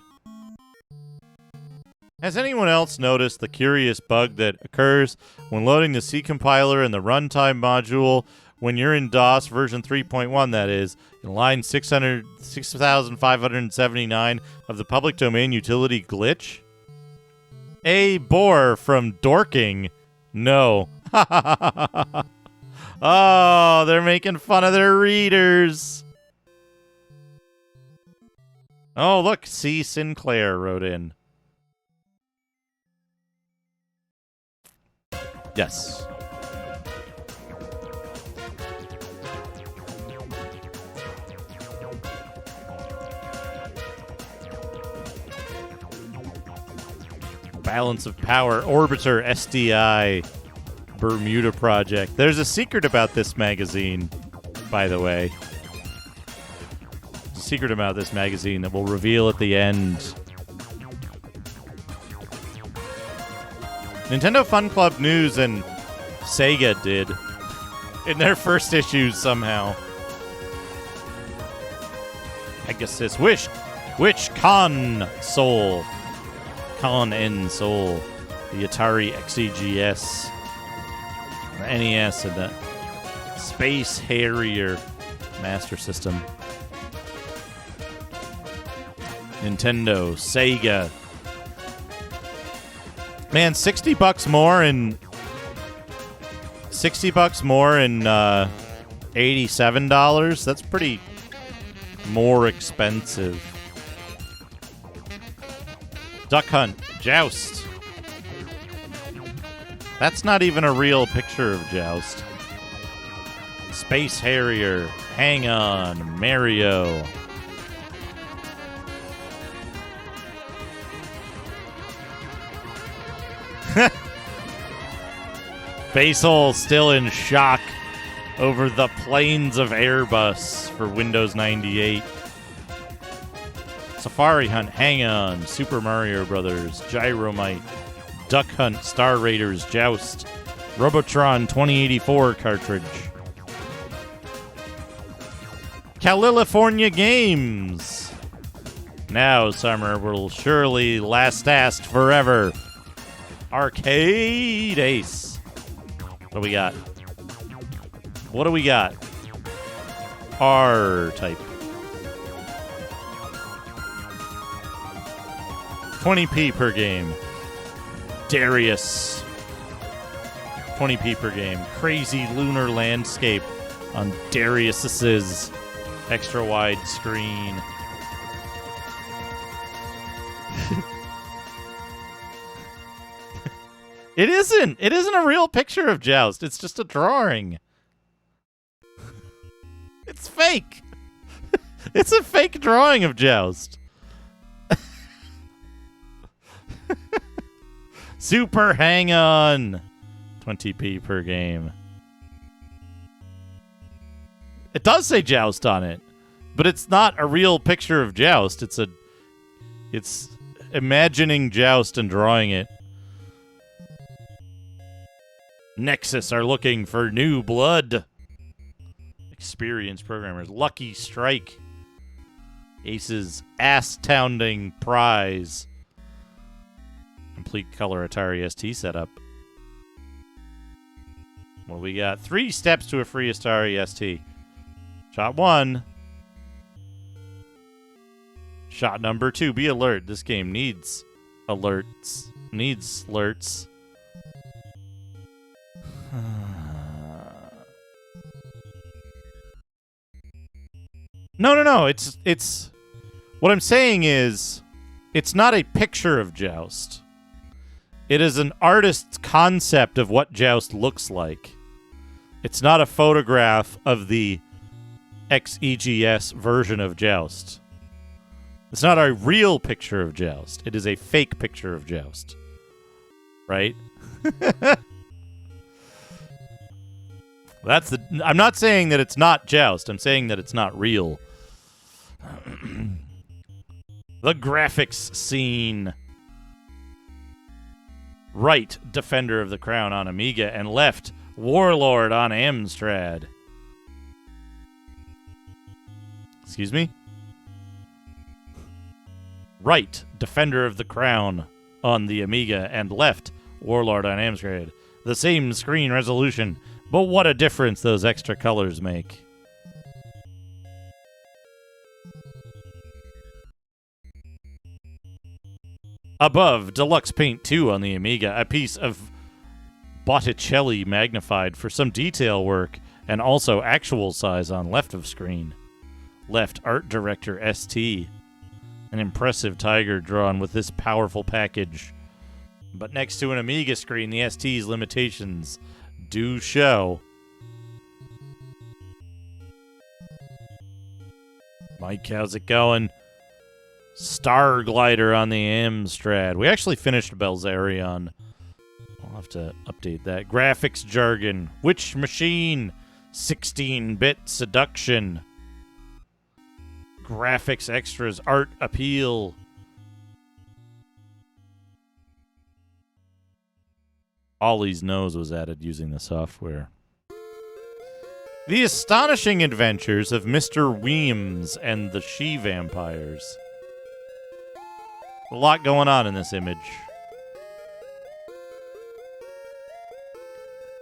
Has anyone else noticed the curious bug that occurs when loading the C compiler and the runtime module when you're in DOS version 3.1, that is, in line 6579 of the public domain utility glitch? A bore from Dorking. No. Oh, they're making fun of their readers. Oh, look, C. Sinclair wrote in. Yes. Balance of Power, Orbiter, SDI, Bermuda Project. There's a secret about this magazine, by the way. There's a secret about this magazine that we'll reveal at the end. Nintendo Fun Club News and Sega did in their first issues somehow. Pegasus. Which console? Con N Soul. The Atari XEGS. The NES and the Space Harrier Master System. Nintendo, Sega. Man, $60 more in $87. That's pretty more expensive. Duck Hunt. Joust. That's not even a real picture of Joust. Space Harrier. Hang On. Mario. Basil still in shock over the planes of Airbus for Windows 98. Safari Hunt, Hang On, Super Mario Brothers, Gyromite, Duck Hunt, Star Raiders, Joust, Robotron 2084 cartridge. California Games. Now summer will surely last forever. Arcade Ace. What do we got? What do we got? R-type. 20p per game. Darius. 20p per game. Crazy lunar landscape on Darius's extra wide screen. It isn't. It isn't a real picture of Joust. It's just a drawing. It's fake. It's a fake drawing of Joust. Super Hang On. 20p per game. It does say Joust on it, but it's not a real picture of Joust. It's imagining Joust and drawing it. Nexus are looking for new blood. Experienced programmers. Lucky Strike. Ace's ass-pounding prize. Complete color Atari ST setup. What do we got? 3 steps to a free Atari ST. Shot 1. Shot number 2. Be alert. This game needs alerts. Needs alerts. No. It's what I'm saying is it's not a picture of Joust. It is an artist's concept of what Joust looks like. It's not a photograph of the XEGS version of Joust. It's not a real picture of Joust. It is a fake picture of Joust. Right? I'm not saying that it's not Joust. I'm saying that it's not real. The graphics scene. Right, Defender of the Crown on Amiga, and left, Warlord on Amstrad. Excuse me? Right, Defender of the Crown on the Amiga, and left, Warlord on Amstrad. The same screen resolution, but what a difference those extra colors make. Above, Deluxe Paint 2 on the Amiga, a piece of Botticelli magnified for some detail work, and also actual size on left of screen. Left, Art Director ST. An impressive tiger drawn with this powerful package. But next to an Amiga screen, the ST's limitations do show. Mike, how's it going? Star Glider on the Amstrad. We actually finished Belzerion. I'll have to update that. Graphics jargon. Which machine? 16-bit seduction. Graphics extras. Art appeal. Ollie's nose was added using the software. The Astonishing Adventures of Mr. Weems and the She-Vampires. A lot going on in this image.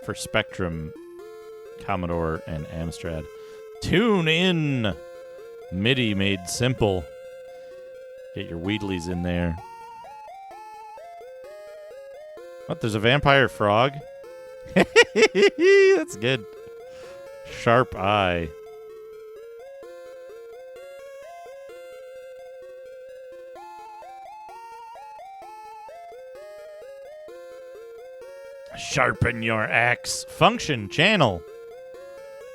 For Spectrum, Commodore, and Amstrad. Tune in! MIDI made simple. Get your Wheatleys in there. What, there's a vampire frog? That's good. Sharp eye. Sharpen your axe. Function channel.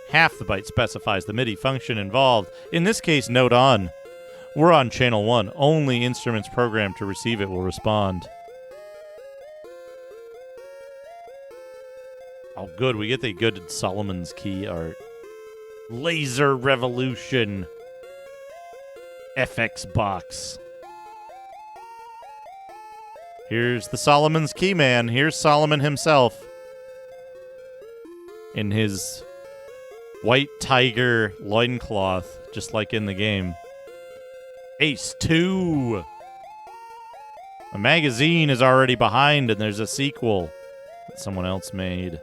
Half the byte specifies the MIDI function involved. In this case, note on. We're on channel 1. Only instruments programmed to receive it will respond. Oh, good. We get the good Solomon's key art. Laser Revolution. FX box. Here's the Solomon's Key man. Here's Solomon himself. In his white tiger loincloth, just like in the game. Ace 2. A magazine is already behind, and there's a sequel that someone else made.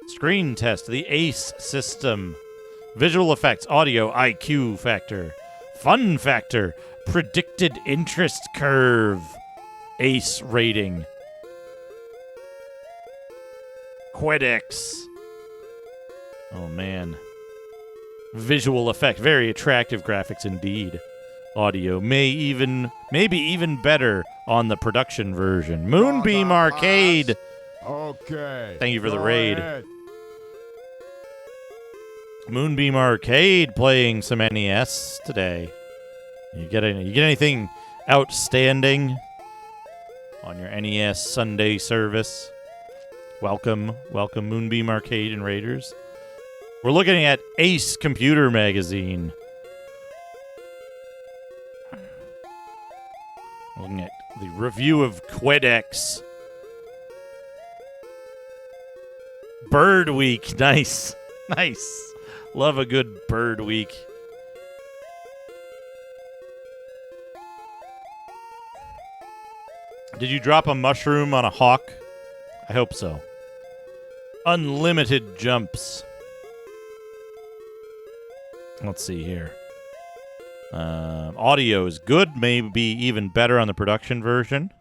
Screen test, the Ace system. Visual effects, audio, IQ factor. Fun factor, predicted interest curve. Ace rating. Quedex. Oh, man. Visual effect. Very attractive graphics indeed. Audio. Maybe even better on the production version. Moonbeam Arcade. Okay. Thank you for the go raid. ahead. Moonbeam Arcade playing some NES today. You get anything outstanding on your NES Sunday service? Welcome Moonbeam Arcade and Raiders. We're looking at Ace Computer Magazine. Looking at the review of Quedex. Bird Week. Nice. Nice. Love a good Bird Week. Did you drop a mushroom on a hawk? I hope so. Unlimited jumps. Let's see here. Audio is good, maybe even better on the production version.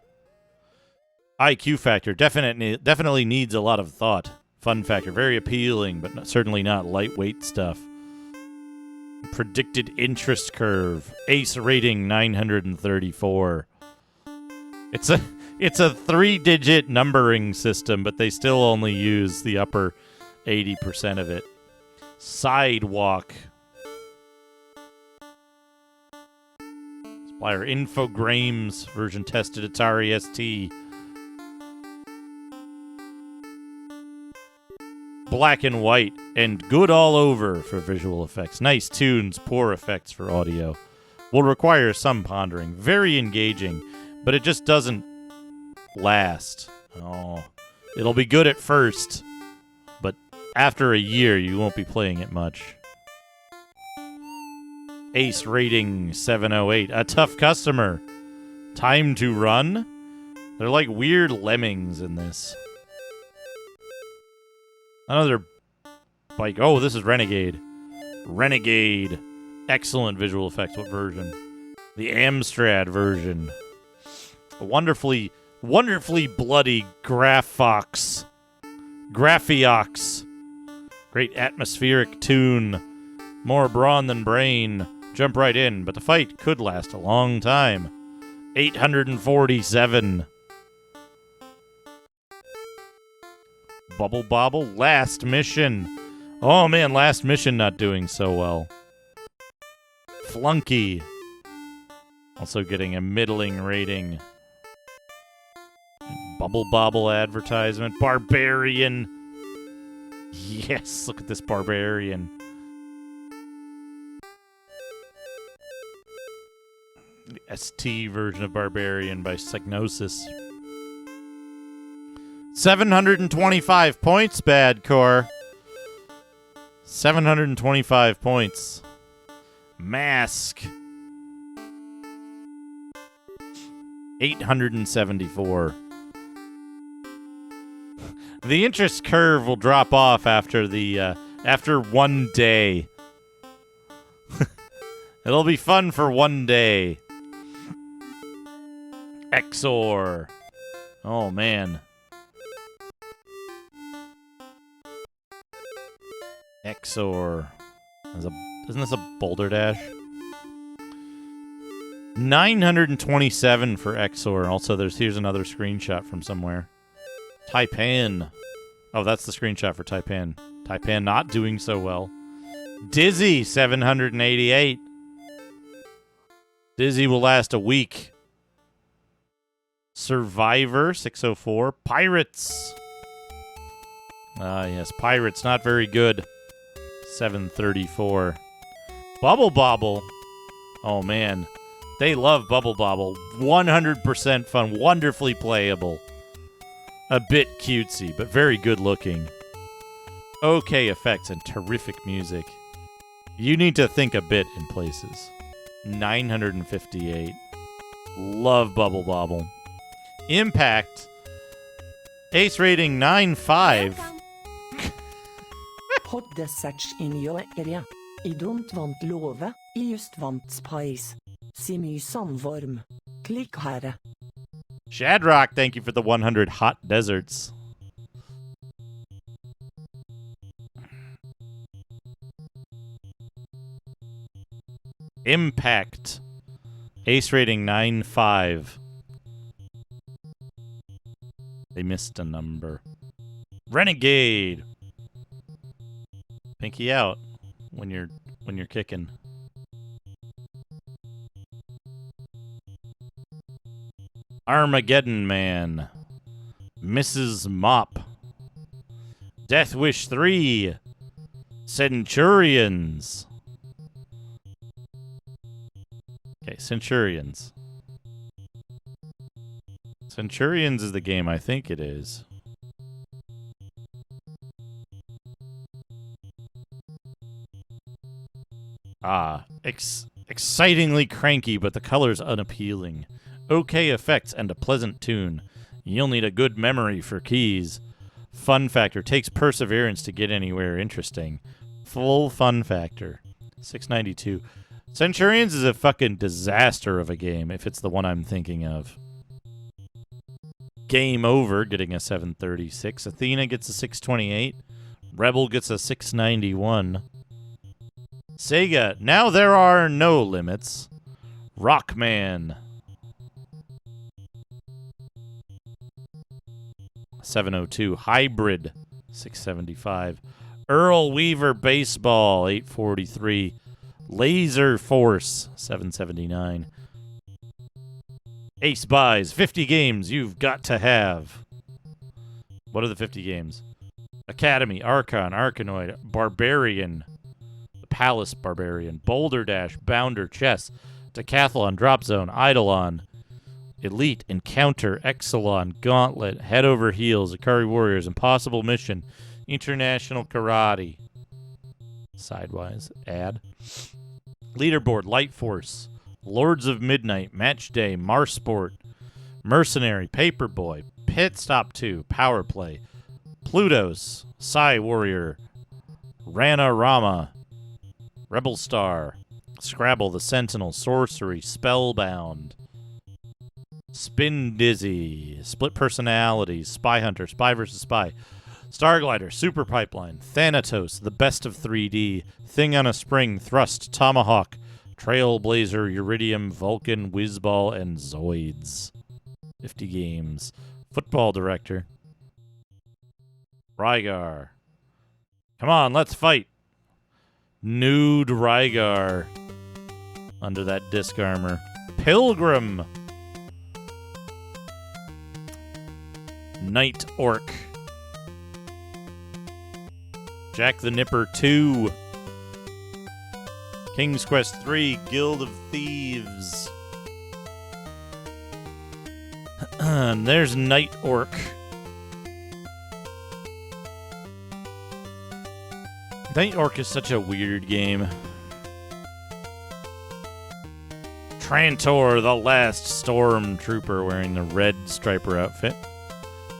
IQ factor definitely needs a lot of thought. Fun factor, very appealing, but certainly not lightweight stuff. Predicted interest curve. Ace rating 934. It's a 3-digit numbering system, but they still only use the upper 80% of it. Sidewalk. Supplier Infogrames version tested Atari ST. Black and white and good all over for visual effects. Nice tunes, poor effects for audio. Will require some pondering. Very engaging, but it just doesn't last. Oh, it'll be good at first, but after a year, you won't be playing it much. Ace rating 708. A tough customer. Time to run? They're like weird lemmings in this. Another bike. Oh, this is Renegade. Renegade. Excellent visual effects. What version? The Amstrad version. A wonderfully bloody Graphox. Graphiox. Great atmospheric tune. More brawn than brain. Jump right in, but the fight could last a long time. 847. Bubble Bobble. Last Mission. Oh, man, Last Mission not doing so well. Flunky. Also getting a middling rating. Bubble Bobble advertisement. Barbarian. Yes, look at this Barbarian. The ST version of Barbarian by Psygnosis. 725 points, Bad Core. 725 points. Mask. 874. The interest curve will drop off after after 1 day. It'll be fun for 1 day. Exor. Oh, man. Exor. Isn't this a Boulder Dash? 927 for Exor. Also, here's another screenshot from somewhere. Taipan. Oh, that's the screenshot for Taipan. Taipan not doing so well. Dizzy, 788. Dizzy will last a week. Survivor, 604. Pirates. Ah, yes, Pirates, not very good. 734. Bubble Bobble. Oh, man. They love Bubble Bobble. 100% fun. Wonderfully playable. A bit cutesy, but very good looking. Okay effects and terrific music. You need to think a bit in places. 958. Love Bubble Bobble. Impact. Ace rating 9.5. Poddessertsingeniører. I don't want love, I just want spice. Si my sandworm. Klikk her. Shadrock, thank you for the 100 hot deserts. Impact. Ace rating 9.5. They missed a number. Renegade. Pinky out when you're kicking. Armageddon Man. Mrs. Mop. Death Wish 3. Centurions. Okay, Centurions. Centurions is the game I think it is. Ah, excitingly cranky, but the color's unappealing. Okay effects and a pleasant tune. You'll need a good memory for keys. Fun factor. Takes perseverance to get anywhere interesting. Full fun factor. 692. Centurions is a fucking disaster of a game, if it's the one I'm thinking of. Game Over, getting a 736. Athena gets a 628. Rebel gets a 691. Sega, Now There Are No Limits. Rockman. 702. Hybrid. 675. Earl Weaver Baseball. 843. Laser Force. 779. Ace Buys. 50 games you've got to have. What are the 50 games? Academy, Archon, Arkanoid, Barbarian, the Palace Barbarian, Boulder Dash, Bounder, Chess, Decathlon, Drop Zone, Eidolon, Elite, Encounter, Exelon, Gauntlet, Head Over Heels, Akari Warriors, Impossible Mission, International Karate, Sidewise, Ad, Leaderboard, Light Force, Lords of Midnight, Match Day, Marsport, Mercenary, Paperboy, Pit Stop 2, Power Play, Plutos, Psy Warrior, Rana Rama, Rebel Star, Scrabble the Sentinel, Sorcery, Spellbound, Spin Dizzy, Split Personalities, Spy Hunter, Spy vs. Spy, Starglider, Super Pipeline, Thanatos, The Best of 3D, Thing on a Spring, Thrust, Tomahawk, Trailblazer, Uridium, Vulcan, Whizball, and Zoids. 50 games. Football Director. Rygar. Come on, let's fight. Nude Rygar. Under that disc armor. Pilgrim. Night Orc. Jack the Nipper 2. King's Quest 3, Guild of Thieves. And there's Night Orc. Night Orc is such a weird game. Trantor, the last stormtrooper wearing the red striper outfit.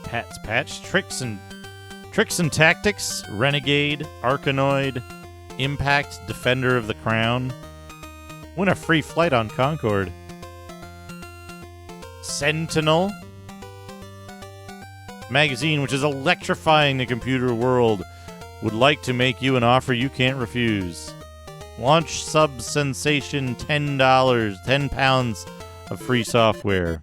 Pat's Patch, Tricks and Tactics, Renegade, Arkanoid, Impact, Defender of the Crown. Win a free flight on Concorde. Sentinel magazine, which is electrifying the computer world, would like to make you an offer you can't refuse. Launch sub sensation $10, 10 pounds of free software.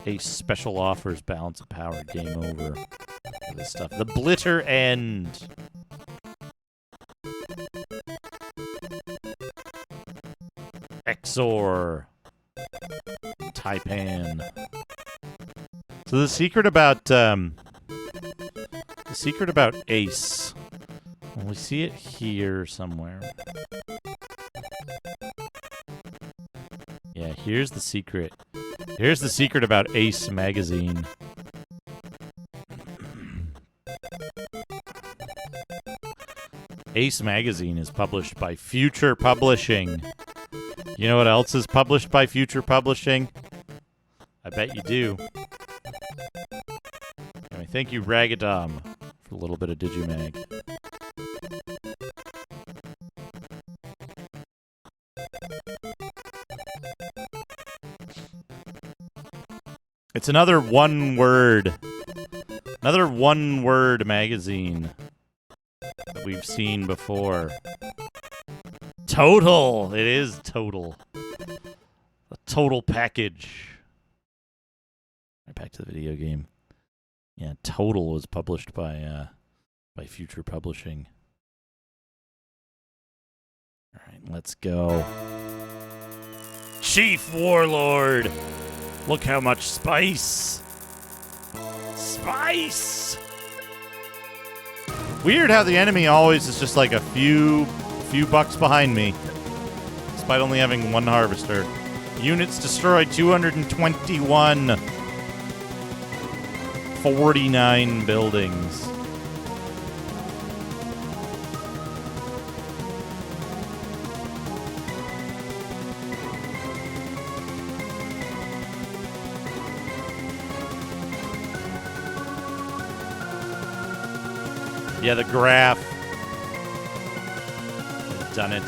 Ace special offers, balance of power, game over. This stuff. The Blitter End. Exor. Taipan. So the secret about Ace. Well, we see it here somewhere. Yeah, here's the secret. Here's the secret about Ace magazine. Ace magazine is published by Future Publishing. You know what else is published by Future Publishing? I bet you do. Anyway, thank you, Ragadom, for a little bit of Digimag. It's another one-word magazine that we've seen before. Total! It is Total. A total package. Right, back to the video game. Yeah, Total was published by Future Publishing. Alright, let's go. Chief Warlord! Look how much spice! Spice! Weird how the enemy always is just like a few bucks behind me, despite only having one harvester. Units destroyed 221. 49 buildings. Yeah, the graph. Done it.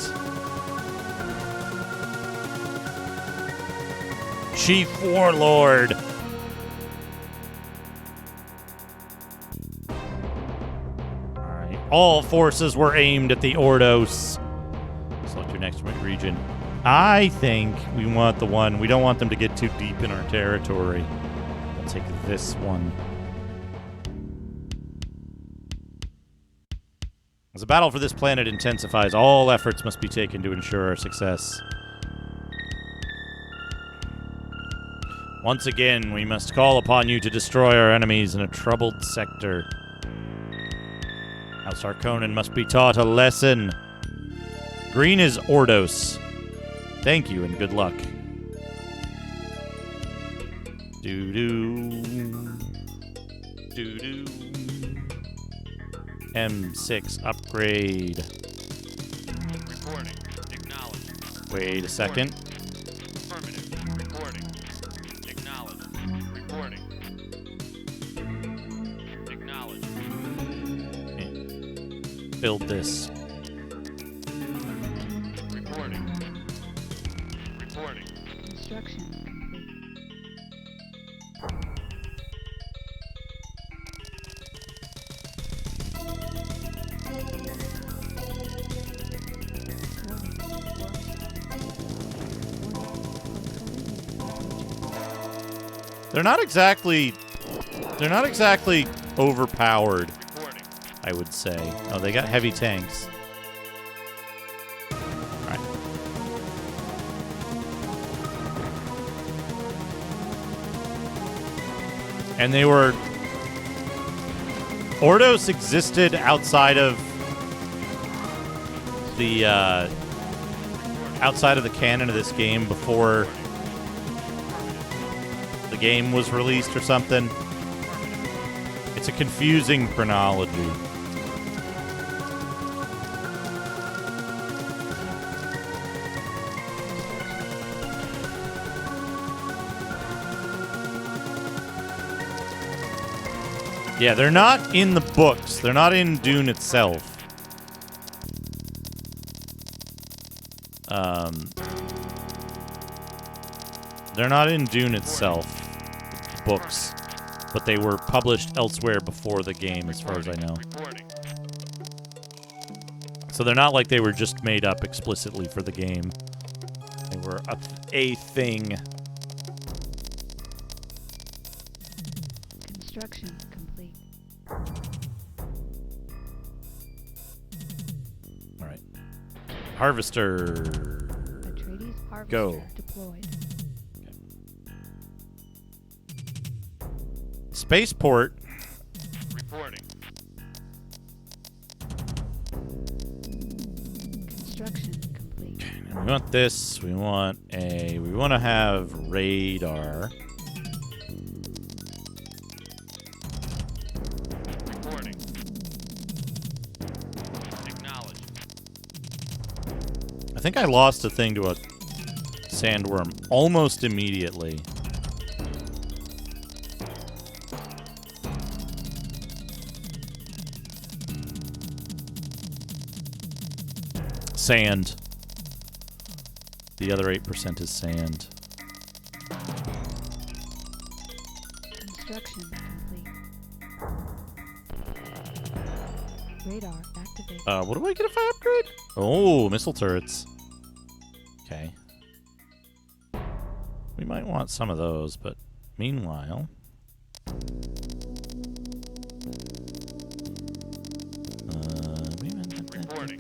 Chief Warlord. Alright. All forces were aimed at the Ordos. Select your next region. I think we want the one. We don't want them to get too deep in our territory. We'll take this one. As the battle for this planet intensifies, all efforts must be taken to ensure our success. Once again, we must call upon you to destroy our enemies in a troubled sector. House Harkonnen must be taught a lesson. Green is Ordos. Thank you and good luck. Doo-doo. Doo-doo. M6 upgrade. Reporting. Acknowledged. Wait a second. Affirmative. Reporting. Acknowledged. Reporting. Acknowledged. Build this. Reporting. Reporting. Construction complete. They're not exactly overpowered, I would say. Oh, they got heavy tanks. All right. And they were... Ordos existed outside of the canon of this game before the game was released or something. It's a confusing chronology. Yeah, they're not in the books. They're not in Dune itself. They're not in Dune itself, books, but they were published elsewhere before the game, as far as I know. So they're not like they were just made up explicitly for the game. They were a thing. Construction complete. All right. Harvester. Atreides harvester Go. deployed. Spaceport. Reporting. Construction complete. And we want this. We want to have radar. Reporting. Acknowledged. I think I lost a thing to a sandworm almost immediately. Sand. The other 8% is sand. Construction complete. Radar activated. What do I get if I upgrade? Oh, missile turrets. Okay. We might want some of those, but meanwhile... Reporting.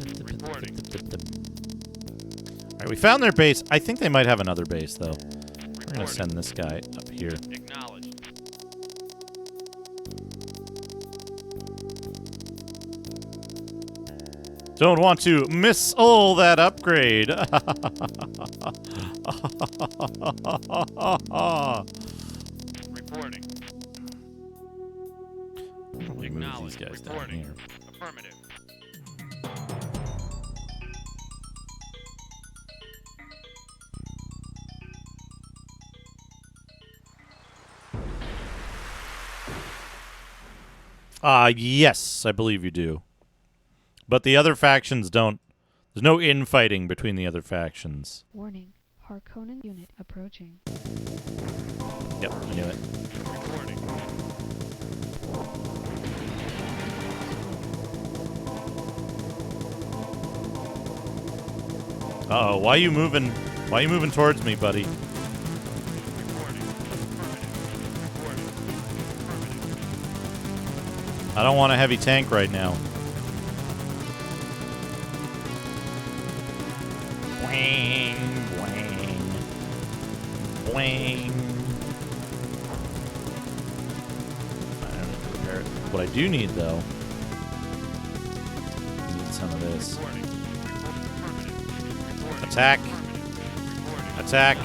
Alright, we found their base. I think they might have another base, though. We're going to send this guy up here. Acknowledged. Don't want to miss all that upgrade. Reporting. We move these guys down Reporting. here. Affirmative. Yes, I believe you do. But the other factions don't. There's no infighting between the other factions. Warning. Harkonnen unit approaching. Yep, I knew it. Reporting. Uh-oh, why are you moving? Why are you moving towards me, buddy? Reporting. Affirmative. Reporting. Affirmative. I don't want a heavy tank right now. Bwang, bwang, bwang. I don't need to repair it. What I do need, though, I need some of this. Reporting. Affirmative. Reporting. Attack. Reporting. Attack.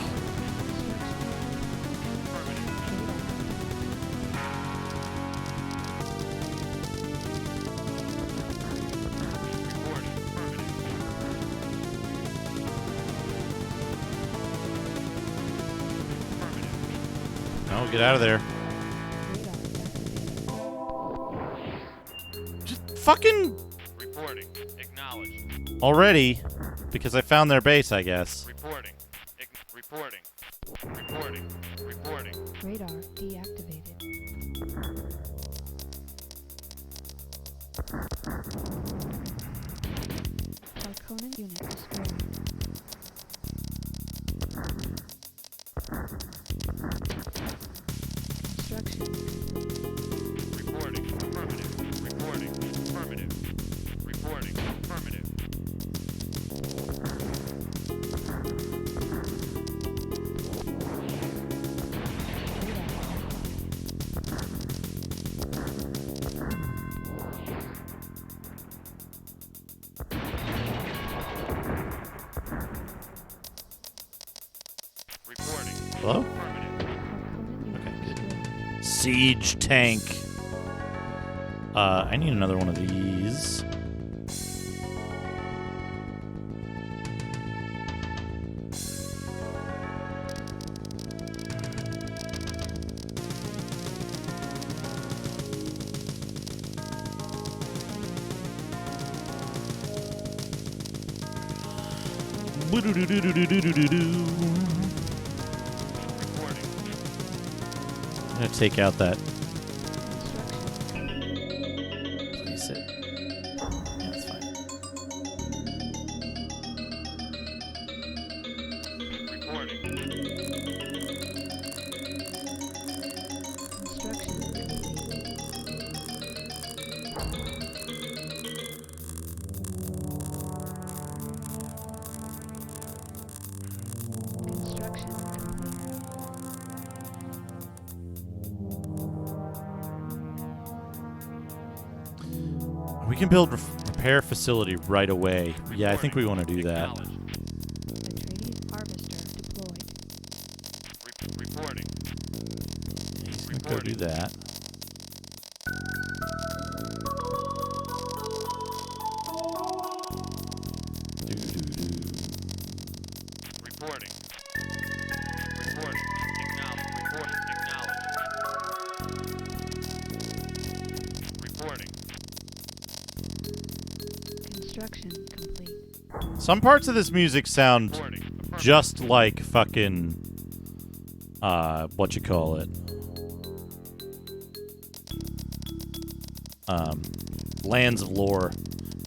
No, get out of there. Just fucking Reporting. Acknowledged. already, because I found their base, I guess. Reporting. Reporting. Reporting. Reporting. Radar deactivated. Harkonnen unit destroyed. Construction complete. Reporting. Affirmative. Reporting. Affirmative. Reporting. Affirmative. Reporting. Hello? Affirmative. Okay, good. Siege tank. I need another one of these. I'm gonna take out that. Please sit. Yeah, that's fine. Construction complete. Construction complete. We can build repair facility right away. Yeah, I think we want to do that. Atreides harvester deployed. Reporting. He's gonna go do that. Reporting. Reporting. Acknowledge. Reporting. Acknowledge. Reporting. Construction complete. Some parts of this music sound just like fucking what you call it? Lands of Lore.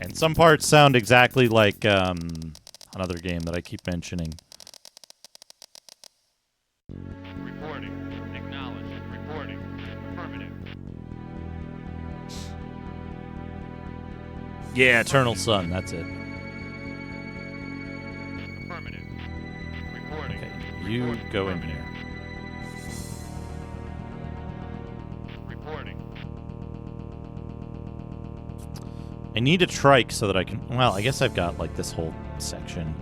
And some parts sound exactly like another game that I keep mentioning. Reporting. Acknowledge. Reporting. Affirmative. Yeah, Eternal Sun, that's it. Affirmative. Reporting. Okay, you go in here. Reporting. I need a trike so that I can... Well, I guess I've got, like, this whole section.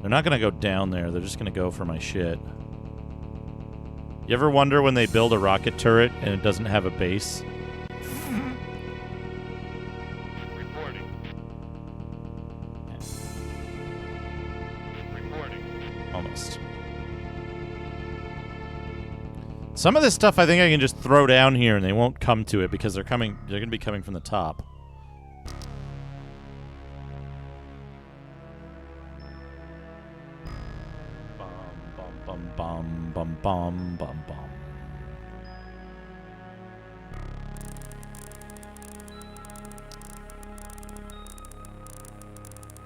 They're not going to go down there. They're just going to go for my shit. You ever wonder when they build a rocket turret and it doesn't have a base? Reporting. Reporting. Almost. Some of this stuff I think I can just throw down here and they won't come to it because they're going to be coming from the top. Bum, bum, bum, bum, bum, bum.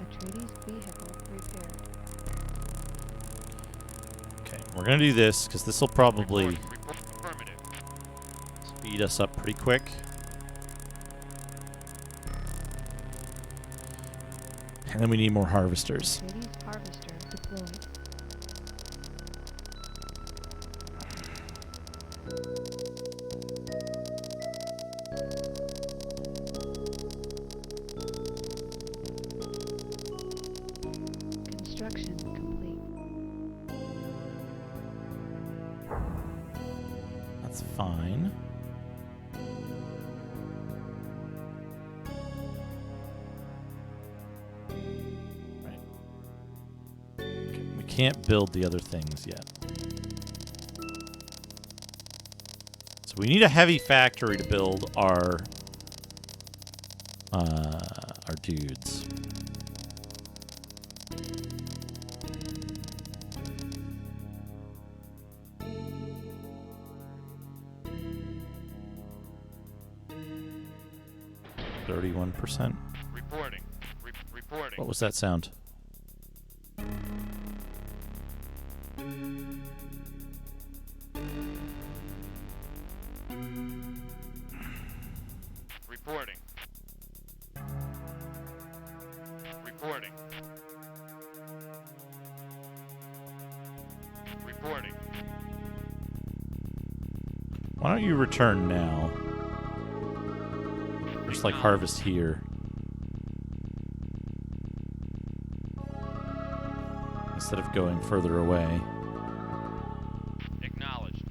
Atreides vehicle repaired. Okay, we're going to do this because this will probably speed us up pretty quick. And then we need more harvesters. Atreides harvester deployed. Construction complete. That's fine. Right. Okay, we can't build the other things yet. So we need a heavy factory to build our dudes. %. Reporting. Reporting. What was that sound? Reporting. Reporting. Reporting. Why don't you return now? Just like harvest here. Instead of going further away. Acknowledged.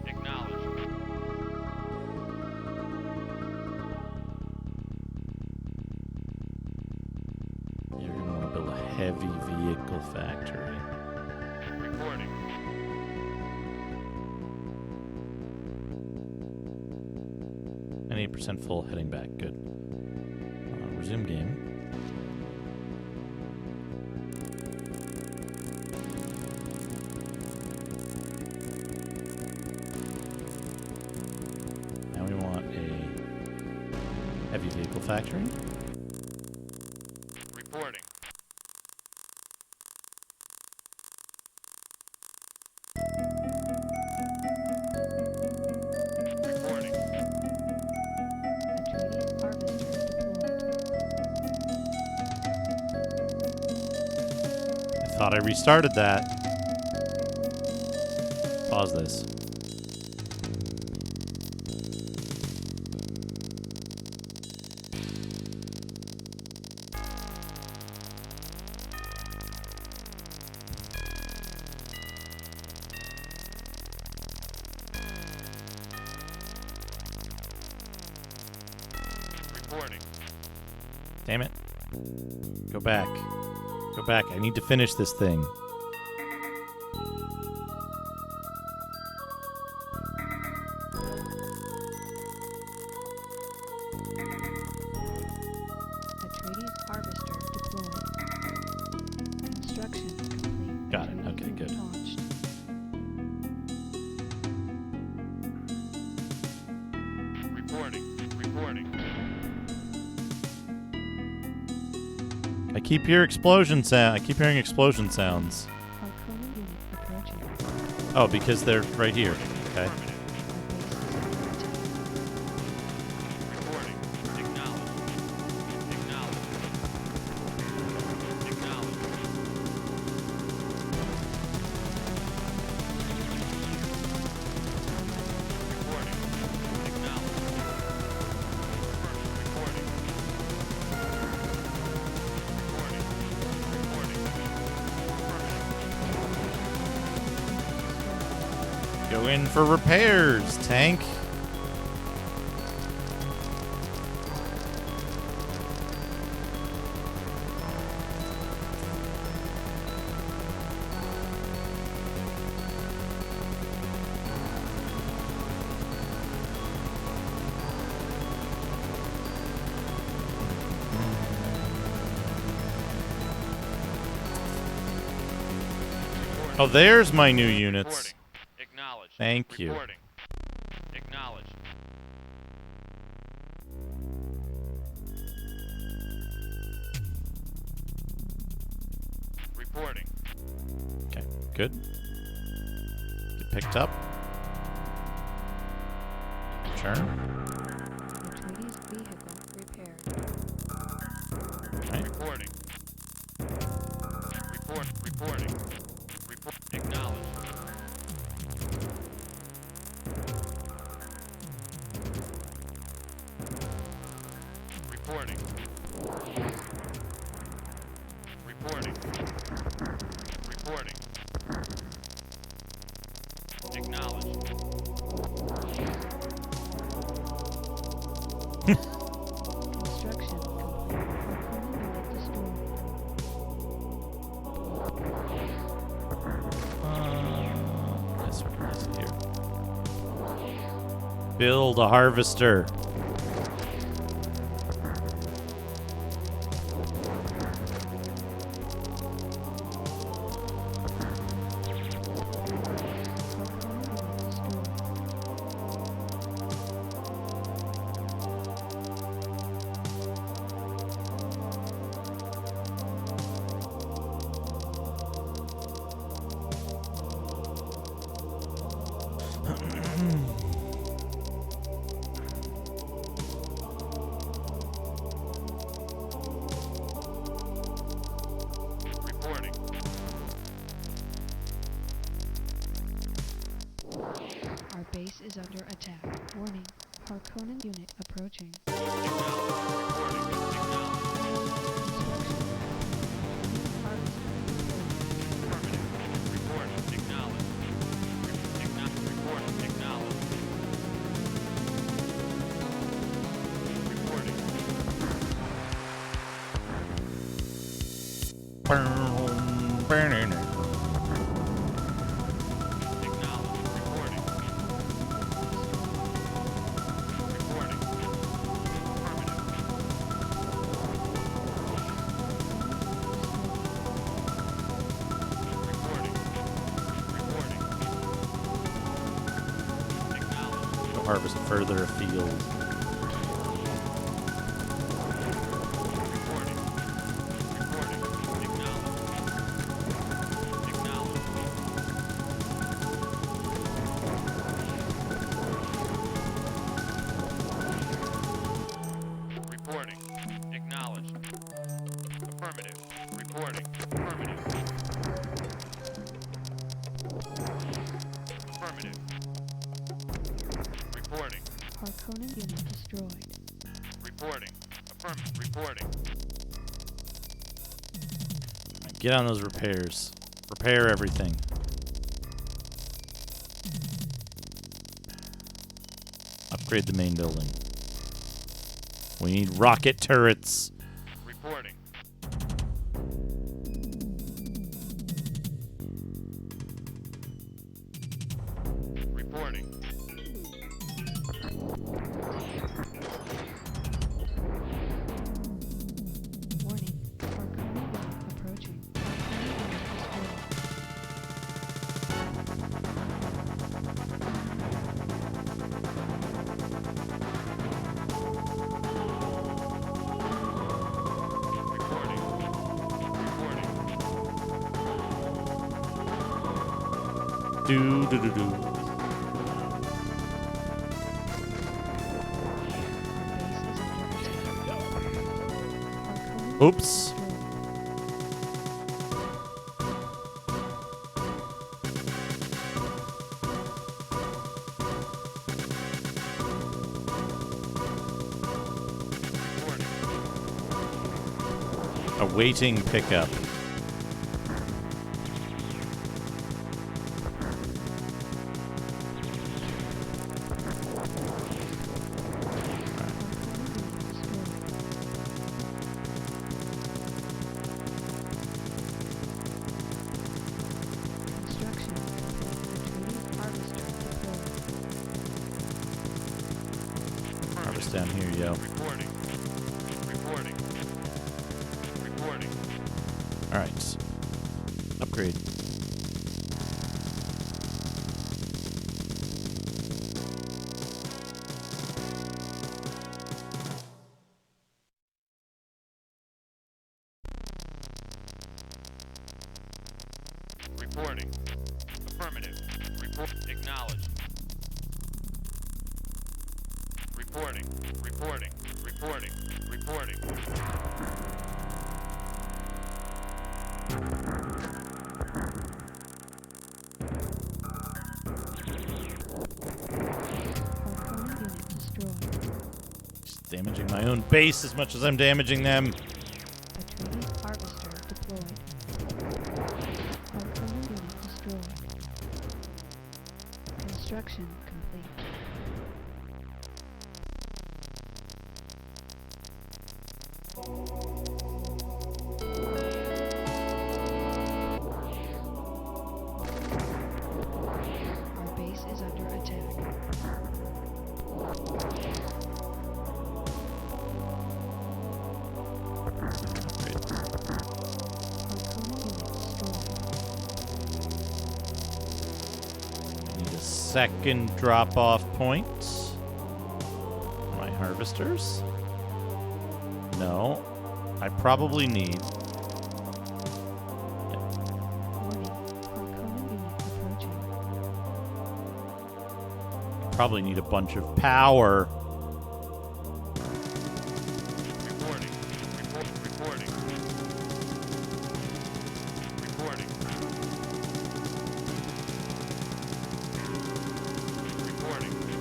Acknowledged. You're going to want to build a heavy vehicle factory. Reporting. And 8% full, heading back. Good. Resume game. Now we want a heavy vehicle factory. Reporting. Reporting. thought I restarted that. Pause this. Reporting. Damn it. Go back. Go back. I need to finish this thing. Atreides harvester deployed. Construction complete. Got it. Okay, good. Launched. Reporting. Reporting. I keep hearing explosion sound. I keep hearing explosion sounds. Harkonnen unit approaching. Oh, because they're right here. Okay. Reporting. Acknowledged. Acknowledged. Acknowledged. Reporting. Acknowledged. Reporting. Go in for repairs, tank. Oh, there's my new units. Acknowledged. Thank you. Reporting. Acknowledged. Reporting. Okay, good. Get picked up. Turn. Atreides vehicle repaired. Okay. Reporting. Reporting. Report. Acknowledged. Reporting. Reporting. Reporting. Acknowledged. Construction complete. Harkonnen unit destroyed. This one is here. Build a harvester. Reporting. Our base is under attack. Warning. Harkonnen unit approaching. Go harvest further afield. Reporting. Acknowledged. Affirmative. Reporting. Affirmative. Affirmative. Reporting. Harkonnen unit destroyed. Reporting. Affirmative. Reporting. Get on those repairs. Repair everything. Upgrade the main building. We need rocket turrets. Reporting. Reporting. Warning. Harkonnen unit approaching. Harkonnen unit Do do do do. Oops. Awaiting pickup. Harvest down here, yo. Reporting. Reporting. Reporting. Alright. Upgrade. Reporting. Affirmative. Report. Acknowledged. Reporting. Reporting. Reporting. Reporting. Harkonnen unit destroyed. Just damaging my own base as much as I'm damaging them. Atreides harvester deployed. Harkonnen unit destroyed. Construction complete. Our base is under attack. Harkonnen unit destroyed. Need a second drop-off point. My harvesters? No. I probably need... Warning. Harkonnen unit approaching. Probably need a bunch of power. Reporting. Reporting. Reporting. Reporting.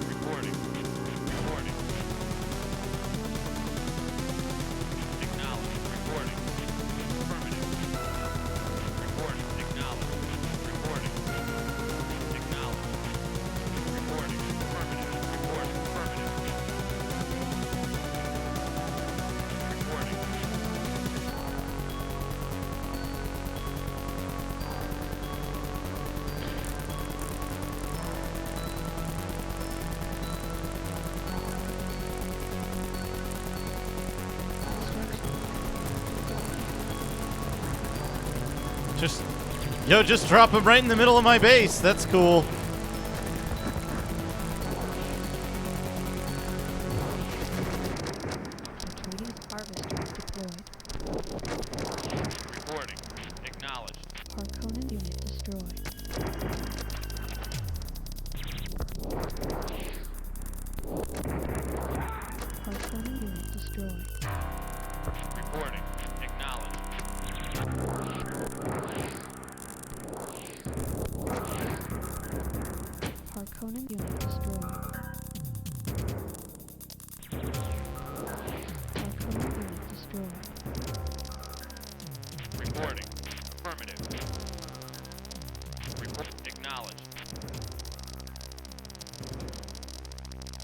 Reporting. Reporting. Acknowledged. Reporting. Affirmative. Reporting. Acknowledged. Reporting. Acknowledged. Reporting. Affirmative. Report. Affirmative. Reporting. Just drop him right in the middle of my base. That's cool. Atreides harvester deployed. Reporting. Acknowledged. Harkonnen unit destroyed. Harkonnen unit destroyed. Reporting. Acknowledged. Harkonnen unit destroyed. Harkonnen unit destroyed. Reporting. Affirmative. Report. Acknowledged.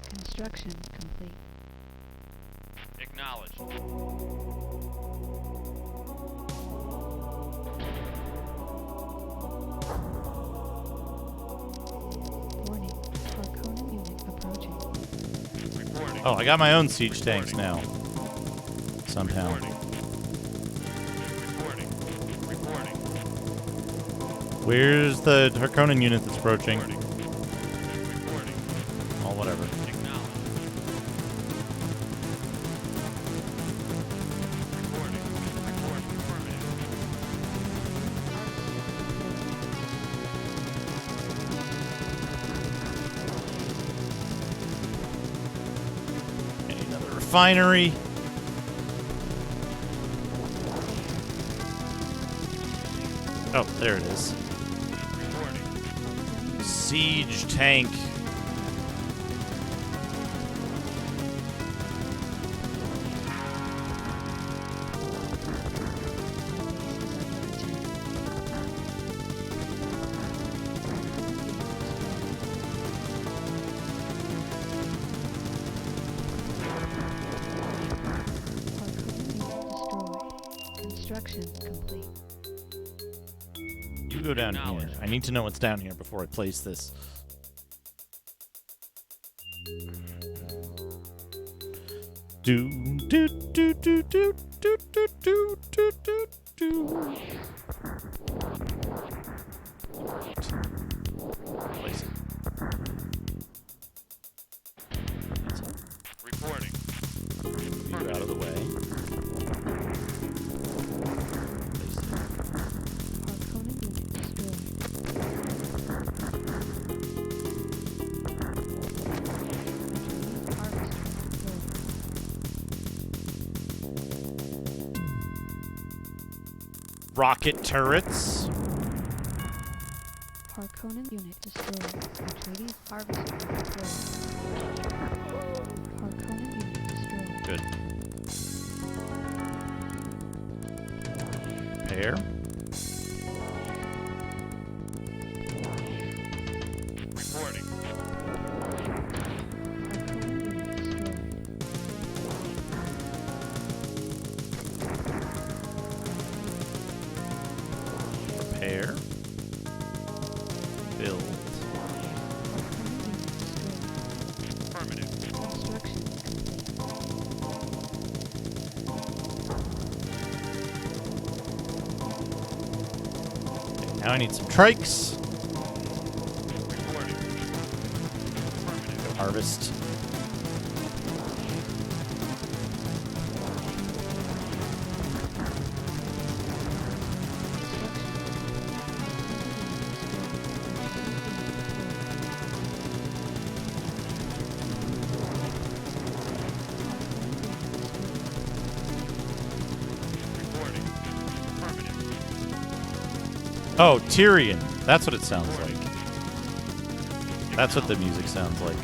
Construction complete. Acknowledged. Warning. Harkonnen unit approaching. Reporting. Oh, I got my own siege tanks now. Somehow. Reporting. Reporting. Where's the Harkonnen unit that's approaching? Reporting. Oh, whatever. Acknowledged. Reporting. Report. Affirmative. Okay, another refinery. Oh, there it is. Siege tank. Construction complete. You go down here. I need to know what's down here before I place this. Do do do do do do do do do do do. Place it. Reporting. You're out of the way. Harkonnen unit destroyed. Rocket turrets. Harkonnen unit destroyed. Atreides harvester deployed. Harkonnen unit destroyed. Good. Repair. Reporting. Harkonnen unit destroyed. Repair. Build. Affirmative. Construction complete. Okay, now I need some trikes. Reporting. Affirmative. Harvest. Reporting. Affirmative. Oh, Tyrion. That's what it sounds like. That's what the music sounds like.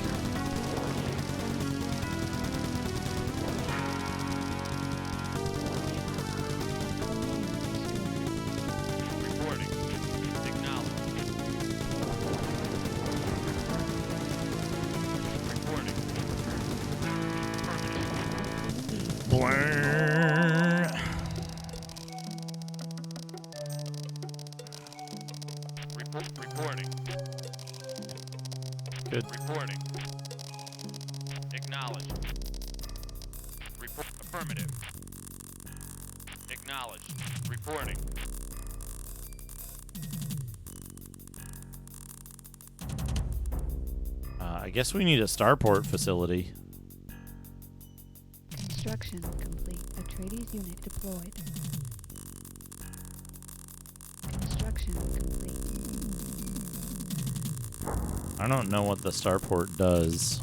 Reporting. Acknowledged. Reporting. Affirmative. Blur. Reporting. Good. Reporting. Acknowledged. Report. Affirmative. Acknowledged. Reporting. I guess we need a starport facility. Construction complete. Atreides unit deployed. Construction complete. I don't know what the starport does.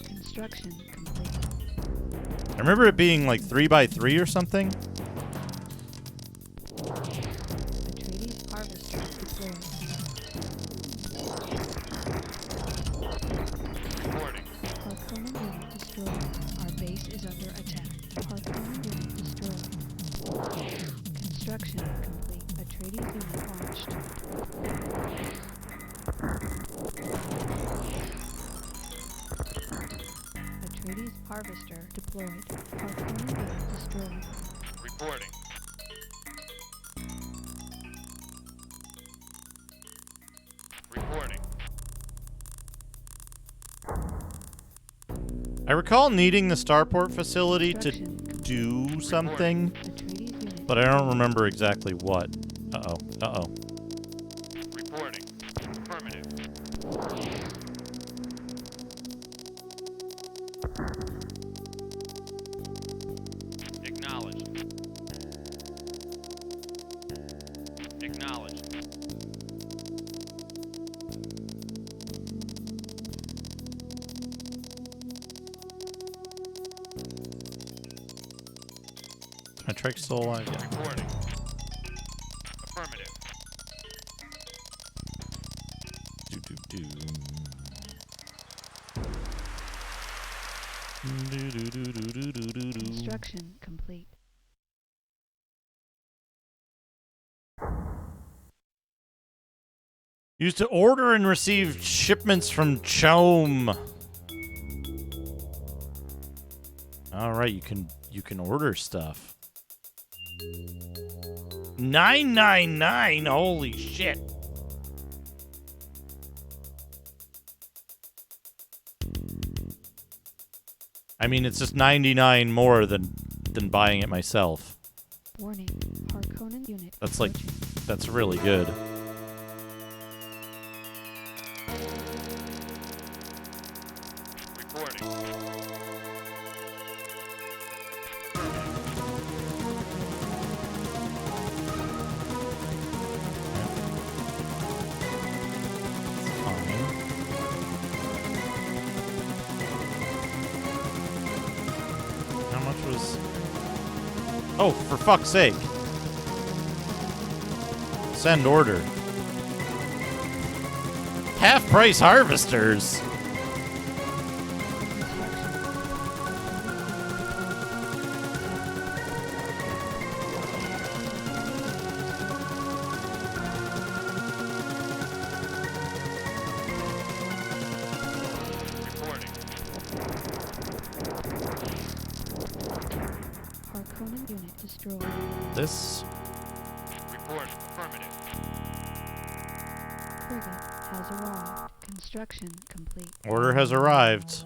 Construction complete. I remember it being like 3x3 or something. Atreides harvester deployed. Reporting. Harkonnen unit destroyed. Our base is under attack. Harkonnen unit destroyed. Construction complete. Atreides unit launched. Atreides harvester deployed. Harkonnen unit destroyed. Reporting. Reporting. I recall needing the starport facility to do something, but I don't remember exactly what. Uh-oh. Uh-oh. Reporting. Affirmative. Acknowledged. Acknowledged. Is my trick still alive? Yeah. Reporting. Affirmative. Do. Construction complete. Used to order and receive shipments from Chome. All right, you can order stuff. 999. Holy shit. I mean, it's just 99 more than buying it myself. Warning. Harkonnen unit. That's really good. Reporting. How much was... Oh, for fuck's sake. Send order. Half price harvesters. Harkonnen unit destroyed. This... Report. Affirmative. Frigate has arrived. Construction complete. Order has arrived.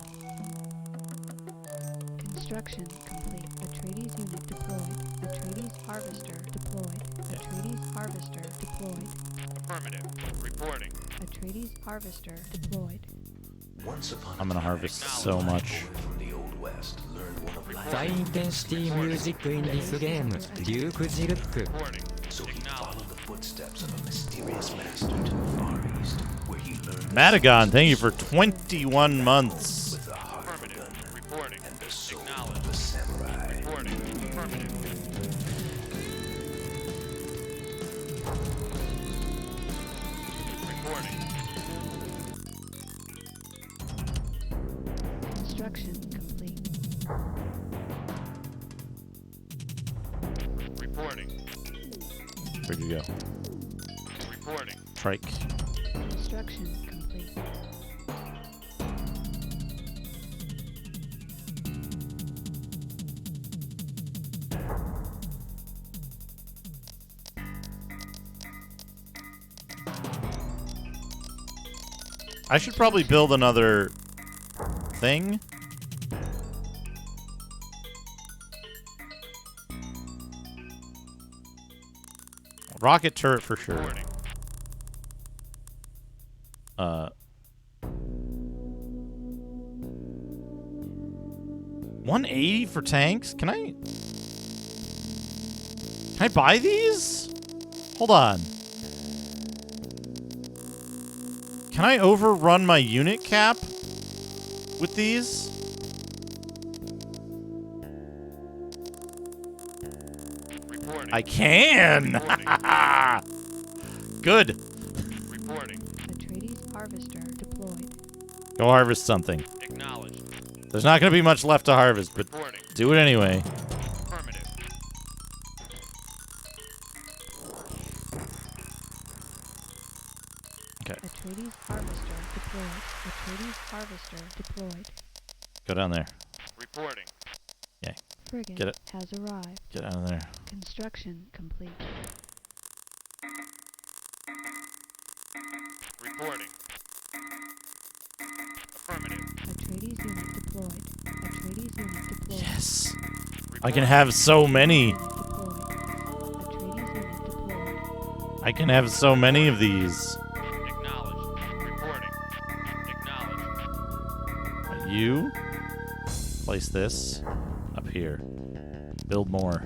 Construction complete. Atreides unit deployed. Atreides harvester deployed. Atreides harvester deployed. Affirmative. Reporting. Atreides harvester deployed. I'm gonna harvest so much. High intensity music in this game, Duke Zirk. So he followed the footsteps of a mysterious master to the Far East, where he learned Madagon, thank you for 21 months. with the heart of a gun Reporting. and the soul of a samurai. Reporting. Affirmative. Reporting. Construction complete. Reporting. Where'd you go? Reporting. Trike. Construction complete. I should probably build another thing. Rocket turret for sure. 180 for tanks? Can I buy these? Hold on. Can I overrun my unit cap with these? I can! Good. Reporting. Atreides harvester deployed. Go harvest something. Acknowledged. There's not going to be much left to harvest, but Reporting. do it anyway. Affirmative. Okay. Atreides harvester deployed. Atreides harvester deployed. Go down there. Reporting. Okay. Frigate Get it. has arrived. Get out of there. Construction complete. Reporting. Affirmative. Atreides unit deployed. Atreides unit deployed. Yes. I can have so many. Atreides unit deployed. I can have so many of these. Acknowledged. Reporting. Acknowledged. You place this up here. Build more.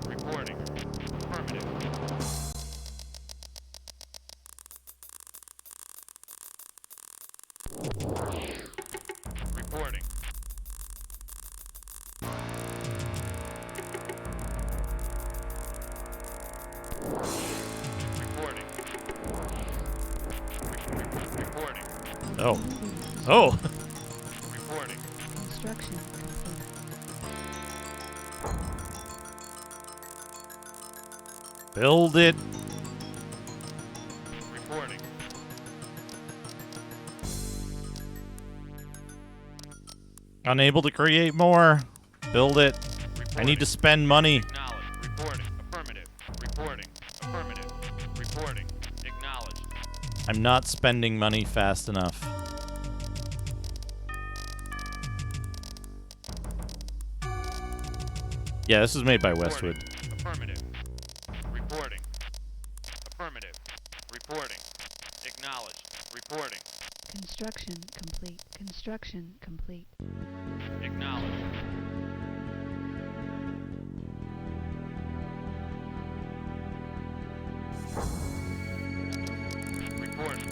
Reporting. Affirmative. Reporting. Reporting. Reporting. Oh. Oh. Reporting. Construction complete. Build it. Reporting. Unable to create more. Build it. I need to spend money. Acknowledged. Reporting. Affirmative. Reporting. Affirmative. Reporting. Acknowledged. I'm not spending money fast enough. Yeah, this was made by Westwood. Affirmative. Reporting. Affirmative. Reporting. Acknowledged. Reporting. Construction complete. Construction complete. Acknowledged.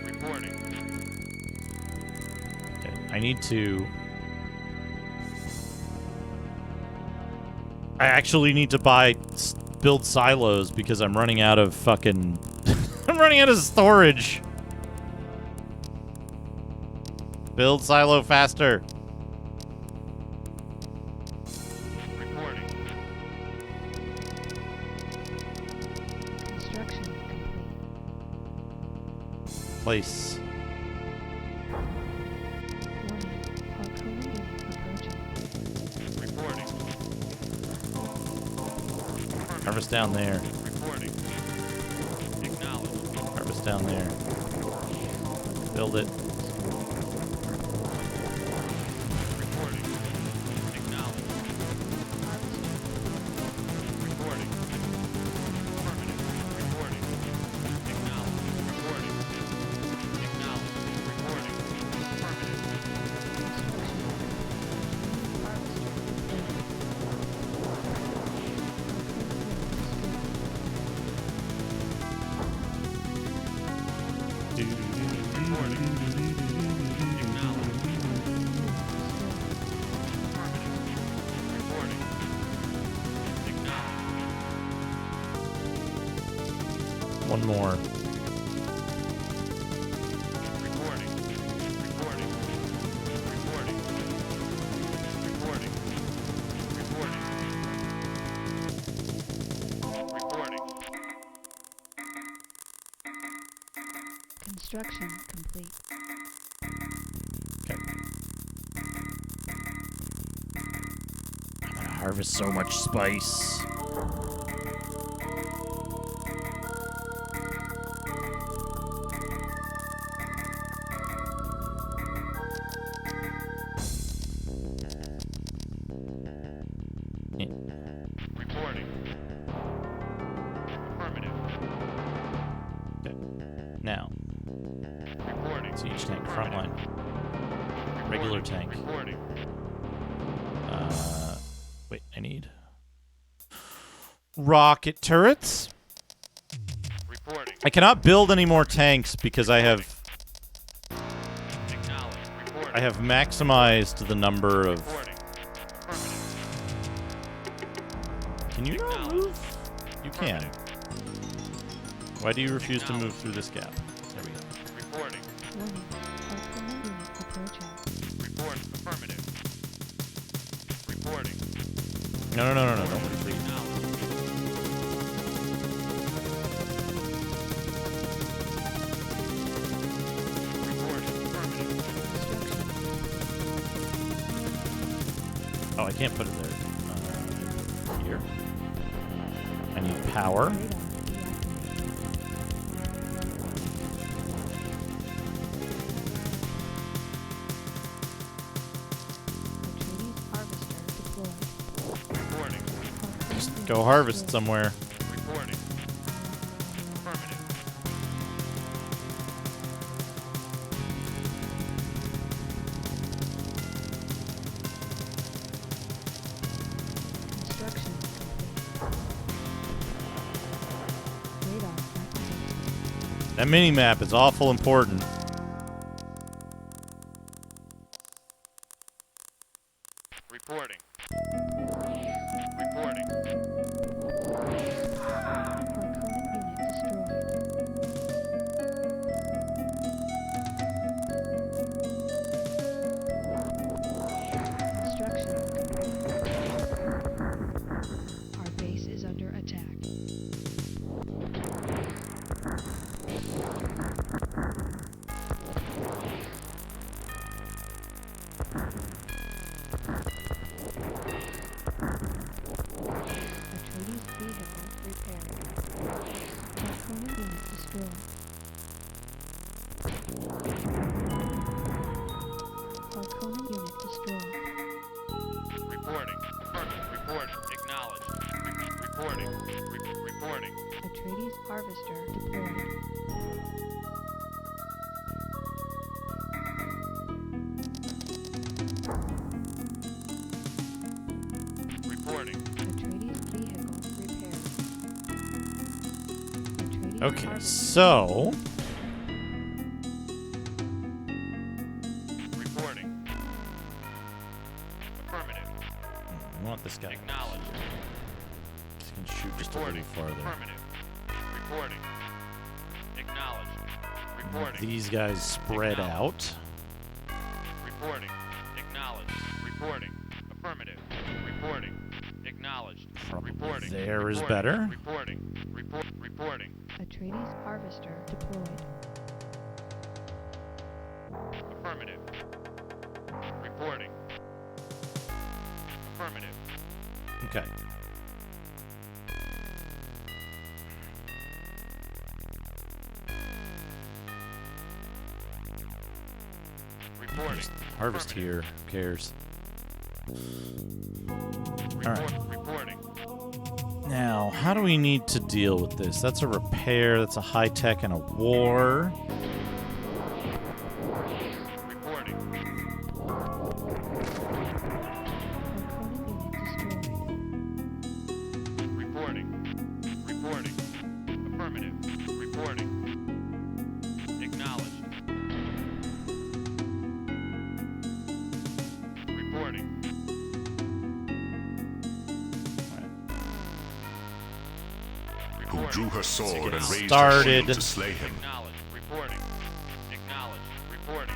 Reporting. Okay, I need to... I actually need to build silos because I'm running out of fucking... I'm running out of storage. Build silo faster. Reporting. Construction complete. Place. Warning. Harpoon unit approaching. Reporting. Harvest down there. Reporting. Acknowledged. Harvest down there. Build it. Reporting. Acknowledged. Reporting. Affirmative. Reporting. Acknowledged. Reporting. Acknowledged. Reporting. Affirmative. Reporting. Acknowledged. Reporting. Acknowledged. One more. Reporting. Reporting. Reporting. Reporting. Reporting. Reporting. Construction complete. Okay. I'm gonna harvest so much spice. Reporting. Affirmative. Okay. Now, Reporting. siege tank frontline. Regular tank. Reporting. Wait, I need rocket turrets. Reporting. I cannot build any more tanks because I have Acknowledged. Reporting. I have maximized the number of... Can you not move? You can. Why do you refuse to move through this gap? There we go. Reporting. Warning. Arcana unit approaching. Report. Affirmative. Reporting. No. Don't retreat. Oh, I can't put it there. Here. I need power. Just go harvest somewhere. Reporting. Affirmative. Construction complete. Radar activated. That mini-map is awful important. Reporting. Reporting. Arcana unit destroyed. Construction complete. Our base is under attack. Atreides vehicle repaired. Arcana unit destroyed. Arcana unit destroyed. Reporting. Affirmative. Reporting. Acknowledged. Reporting. Reporting. Atreides harvester deployed. Reporting. Atreides vehicle repaired. Atreides Okay, harvester so... Reporting. Affirmative. I want this guy. Acknowledged. Just gonna shoot just a little Reporting. farther. Affirmative. Reporting. Acknowledged. Reporting. These guys spread out. Reporting. Acknowledged. Reporting. Affirmative. Reporting. Acknowledged. Reporting. There is Reporting. better. Reporting. Reporting. Atreides harvester deployed. Affirmative. Reporting. Affirmative. Okay. Reporting. Just harvest here. Who cares? Alright. Reporting. Now, how do we need to deal with this? That's a repair, that's a high-tech, and a war. Reporting. Reporting. Reporting. Affirmative. Reporting. Acknowledged. Reporting. Who drew her sword and raised started. her shield to slay him. Acknowledged. Reporting. Acknowledged. Reporting.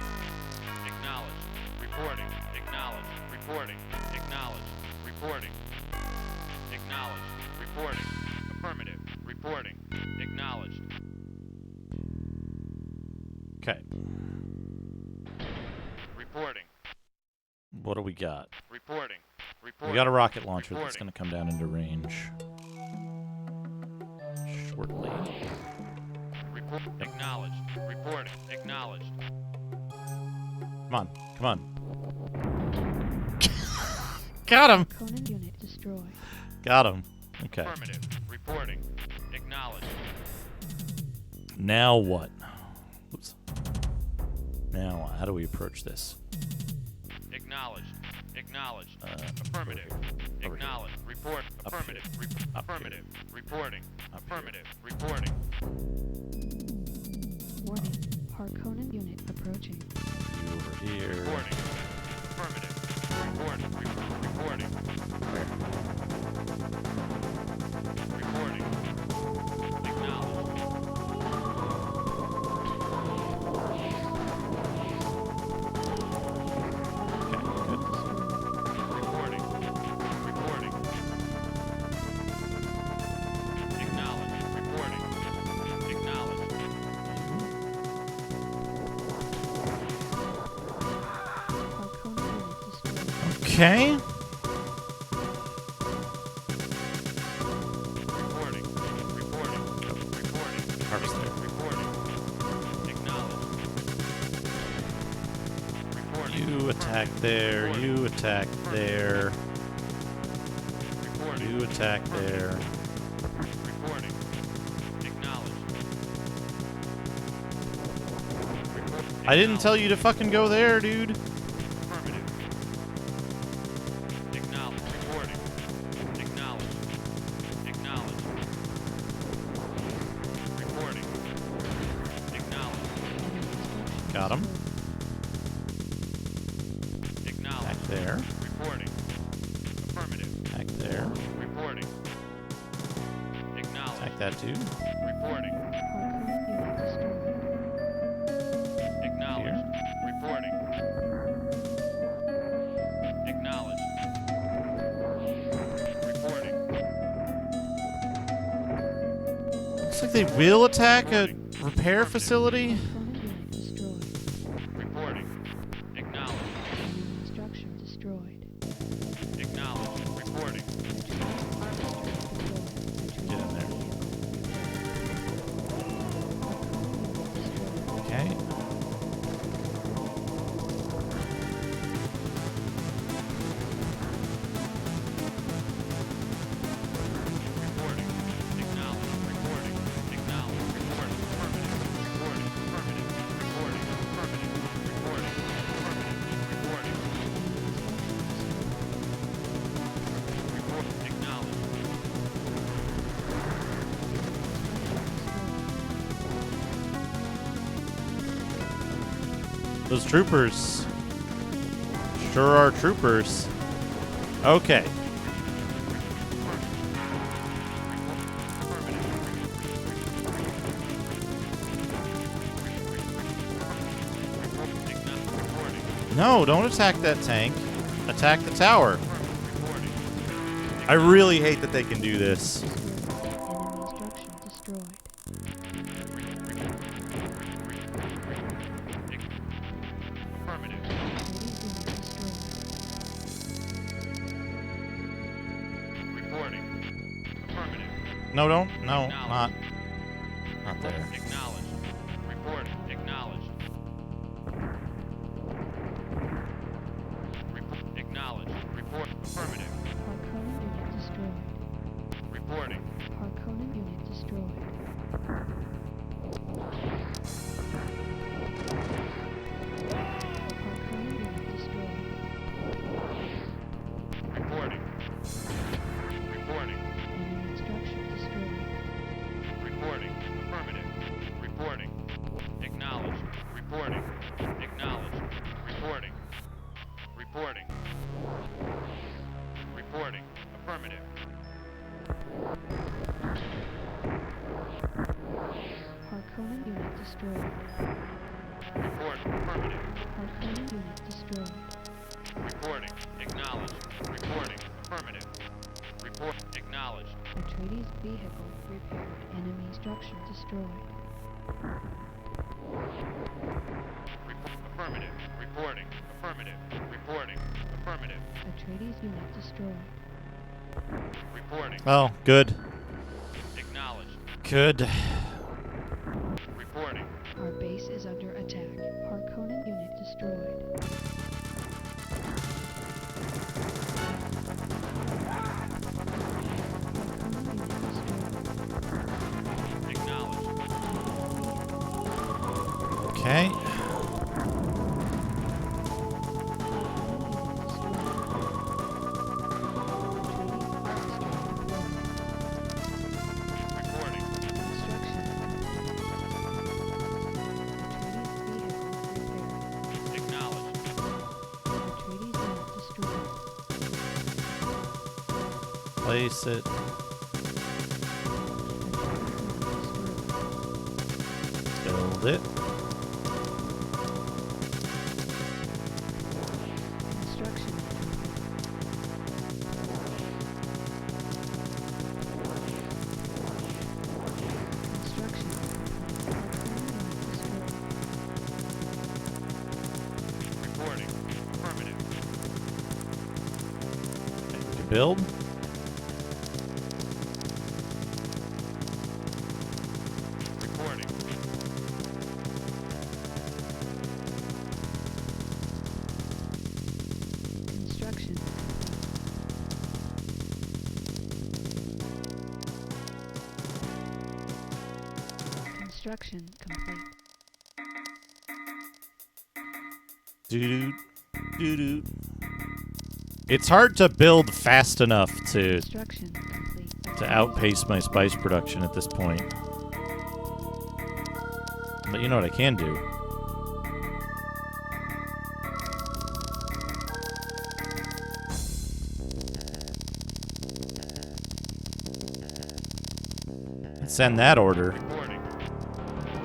Acknowledged. Reporting. Acknowledged. Reporting. Acknowledged. Reporting. Acknowledged. Reporting. Affirmative. Reporting. Acknowledged. Okay. Reporting. What do we got? Reporting. Reporting. We got a rocket launcher that's Reporting. going to come down into range shortly. Report. Acknowledged. Reporting. Acknowledged. Come on. Come on. Got him. Conan unit destroyed. Got him. Okay. Affirmative. Reporting. Acknowledged. Now what? Oops. Now, how do we approach this? Acknowledged. Acknowledged. Over Affirmative. here. Acknowledged. Report. Up Affirmative. here. Up Affirmative. Reporting. Up Affirmative. Reporting. Warning. Harkonnen unit approaching. Approaching. Over here. Reporting. Affirmative. Reporting. Reporting. Reporting. Acknowledged. Reporting. Reporting. Acknowledged. Reporting. Acknowledged. Okay. Reporting. Reporting. Reporting. Harvester. Reporting. Acknowledged. Reporting. You attack there. You attack there. Reporting. You attack there. Reporting. Acknowledged. I didn't tell you to fucking go there, dude. Affirmative. Acknowledged. Reporting. Acknowledged. Acknowledged. Reporting. Acknowledged. Got him. Acknowledged. Attack there. Reporting. Affirmative. Attack there. Reporting. Acknowledged. Attack that too. Reporting. Acknowledged. Reporting. Acknowledged. Reporting. Looks like they will attack a repair facility. Reporting. Acknowledged. Structure destroyed. Acknowledged. Reporting. Get in there. Okay. Reporting. Acknowledged. Reporting. Acknowledged. Reporting. Affirmative. Reporting. Affirmative. Reporting. Affirmative. Reporting. Affirmative. Reporting. Report. Acknowledged. Those troopers sure are troopers. Okay. No, don't attack that tank. Attack the tower. I really hate that they can do this. Enemy structure destroyed. Affirmative. Reporting. Affirmative. No, don't. No, not there. Acknowledged. Report. Acknowledged. Acknowledged. Report. Affirmative. Harkonnen unit destroyed. Reporting. Harkonnen unit destroyed. Harkonnen unit destroyed. Reporting. Reporting. Enemy structure destroyed. Reporting. Affirmative. Reporting. Acknowledged. Reporting. Acknowledged. Reporting. Reporting. Reporting. Affirmative. Harkonnen unit destroyed. Report. Affirmative. Harkonnen unit destroyed. Reporting. Acknowledged. Reporting. Affirmative. Report. Acknowledged. Atreides vehicle repaired. Enemy structure destroyed. Affirmative. Reporting. Affirmative. Reporting. Affirmative. Atreides unit destroyed. Reporting. Oh, good. Acknowledged. Good. Reporting. Our base is under attack. Harkonnen unit destroyed. Okay. Place it. Build it. Reporting. Affirmative. Build. Reporting. Construction. Construction complete. Doo doo doo. It's hard to build fast enough to outpace my spice production at this point. But you know what I can do? Send that order. Reporting.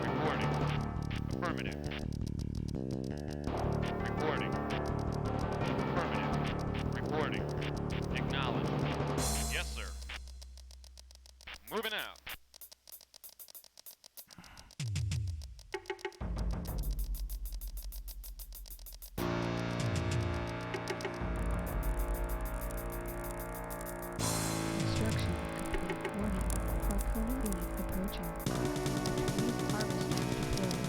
Reporting. Affirmative. Reporting. Affirmative. Reporting. Acknowledged. Yes, sir. Moving out. Construction complete. Warning. Harpoon unit approaching. Atreides harvester deployed.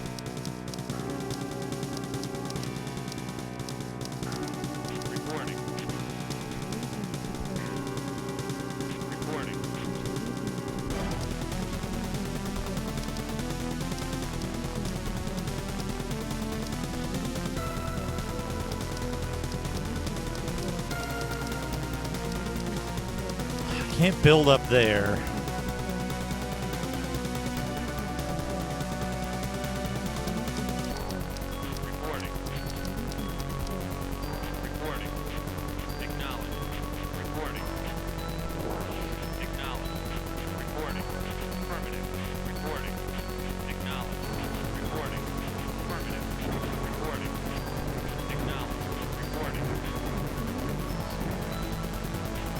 Reporting. Reporting. I can't build up there. Reporting. Reporting. Acknowledged. Reporting. Acknowledged. Reporting. Affirmative. Reporting. Acknowledged. Reporting. Affirmative. Reporting. Acknowledged. Reporting.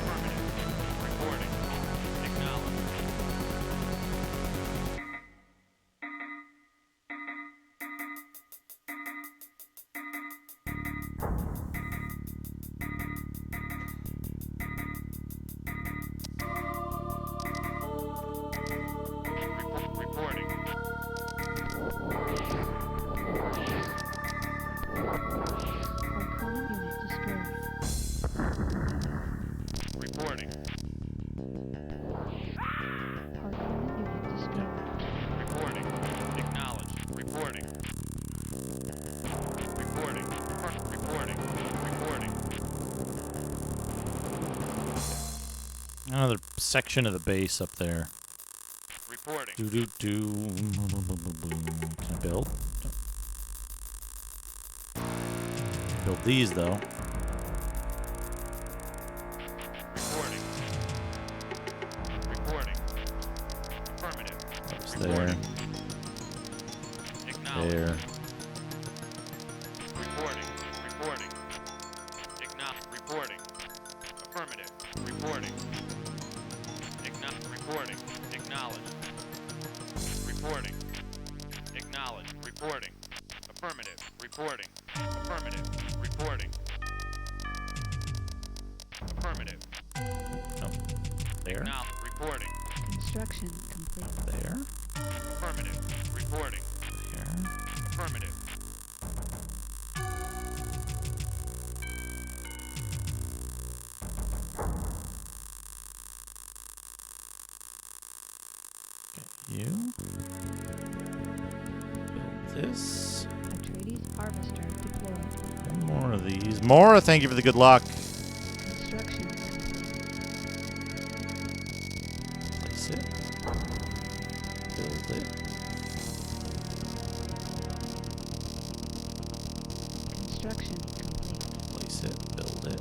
Affirmative. Reporting. Acknowledged. Reporting. Harpoon unit destroyed. Reporting. Harpoon unit destroyed. Reporting. Acknowledged. Reporting. Reporting. Reporting. Reporting. Another section of the base up there. Reporting. Do do do. Can I build? Build these though. Reporting. Reporting. Affirmative. That's there. Acknowledged. There. Reporting. Reporting. Reporting. Affirmative. Reporting. Reporting. Acknowledged. Reporting. Acknowledged. Reporting. Affirmative. Reporting. Affirmative. Reporting. Affirmative. Oh, there. Now, reporting. Construction complete. There. Affirmative. Reporting. There. Affirmative. You. Build this. Atreides harvester deployed. One more of these. More. Thank you for the good luck. Construction Place it. Build it. construction complete. Place it. Build it.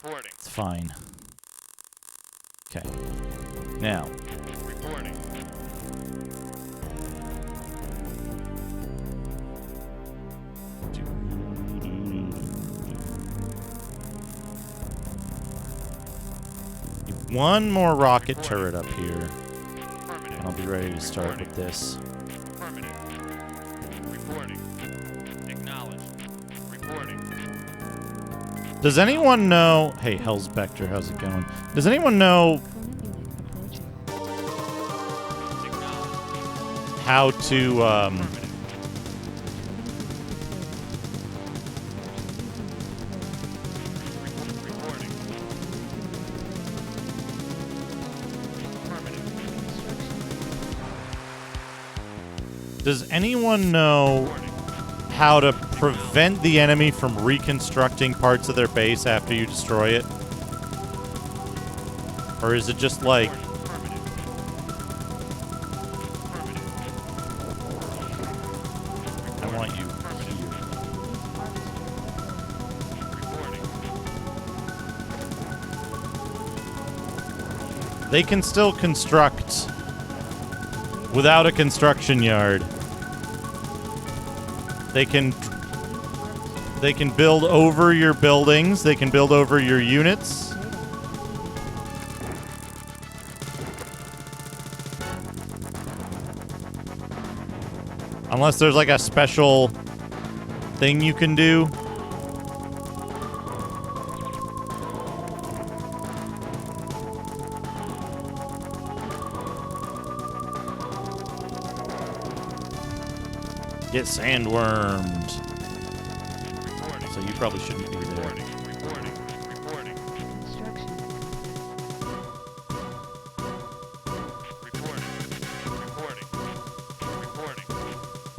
Reporting. It's fine. Okay. Now. Reporting. One more rocket turret up here. And I'll be ready to start with this. Affirmative. Reporting. Acknowledged. Reporting. Does anyone know... Hey, Hell's Vector, how's it going? Does anyone know how to, Does anyone know how to prevent the enemy from reconstructing parts of their base after you destroy it? Or is it just like... I want you here. They can still construct without a construction yard. They can build over your buildings. They can build over your units. Unless there's like a special thing you can do. Get sandwormed. So you probably shouldn't be there.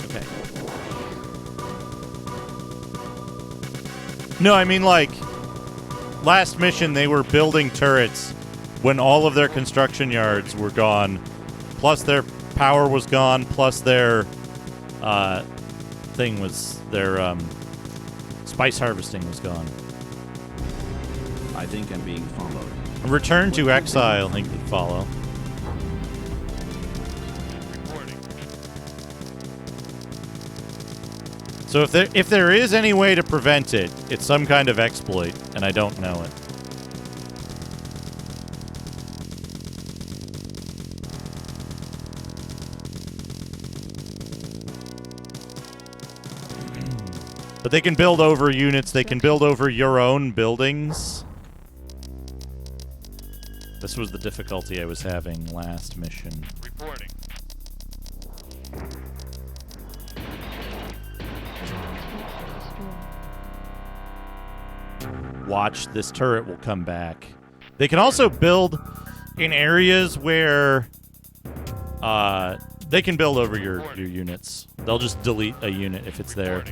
Okay. No, I mean like last mission they were building turrets when all of their construction yards were gone, plus their power was gone, plus their thing was their spice harvesting was gone. I think I'm being followed. Return to exile. Link to follow. So if there is any way to prevent it, it's some kind of exploit, and I don't know it. But they can build over units. They can build over your own buildings. This was the difficulty I was having last mission. Reporting. Watch, this turret will come back. They can also build in areas where they can build over your units. They'll just delete a unit if it's there.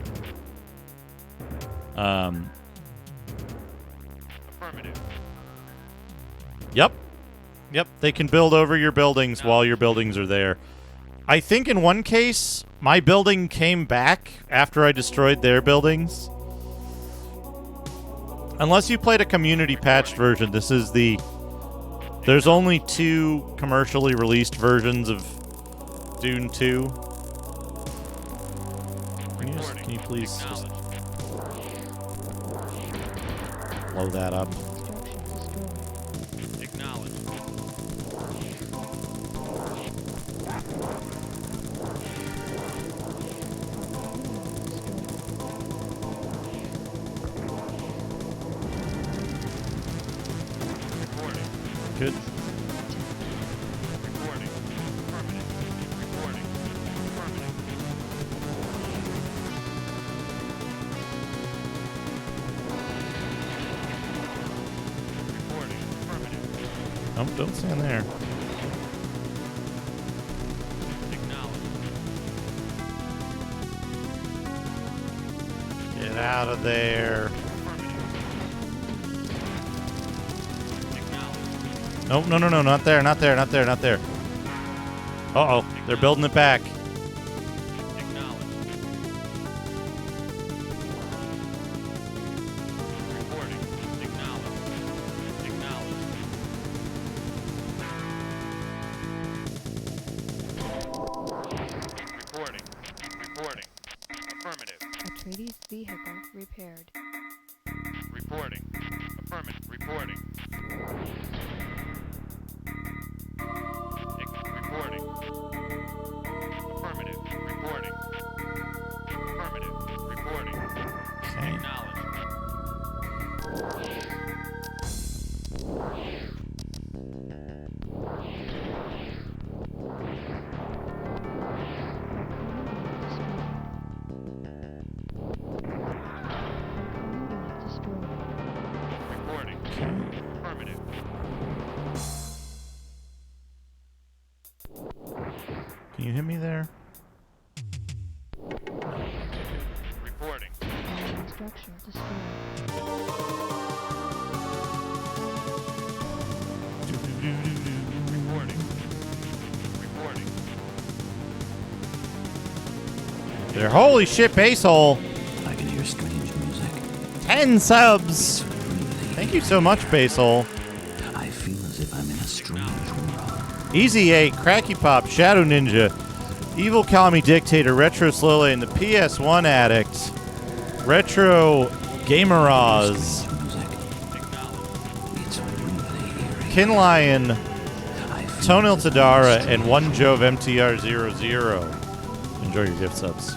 Affirmative. Yep. Yep, they can build over your buildings while your buildings are there. I think in one case, my building came back after I destroyed their buildings. Unless you played a community patched version, this is the... There's only 2 commercially released versions of Dune 2. Can you please just blow that up? Acknowledge. Good. Reporting. Affirmative. Reporting. Affirmative. Reporting. Affirmative. Oh, don't stand there. Acknowledge. Get out of there. No, no, no, no, not there, not there, not there, not there. Uh-oh, they're building it back. Acknowledge. Reporting. Acknowledge. Atreides vehicle repaired. Reporting. Affirmative. Reporting. Reporting. Affirmative. Reporting. Affirmative. Reporting. Okay. Acknowledged. Reporting. Affirmative. Can you hit me there? Reporting. Structure destroyed. Reporting. Reporting. There. Holy shit, base hole. I can hear strange music. 10 subs. Thank you so much, base hole. I feel as if I'm in a strange world. Easy 8, Cracky Pop, Shadow Ninja, Evil Kami Dictator, Retro Slowly, and the PS1 Addict, Retro Gameraz, Kin Lion, Tonil Tadara, and One Jove MTR00. Enjoy your gift subs.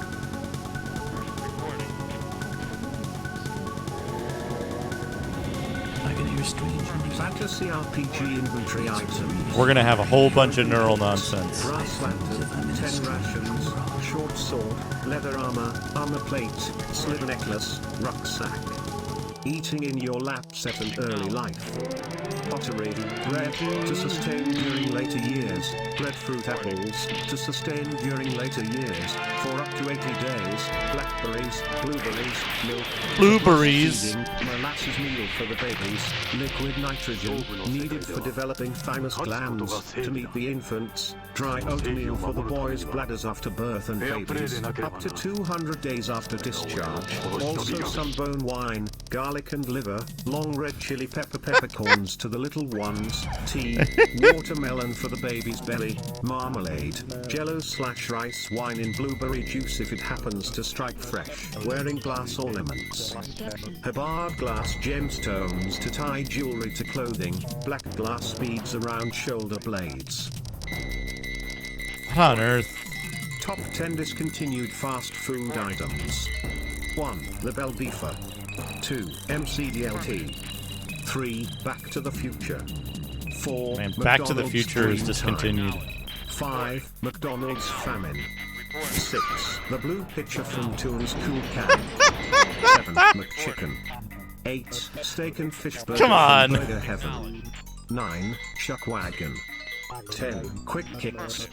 I can hear strange music. Fantasy RPG inventory items. We're gonna have a whole bunch of neural nonsense. Brass lantern, 10 rations, short sword, leather armor, armor plate, sliver necklace, rucksack. Eating in your laps at an early life. Pottery, bread to sustain during later years. Breadfruit apples to sustain during later years. For up to 80 days. Blackberries, blueberries, milk. Blueberries. Seeding, molasses meal for the babies. Liquid nitrogen needed for developing thymus glands to meet the infants. Dry oatmeal for the boys' bladders after birth and babies. Up to 200 days after discharge. Also some bone wine, garlic and liver. Long red chili peppercorns to the little ones. Tea, watermelon for the baby's belly. Marmalade, jello/rice wine in blueberry juice if it happens to strike fresh. Wearing glass ornaments. Hubbard glass gemstones to tie jewelry to clothing. Black glass beads around shoulder blades. What on earth? Top 10 discontinued fast food items. 1. The Belbeefer. 2. MCDLT. 3. Back to the Future. 4. Man, Back to the McDonald's Future is Dream discontinued. Time. 5. McDonald's Famine. 6. The Blue Pitcher from Toon's Cool Can. 7. McChicken. 8. Steak and Fish Burger Come on. from Burger Heaven. 9. Shuckwagon. 10. Quick Kicks.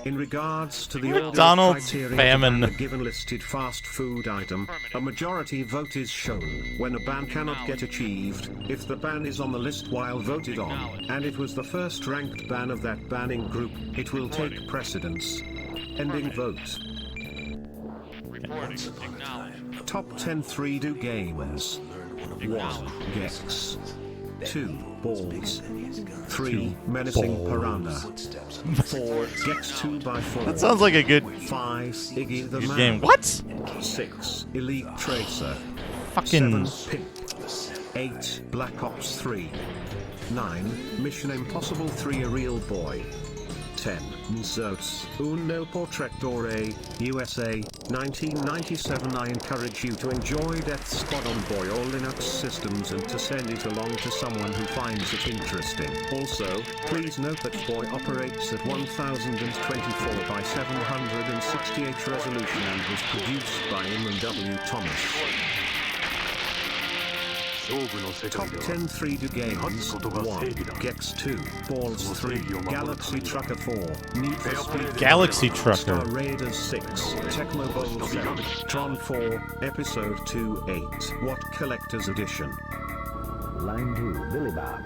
In regards to the audio McDonald's criteria Famine. to ban a given listed fast food item, a majority vote is shown when a ban cannot get achieved, if the ban is on the list while voted on, and it was the first ranked ban of that banning group, it will take precedence. Ending vote. Reporting. Acknowledged. Top 10 3D games. 1. Gex. 2. Balls. 3. Menacing Piranha. 4. Gex 2x4. That sounds like a good 5. Iggy the good Man. game. What? 6. Elite Tracer. Fucking 7. Pimp. 8. Black Ops 3. 9. Mission Impossible 3 A Real Boy. 10. Nzots, Un nel Portrettore, USA, 1997. I encourage you to enjoy Death Squad on Boy or Linux systems and to send it along to someone who finds it interesting. Also, please note that Boy operates at 1024 by 768 resolution and was produced by Inman W. Thomas. Top 10 3D games. 1. Gex 2. Balls 3. Galaxy Trucker 4. Need for Speed. Galaxy Trucker. Star Raiders 6. Tecmo Bowl 7. Tron 4. Episode 2-8. What Collector's Edition? Line 2. Billy Bob.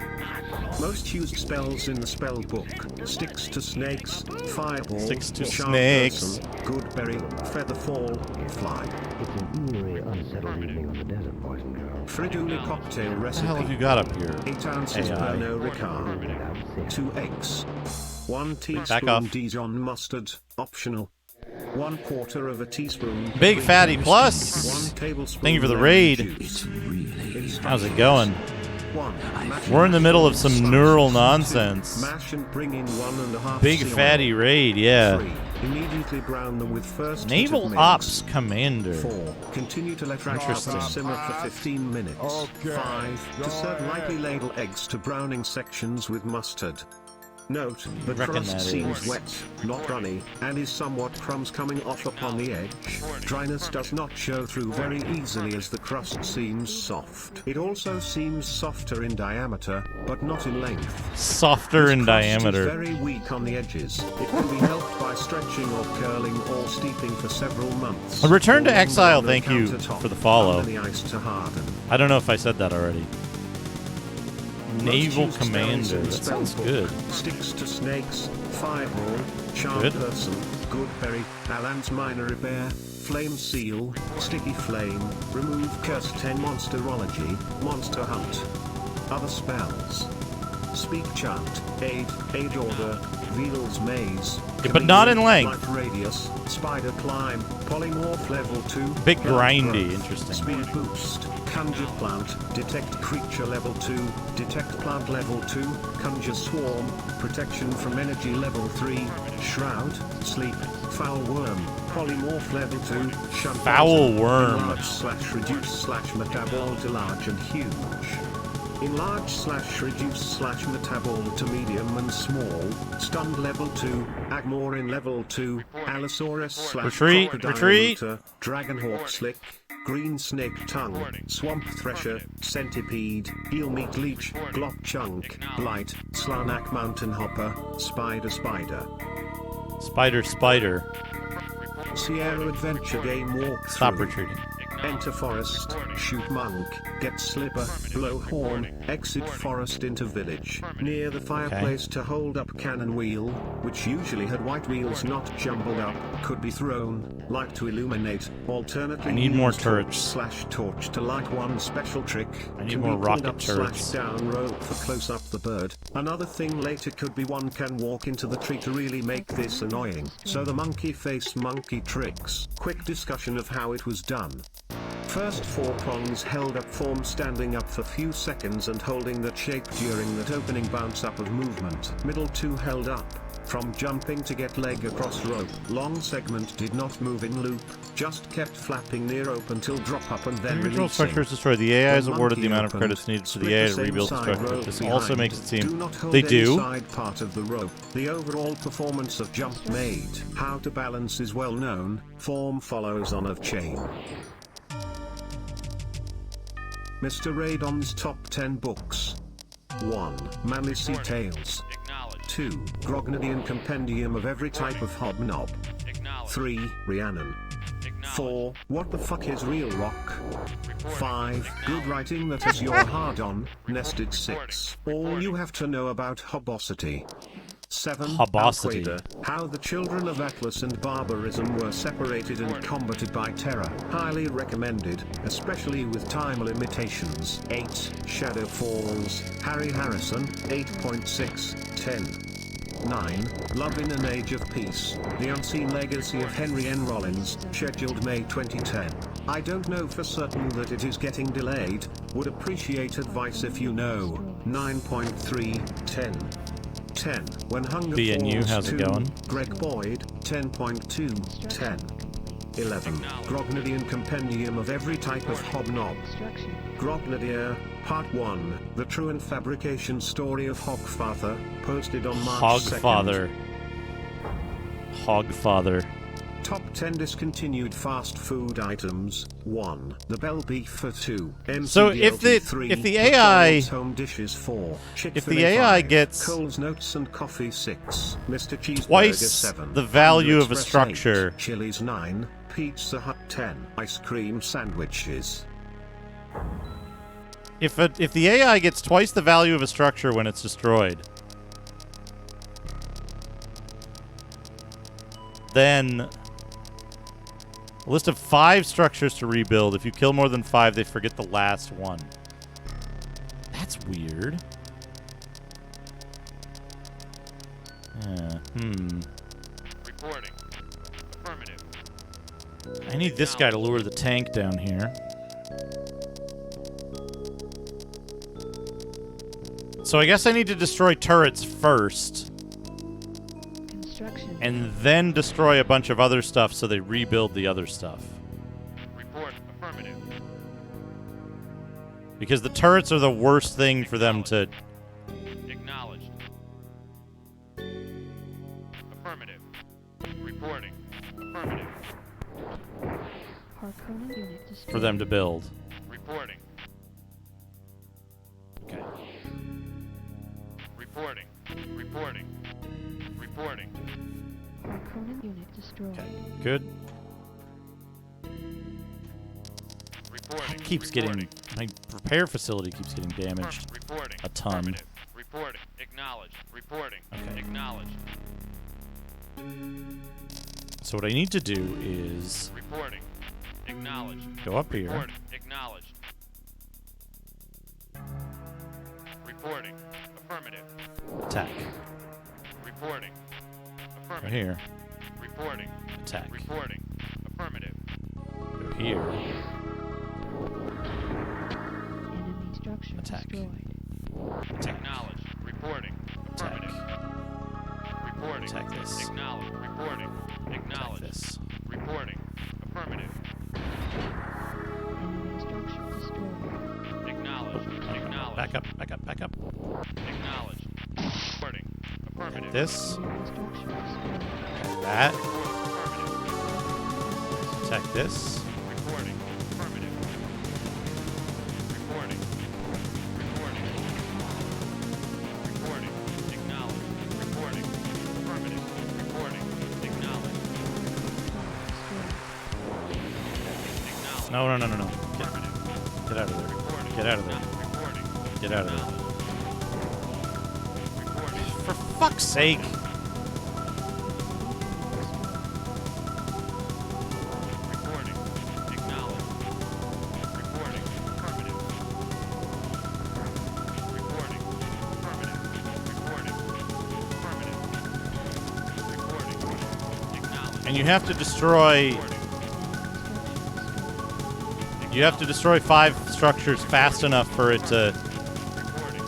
Most used spells in the spell book. Sticks to snakes. Fireball. Sticks to Charm snakes. Person, Goodberry. Featherfall. Fly. It's an eerie, unsettled evening on the desert, boys and girls. Friduli cocktail recipe. What the hell have you got up here? 8 ounces AI. Pernod Ricard. 2 eggs. 1 Back off. teaspoon Dijon mustard, optional. 1/4 of a teaspoon. Big Fatty Plus. 1 tablespoon. Thank you for the lemon raid. juice. How's it going? 1. Mash We're in the middle of some neural 2. nonsense. Mash and bring in 1.5 Big seal. Fatty Raid, yeah. 3. Immediately brown them with first hit Naval of mix. Ops Commander. 4. Continue to let ragazzi simmer for 15 minutes. 5. To serve lightly ladle eggs to browning sections with mustard. Note, the Reckon crust that seems is. wet, not runny, and is somewhat crumbs coming off upon the edge. Dryness does not show through very easily as the crust seems soft. It also seems softer in diameter, but not in length. Softer in This crust diameter. is very weak on the edges. It can be helped by stretching or curling or steeping for several months. A Return to Or Exile, on the thank you countertop for the follow. under the ice to harden. I don't know if I said that already. Naval Most used spells Commander. in the That spell sounds book. good. Sticks to snakes, fireball, charm Good. person, goodberry, Alan's minor repair, flame seal, sticky flame, remove curse 10 monsterology, monster hunt. Other spells. Speak chant, aid order, Veil's maze. Yeah, but not in length. Life radius, spider climb, polymorph level 2. Bit plant grindy, growth, interesting. Speed boost, conjure plant, detect creature level 2, detect plant level 2, conjure swarm, protection from energy level 3, shroud, sleep, foul worm, polymorph level 2, shunt Foul button, worm. enlarge / reduce / metabol to large and huge. Enlarge / reduce / metabol to medium and small, stunned level 2, Agmorin level 2, Allosaurus / Retreat, crocodile retreat. looter, Dragonhawk slick, green snake tongue, swamp thresher, centipede, eel meat leech, glock chunk, blight, Slanak mountain hopper, spider. Spider. Sierra Adventure Game Walkthrough. Stop retreating. Enter forest, shoot monk, get slipper, blow horn, exit forest into village. Near the fireplace to hold up cannon wheel, which usually had white wheels not jumbled up, could be thrown, light to illuminate, alternately I need more use turrets. torch to light one special trick. I need can more be rocket pulled up turrets. /down rope for close up the bird. Another thing later could be one can walk into the tree to really make this annoying. So the monkey face monkey tricks. Quick discussion of how it was done. First 4 prongs held up form standing up for few seconds and holding that shape during that opening bounce up of movement. Middle 2 held up. From jumping to get leg across rope. Long segment did not move in loop, just kept flapping near open till drop up and then Original releasing. structure is destroyed. The AI is When awarded the monkey amount of opened, credits needed for split the AI to same rebuild the side structure. rope This behind. also makes it Do seem not hold they any do. side part of the rope. The overall performance of jump made. How to balance is well known. Form follows on of chain. Mr. Radon's top 10 books. 1. Manly Sea Tales. 2. Grognadian Compendium of every type of hobnob. 3. Rhiannon. 4. What the fuck is real rock? 5. Good writing that is your hard on, nested 6. All you have to know about hobosity. 7. Hobosity. Al-Qaeda, how the children of Atlas and barbarism were separated and combated by terror. Highly recommended, especially with time limitations. 8. Shadow Falls, Harry Harrison, 8.6, 10. 9. Love in an Age of Peace, The Unseen Legacy of Henry N. Rollins, scheduled May 2010. I don't know for certain that it is getting delayed, would appreciate advice if you know. 9.3, 10. 10. When Hunger B&U, Falls how's it 2, going? Greg Boyd, 10.2, 10. 11. Grognadian Compendium of every type of hobnob. Grognadier, Part 1, The True and Fabrication Story of Hogfather, posted on March 2nd. Hogfather. Top 10 discontinued fast food items. 1. The Bell Beef for 2. So if the 3, if the AI McDonald's Home Dishes 4. if the AI 5, gets Coles Notes and Coffee 6. Mr. Cheeseburger twice 7. the value Panda of a Express structure. 8, Chili's 9. Pizza Hut 10. Ice cream sandwiches. If the AI gets twice the value of a structure when it's destroyed, then a list of 5 structures to rebuild. If you kill more than 5, they forget the last one. That's weird. Reporting. Affirmative. I need this guy to lure the tank down here. So I guess I need to destroy turrets first. Construction. And then destroy a bunch of other stuff so they rebuild the other stuff. Report. Affirmative. Because the turrets are the worst thing for them to... Acknowledged. Affirmative. Reporting. Affirmative. Harkonnen unit destroyed. for them to build. Reporting. Okay. Reporting. Reporting. Reporting. Harkonnen unit destroyed. Okay. Good. Reporting. It keeps getting... My repair facility keeps getting damaged. Reporting. A ton. Affirmative. Reporting. Acknowledged. Reporting. Okay. Acknowledged. So what I need to do is... Reporting. Acknowledged. Go up here. Reporting. Acknowledged. Reporting. Affirmative. Attack. Reporting. Affirmative. Right here. Reporting. Attack. Reporting. Affirmative. Go here. Enemy structure Attack. destroyed. Attack. Acknowledged. Reporting. Attack. Affirmative. Reporting. Attack this. Acknowledged. Reporting. Acknowledged. Attack this. Reporting. Affirmative. Enemy structure destroyed. Acknowledged. Acknowledged. Back up, back up, back up. Acknowledged. Reporting. Affirmative. Attack this. Enemy structure destroyed. Attack that. Attack this. Reporting. Affirmative. Reporting. Reporting. Reporting. Acknowledged. Reporting. Affirmative. Reporting. Acknowledged. Acknowledged. No, no, no, no, no. Get out of there. Get out of there. Reporting. Get out of there. Reporting. For fuck's sake. Reporting. Acknowledged. Reporting. Affirmative. Reporting. Affirmative. Reporting. Affirmative. Reporting. Acknowledged. And you have to destroy... You have to destroy 5 structures fast enough for it to... Reporting.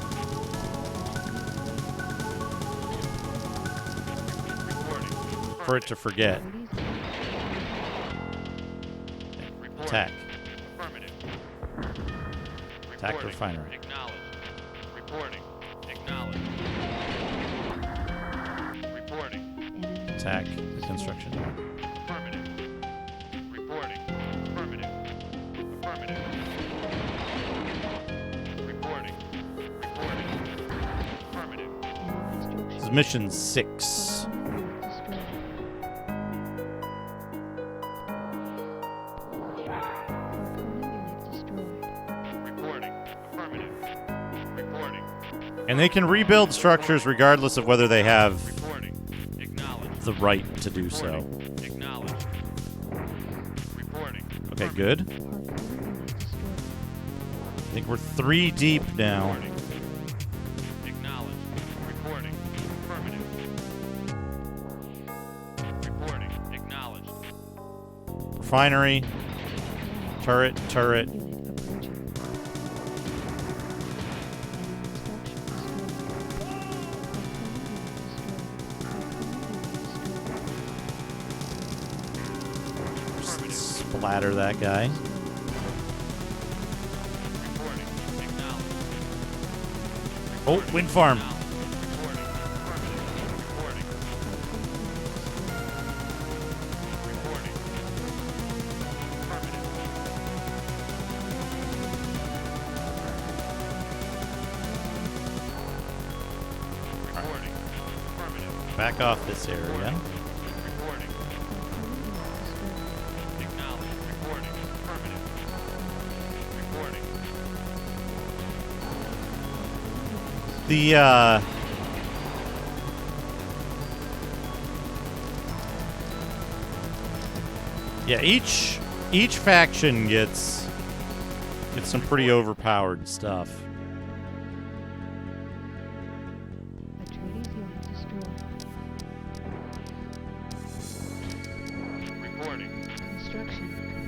Reporting. For it to forget. Attack. Affirmative. Attack Reporting. refinery. Acknowledged. Reporting. Acknowledged. Reporting. Attack the construction yard. Affirmative. Reporting. Affirmative. Affirmative. Reporting. Reporting. Affirmative. This is mission 6. Reporting. Affirmative. Reporting. And they can rebuild structures regardless of whether they have Reporting. Acknowledged. the right to do so. Acknowledged. Reporting. Okay, good. I think we're 3 deep now. Reporting. Acknowledged. Reporting. Affirmative. Reporting. Acknowledged. Refinery. Turret, turret. Splatter that guy. Reporting. Acknowledged. Oh, wind farm. Reporting. Affirmative. Reporting. Reporting. Affirmative. Reporting. Affirmative. Back off this area. Reporting. Acknowledged. Reporting. Affirmative. Reporting. The, yeah, each faction gets some pretty overpowered stuff. Atreides unit destroyed.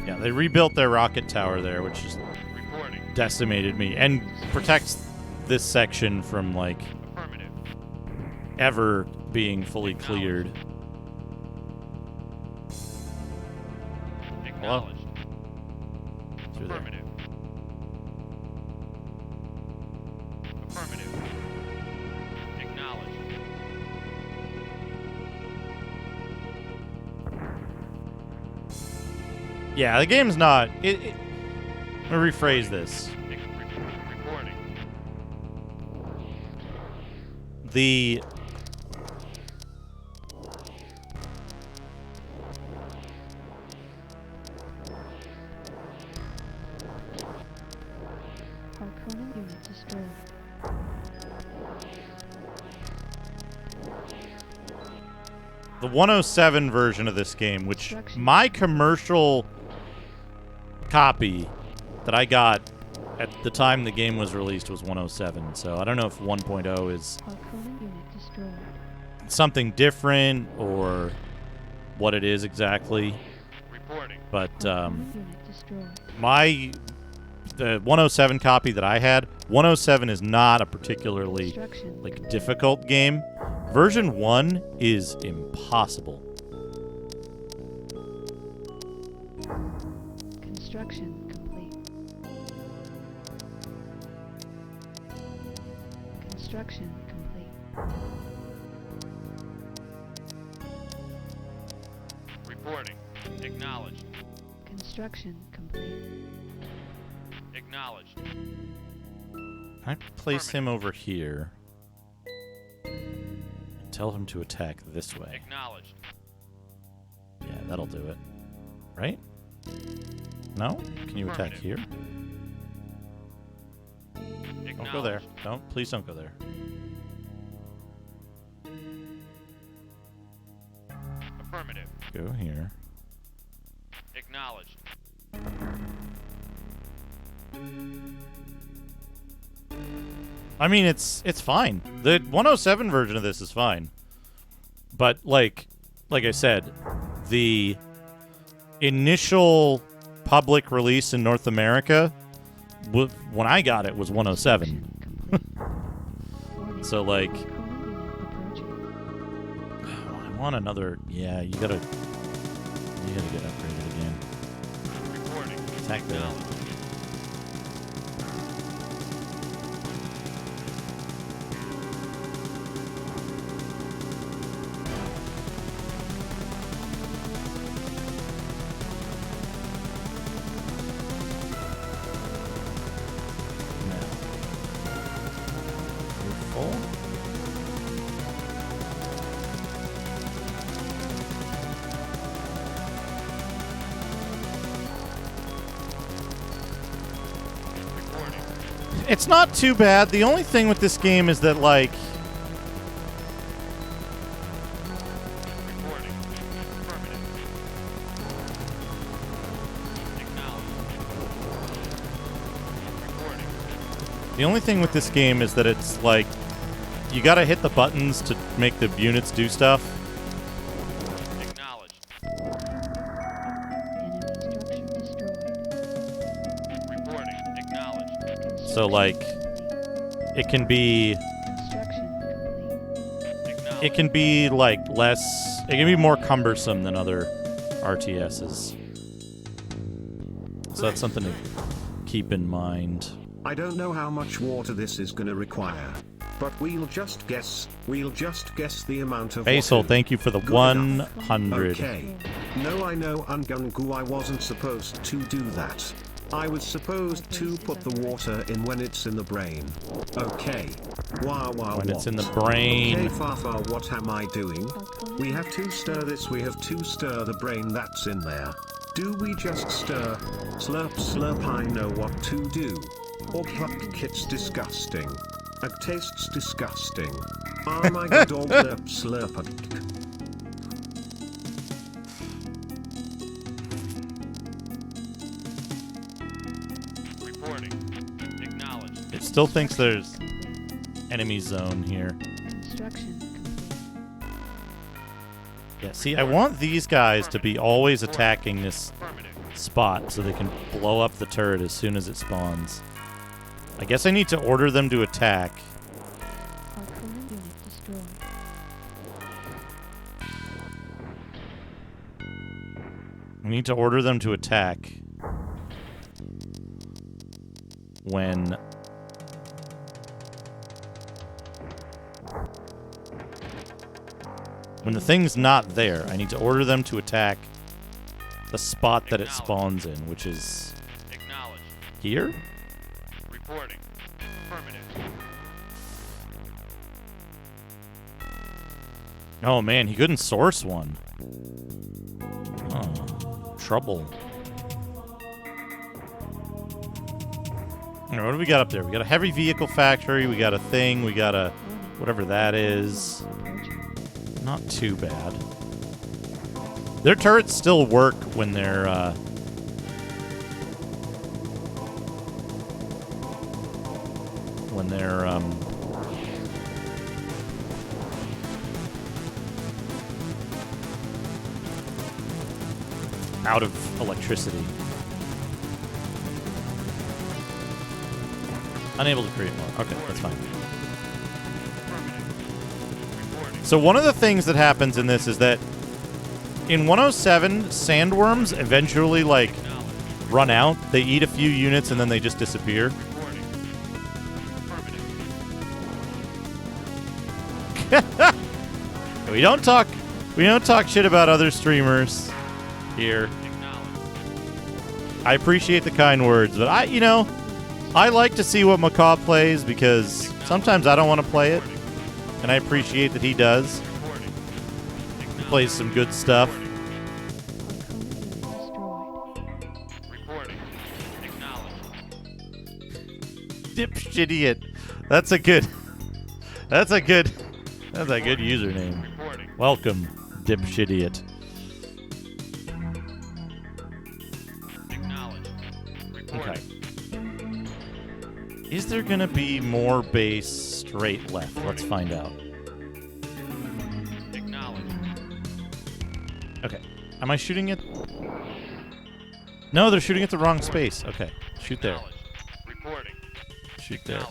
Yeah, they rebuilt their rocket tower there, which just decimated me and protects this section from like ever being fully cleared. Hello? Through there. Affirmative. Acknowledged. Yeah, the game's not. Let me rephrase this. Reporting. The Harkonnen unit destroyed. the 107 version of this game, which my commercial copy that I got at the time the game was released was 107. So I don't know if 1.0 is Harkonnen unit destroyed. something different or what it is exactly. Reporting. But Harkonnen unit destroyed. the 107 copy that I had, 107 is not a particularly Construction. like difficult game. Version 1 is impossible. Construction complete. Construction complete. Reporting. Acknowledged. Construction complete. Acknowledged. I place him over here. Tell him to attack this way. Acknowledged. Yeah, that'll do it. Right? No? Can you attack here? Don't go there. Don't. Please don't go there. Affirmative. Go here. Acknowledged. I mean, it's fine. The 107 version of this is fine. But like I said, the initial public release in North America, when I got it, was 107. So like, I want another. Yeah, you gotta get upgraded again. Reporting. Attack there. It's not too bad. The only thing with this game is that, like, the only thing with this game is that it's like you gotta hit the buttons to make the units do stuff. Acknowledged. Enemy structure destroyed. Reporting. Acknowledged. So like, it can be like less. It can be more cumbersome than other RTSs. So that's something to keep in mind. I don't know how much water this is gonna require, but we'll just guess the amount of Basil, water. thank you for the Good 100. Okay. No, I know Ungungu, I wasn't supposed to do that. I was supposed to put the water in when it's in the brain. Okay. Wow, When it's in the brain. Okay, Fafa, what am I doing? We have to stir this, we have to stir the brain that's in there. Do we just stir? Slurp, slurp, I know what to do. Or pluck, it's disgusting. It tastes disgusting. Oh my god, or slurp, slurp. Reporting. Acknowledged. It still thinks there's enemy zone here. Construction complete. Yeah, see, I want these guys to be always attacking this spot so they can blow up the turret as soon as it spawns. I guess I need to order them to attack. Artillery unit destroyed. I need to order them to attack when the thing's not there. I need to order them to attack the spot that it spawns in, which is here? Reporting. Affirmative. Oh man, he couldn't source one. Oh, trouble. All right, what do we got up there? We got a heavy vehicle factory, we got a thing, we got a whatever that is. Not too bad. Their turrets still work when they're out of electricity. Unable to create more. Okay, that's fine. So one of the things that happens in this is that in 107, sandworms eventually, like, run out. They eat a few units and then they just disappear. We don't talk shit about other streamers here. I appreciate the kind words, but I like to see what Macaw plays because sometimes I don't want to play it, and I appreciate that he does. He plays some good stuff. Dipshitiot. That's a good username. Welcome, Dipshitiot. Okay. Is there gonna be more base straight left? Let's find out. Okay. Am I shooting it? No, they're shooting at the wrong space. Okay. Shoot there. Shoot there.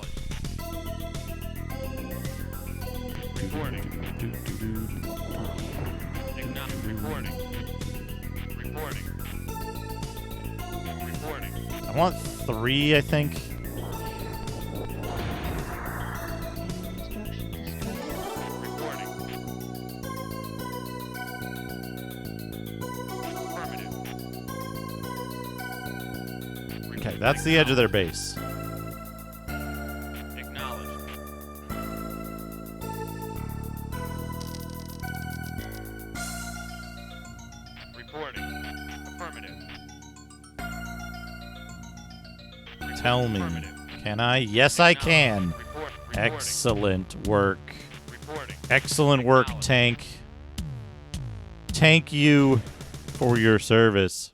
I want 3, I think. Okay, that's the edge of their base. Tell me, can I? Yes, I can. Excellent work. Excellent work, tank. Thank you for your service.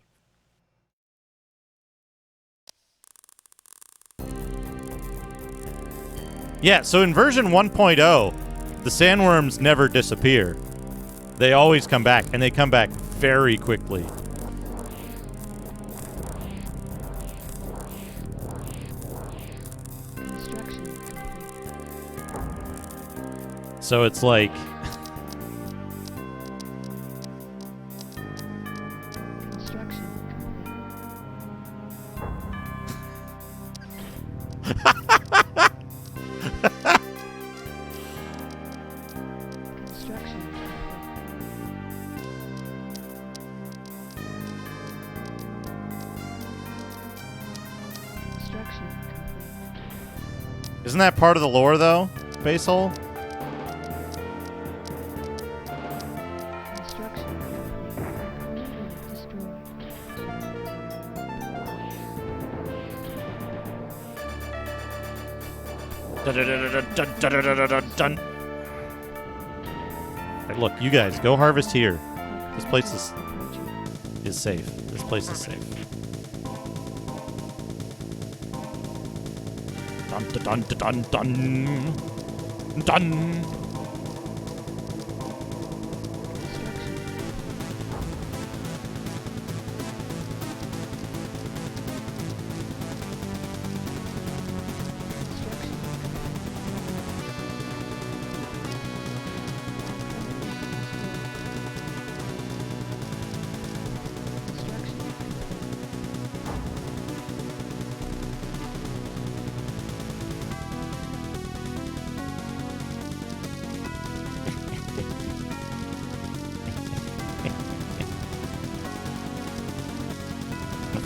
Yeah, so in version 1.0, the sandworms never disappear. They always come back, and they come back very quickly. So it's like... Isn't that part of the lore, though? Base hole? Dun. Hey, look, you guys, go harvest here. This place is safe. This place is safe. Dun dun dun dun dun dun.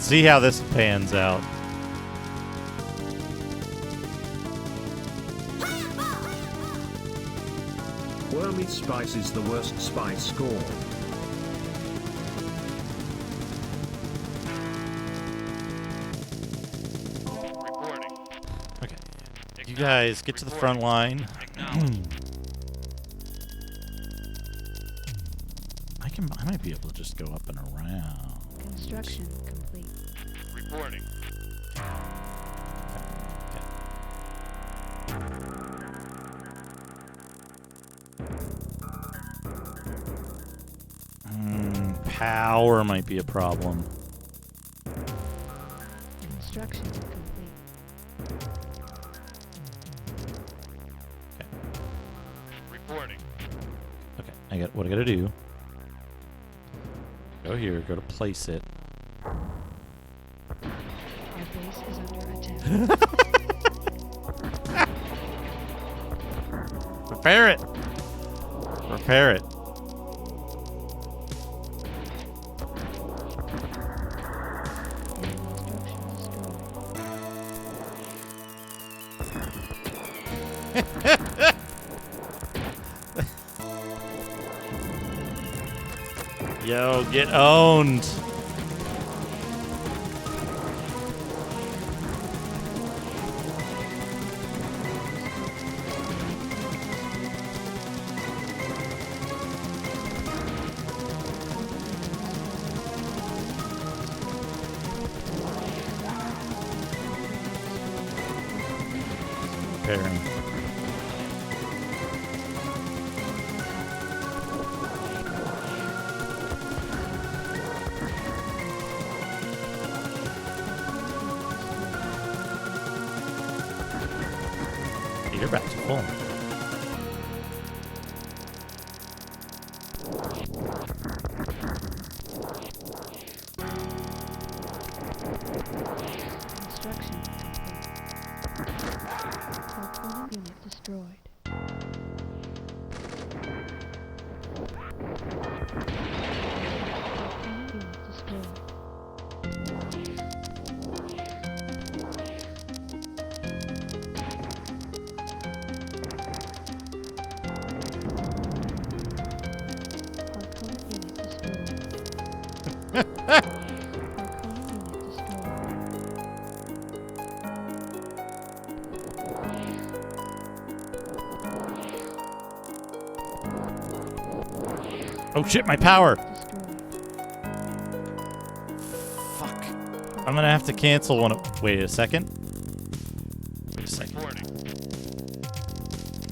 see how this pans out. Wormy spice is the worst spice score. Okay. You guys get to the front line. I might be able to just go up and around. Construction complete. Reporting. Power might be a problem. Construction complete. Okay. Reporting. Okay, what I gotta do. Go here, go to place it. Our base is under attack. Repair it! Repair it. Yo, get owned. Repairing. You're back to full. Construction complete. Harpoon unit destroyed. Harpoon unit destroyed. Oh shit, my power! Fuck. I'm gonna have to cancel one of... Wait a second. Wait a second.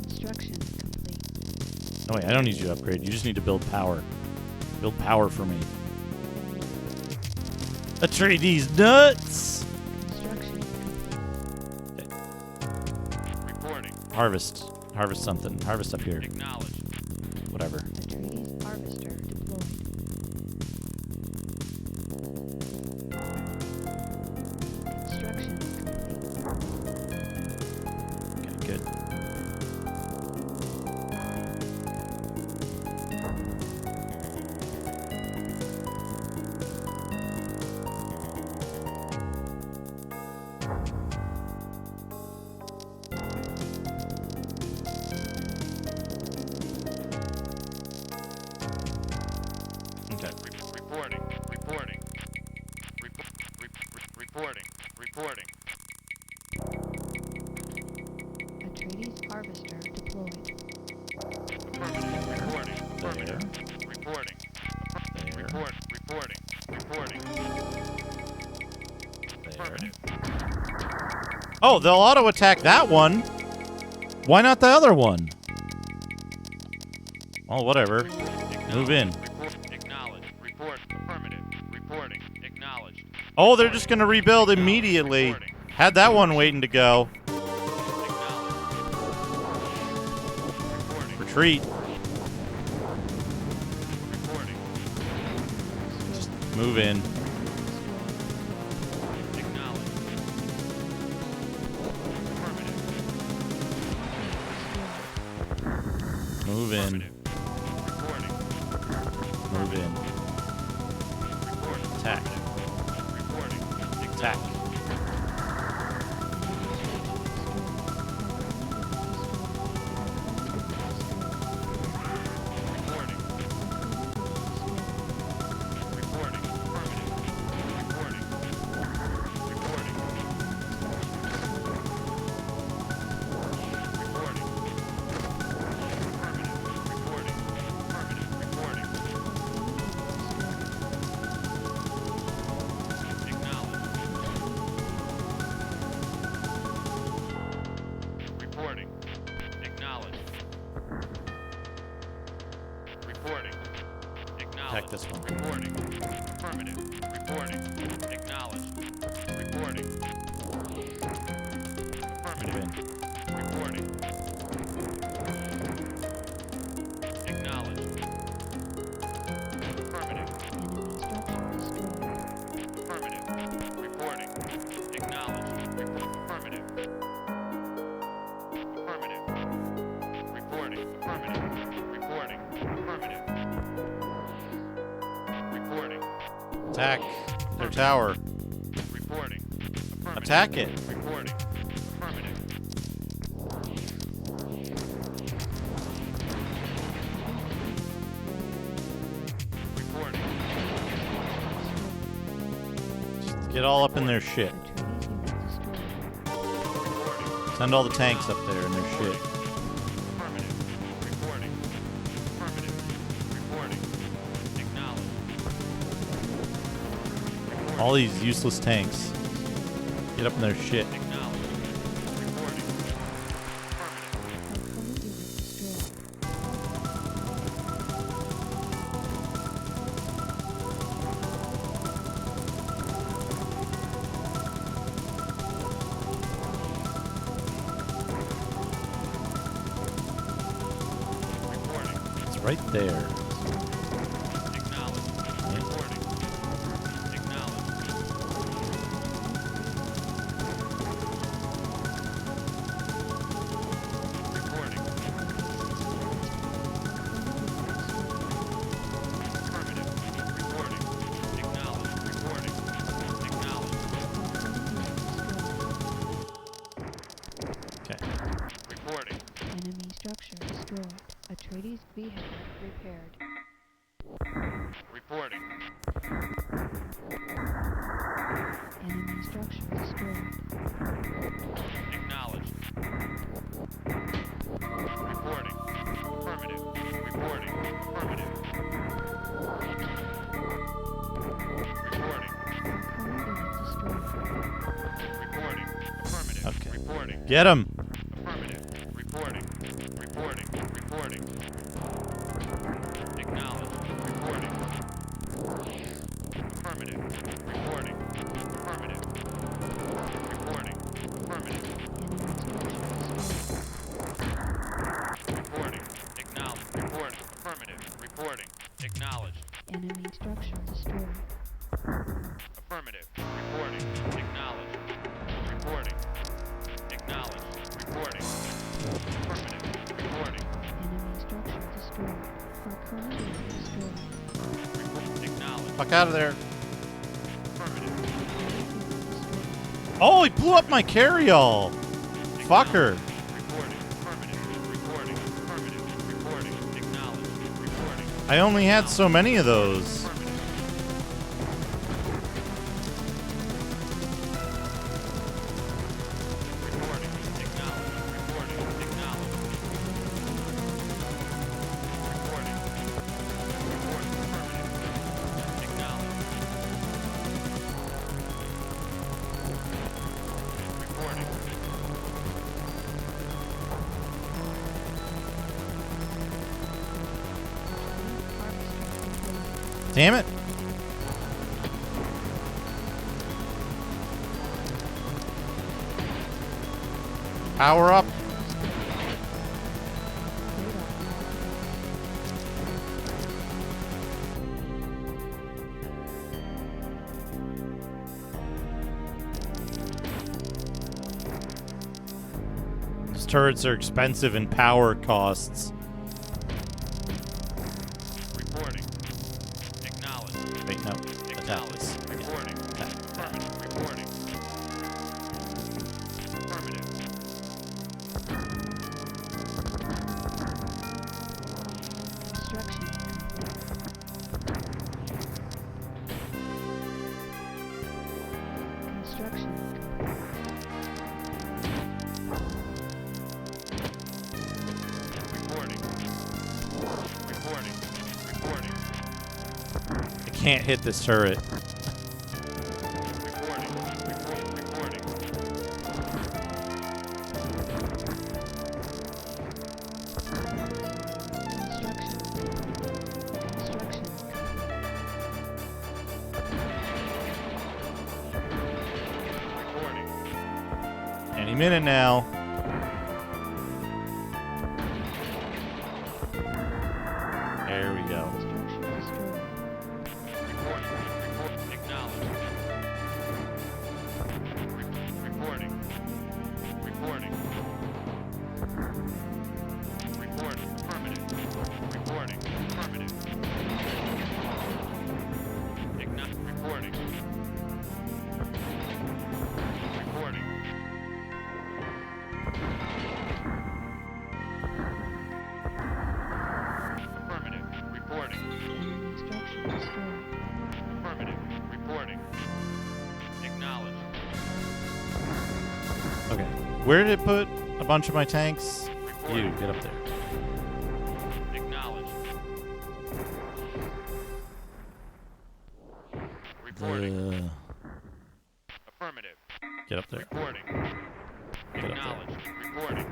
Construction complete. No, wait, I don't need you to upgrade. You just need to build power. Build power for me. Atreides nuts! Construction Reporting. Harvest. Harvest something. Harvest up here. Acknowledged. Whatever. Atreides harvester deployed. Construction complete. Okay, good. Reporting. Atreides harvester deployed. Reporting. Reporting. Affirmative. Oh, they'll auto attack that one. Why not the other one? Well, whatever. Move in. Acknowledged. Report. Affirmative. Reporting. Acknowledged. Oh, they're just gonna rebuild immediately. Had that one waiting to go. Retreat. Just move in. Move in. Move in. Attack. Attack. Attack this one. Reporting. Affirmative. Reporting. Acknowledged. Reporting. Affirmative. Reporting. Acknowledged. Affirmative. Affirmative. Reporting. Acknowledged. Affirmative. Affirmative. Reporting. Affirmative. Reporting. Affirmative. Reporting. Attack their tower. Reporting. Affirmative. Attack it. Reporting. Affirmative. Reporting. Get all up in their shit. Send all the tanks up there in their shit. Affirmative. Reporting. Affirmative. Reporting. Acknowledged. All these useless tanks. Get up in their shit. Acknowledged. Reporting. It's right there. Acknowledged. Reporting. Acknowledged. Reporting. Affirmative. Reporting. Acknowledged. Reporting. Acknowledged. Okay. Reporting. Enemy structure destroyed. Atreides vehicle repaired. Reporting. Enemy structure destroyed. Acknowledged. Reporting. Affirmative. Reporting. Affirmative. Reporting. Reporting. Affirmative. Okay. Reporting. Get him. Affirmative. Reporting. Reporting. Reporting. Acknowledged. Reporting. Affirmative. Reporting. Affirmative. Reporting. Affirmative. Reporting. Acknowledged. Reporting. Affirmative. Reporting. Acknowledged. Enemy structure destroyed. Affirmative. Reporting. Acknowledged. Reporting. Acknowledged. Reporting. Affirmative. Reporting. Enemy structure destroyed. Arcana unit destroyed. Acknowledged. Fuck out of there. Affirmative. Oh, he blew up my carry-all. Fucker. Reporting. Affirmative. Reporting. Affirmative. Reporting. Acknowledged. Reporting. I only had so many of those. Reporting. Acknowledged. Reporting. Acknowledged. Reporting. Reporting. Affirmative. Acknowledged. Reporting. Damn it. Power up. These turrets are expensive in power costs. Reporting. Acknowledged. Wait, no. Attack this. Acknowledged. Reporting. Attack. Affirmative. Reporting. Construction. I can't hit this turret. Any minute now. There we go. Okay. Where did it put a bunch of my tanks? You, get up there. Acknowledged. Affirmative. Get up there. Reporting. Get up there. Acknowledged. Reporting.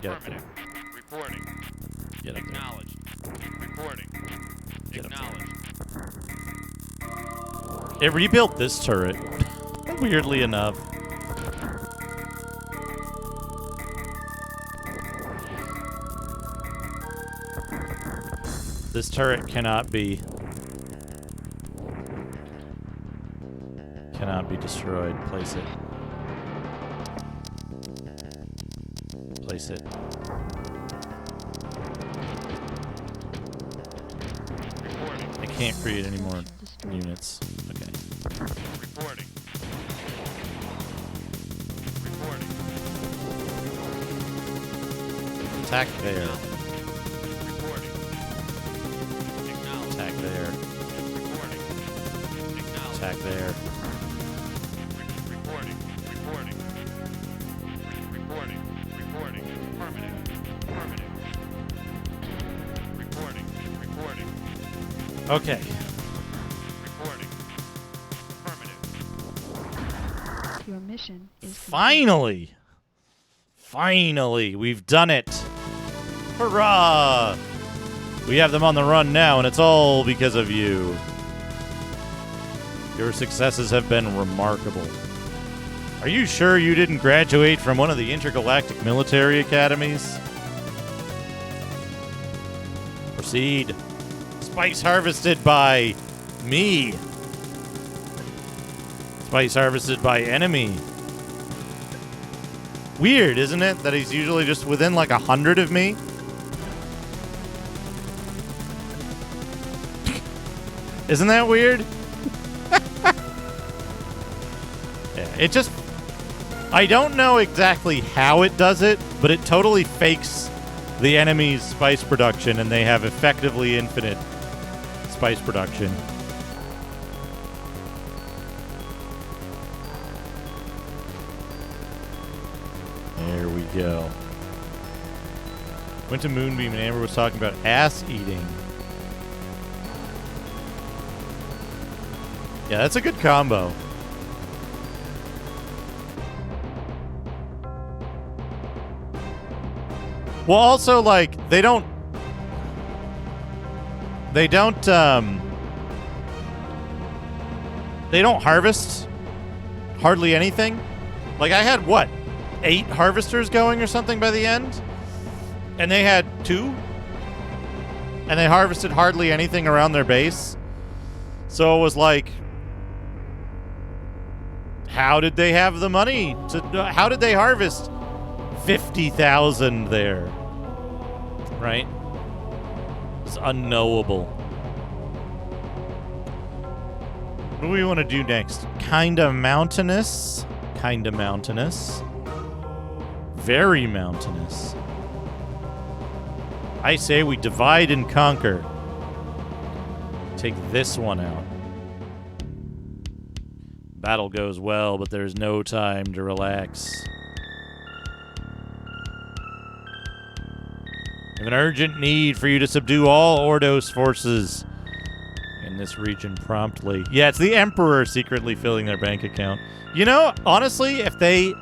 Get up there. Affirmative. Reporting. Get up there. Acknowledged. Reporting. Get up Acknowledged. It rebuilt this turret. Weirdly enough. This turret cannot be destroyed. Place it. Place it. I can't create any more units. Okay. Reporting. Reporting. Attack there. Reporting. Acknowledged. Attack there. Reporting. Acknowledged. Attack there. Reporting. Reporting. Reporting. Reporting. Affirmative. Affirmative. Reporting. Reporting. Okay. Reporting. Affirmative. Your mission is Finally! Finally! We've done it! Hurrah! We have them on the run now, and it's all because of you. Your successes have been remarkable. Are you sure you didn't graduate from one of the intergalactic military academies? Proceed. Spice harvested by me. Spice harvested by enemy. Weird, isn't it? That he's usually just within like 100 of me? Isn't that weird? Yeah, it just... I don't know exactly how it does it, but it totally fakes the enemy's spice production, and they have effectively infinite spice production. There we go. Went to Moonbeam and Amber was talking about ass eating. Yeah, that's a good combo. Well, also, like, they don't harvest hardly anything. Like, I had, what, 8 harvesters going or something by the end? And they had 2? And they harvested hardly anything around their base. So it was like, how did they have the money to... how did they harvest 50,000 there? Right? It's unknowable. What do we want to do next? Kinda mountainous. Kinda mountainous. Very mountainous. I say we divide and conquer. Take this one out. Battle goes well, but there's no time to relax. We have an urgent need for you to subdue all Ordos forces in this region promptly. Yeah, it's the Emperor secretly filling their bank account. You know, honestly, if they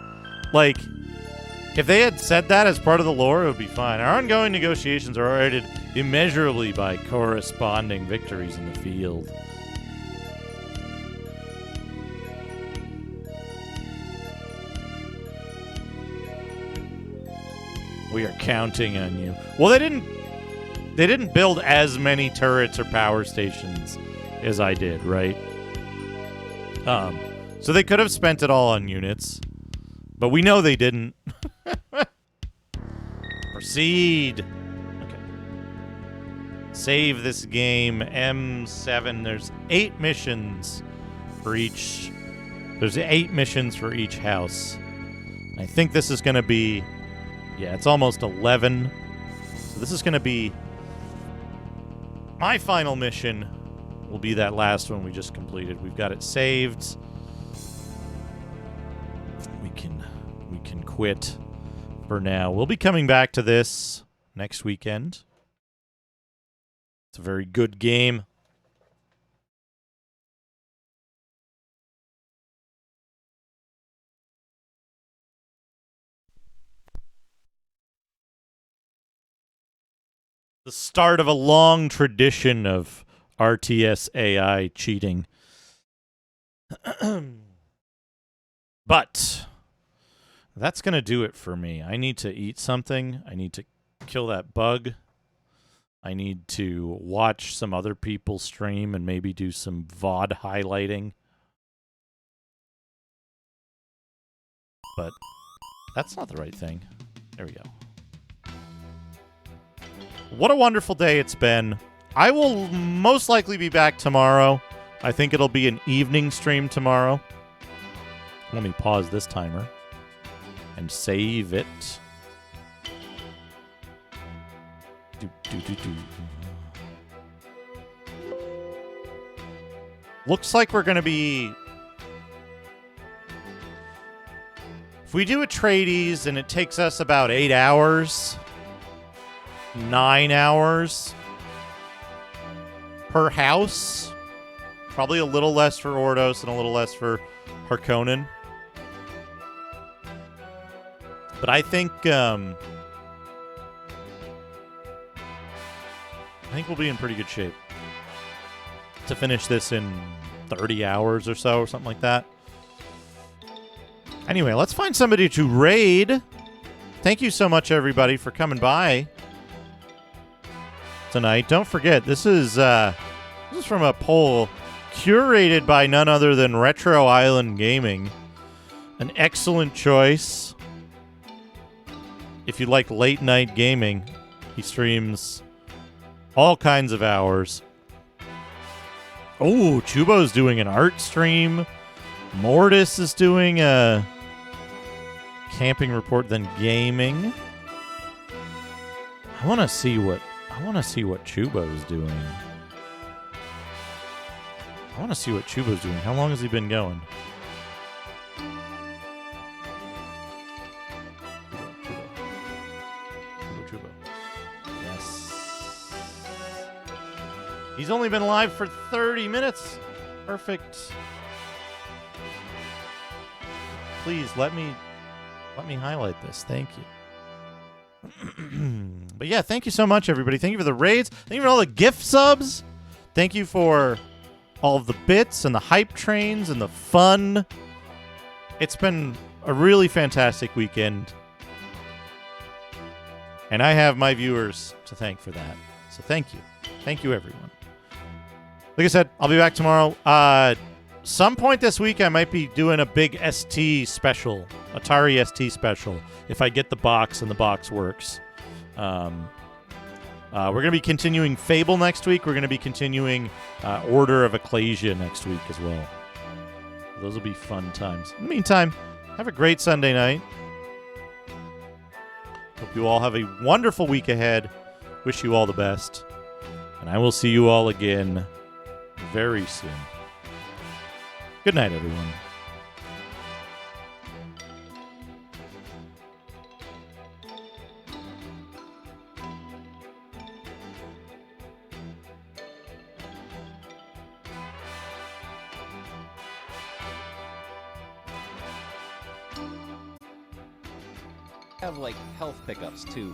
had said that as part of the lore, it would be fine. Our ongoing negotiations are aided immeasurably by corresponding victories in the field. We are counting on you. Well, they didn't build as many turrets or power stations as I did, right? So they could have spent it all on units, but we know they didn't. Proceed. Okay. Save this game. M7. There's 8 missions for each. There's 8 missions for each house. I think this is going to be. Yeah, it's almost 11. So this is going to be my final mission. Will be that last one we just completed. We've got it saved. We can quit for now. We'll be coming back to this next weekend. It's a very good game. The start of a long tradition of RTS AI cheating. But that's going to do it for me. I need to eat something. I need to kill that bug. I need to watch some other people stream and maybe do some VOD highlighting. But that's not the right thing. There we go. What a wonderful day it's been. I will most likely be back tomorrow. I think it'll be an evening stream tomorrow. Let me pause this timer and save it. Looks like we're going to be... If we do Atreides and it takes us about 8 hours... 9 hours per house. Probably a little less for Ordos and a little less for Harkonnen. But I think we'll be in pretty good shape to finish this in 30 hours or so, or something like that. Anyway, let's find somebody to raid. Thank you so much, everybody, for coming by tonight. Don't forget, this is from a poll curated by none other than Retro Island Gaming. An excellent choice. If you like late night gaming, he streams all kinds of hours. Oh, Chubo's doing an art stream. Mortis is doing a camping report, then gaming. I want to see what Chubo's doing. How long has he been going? Chubo. Yes. He's only been live for 30 minutes. Perfect. Please let me highlight this. Thank you. But yeah, thank you so much, everybody. Thank you for the raids. Thank you for all the gift subs. Thank you for all of the bits and the hype trains and the fun. It's been a really fantastic weekend. And I have my viewers to thank for that. So thank you. Thank you, everyone. Like I said, I'll be back tomorrow. Some point this week, I might be doing a big ST special, Atari ST special, if I get the box and the box works. We're going to be continuing Fable next week. We're going to be continuing Order of Ecclesia next week as well. Those will be fun times. In the meantime, have a great Sunday night. Hope you all have a wonderful week ahead. Wish you all the best. And I will see you all again very soon. Good night, everyone. have like health pickups too.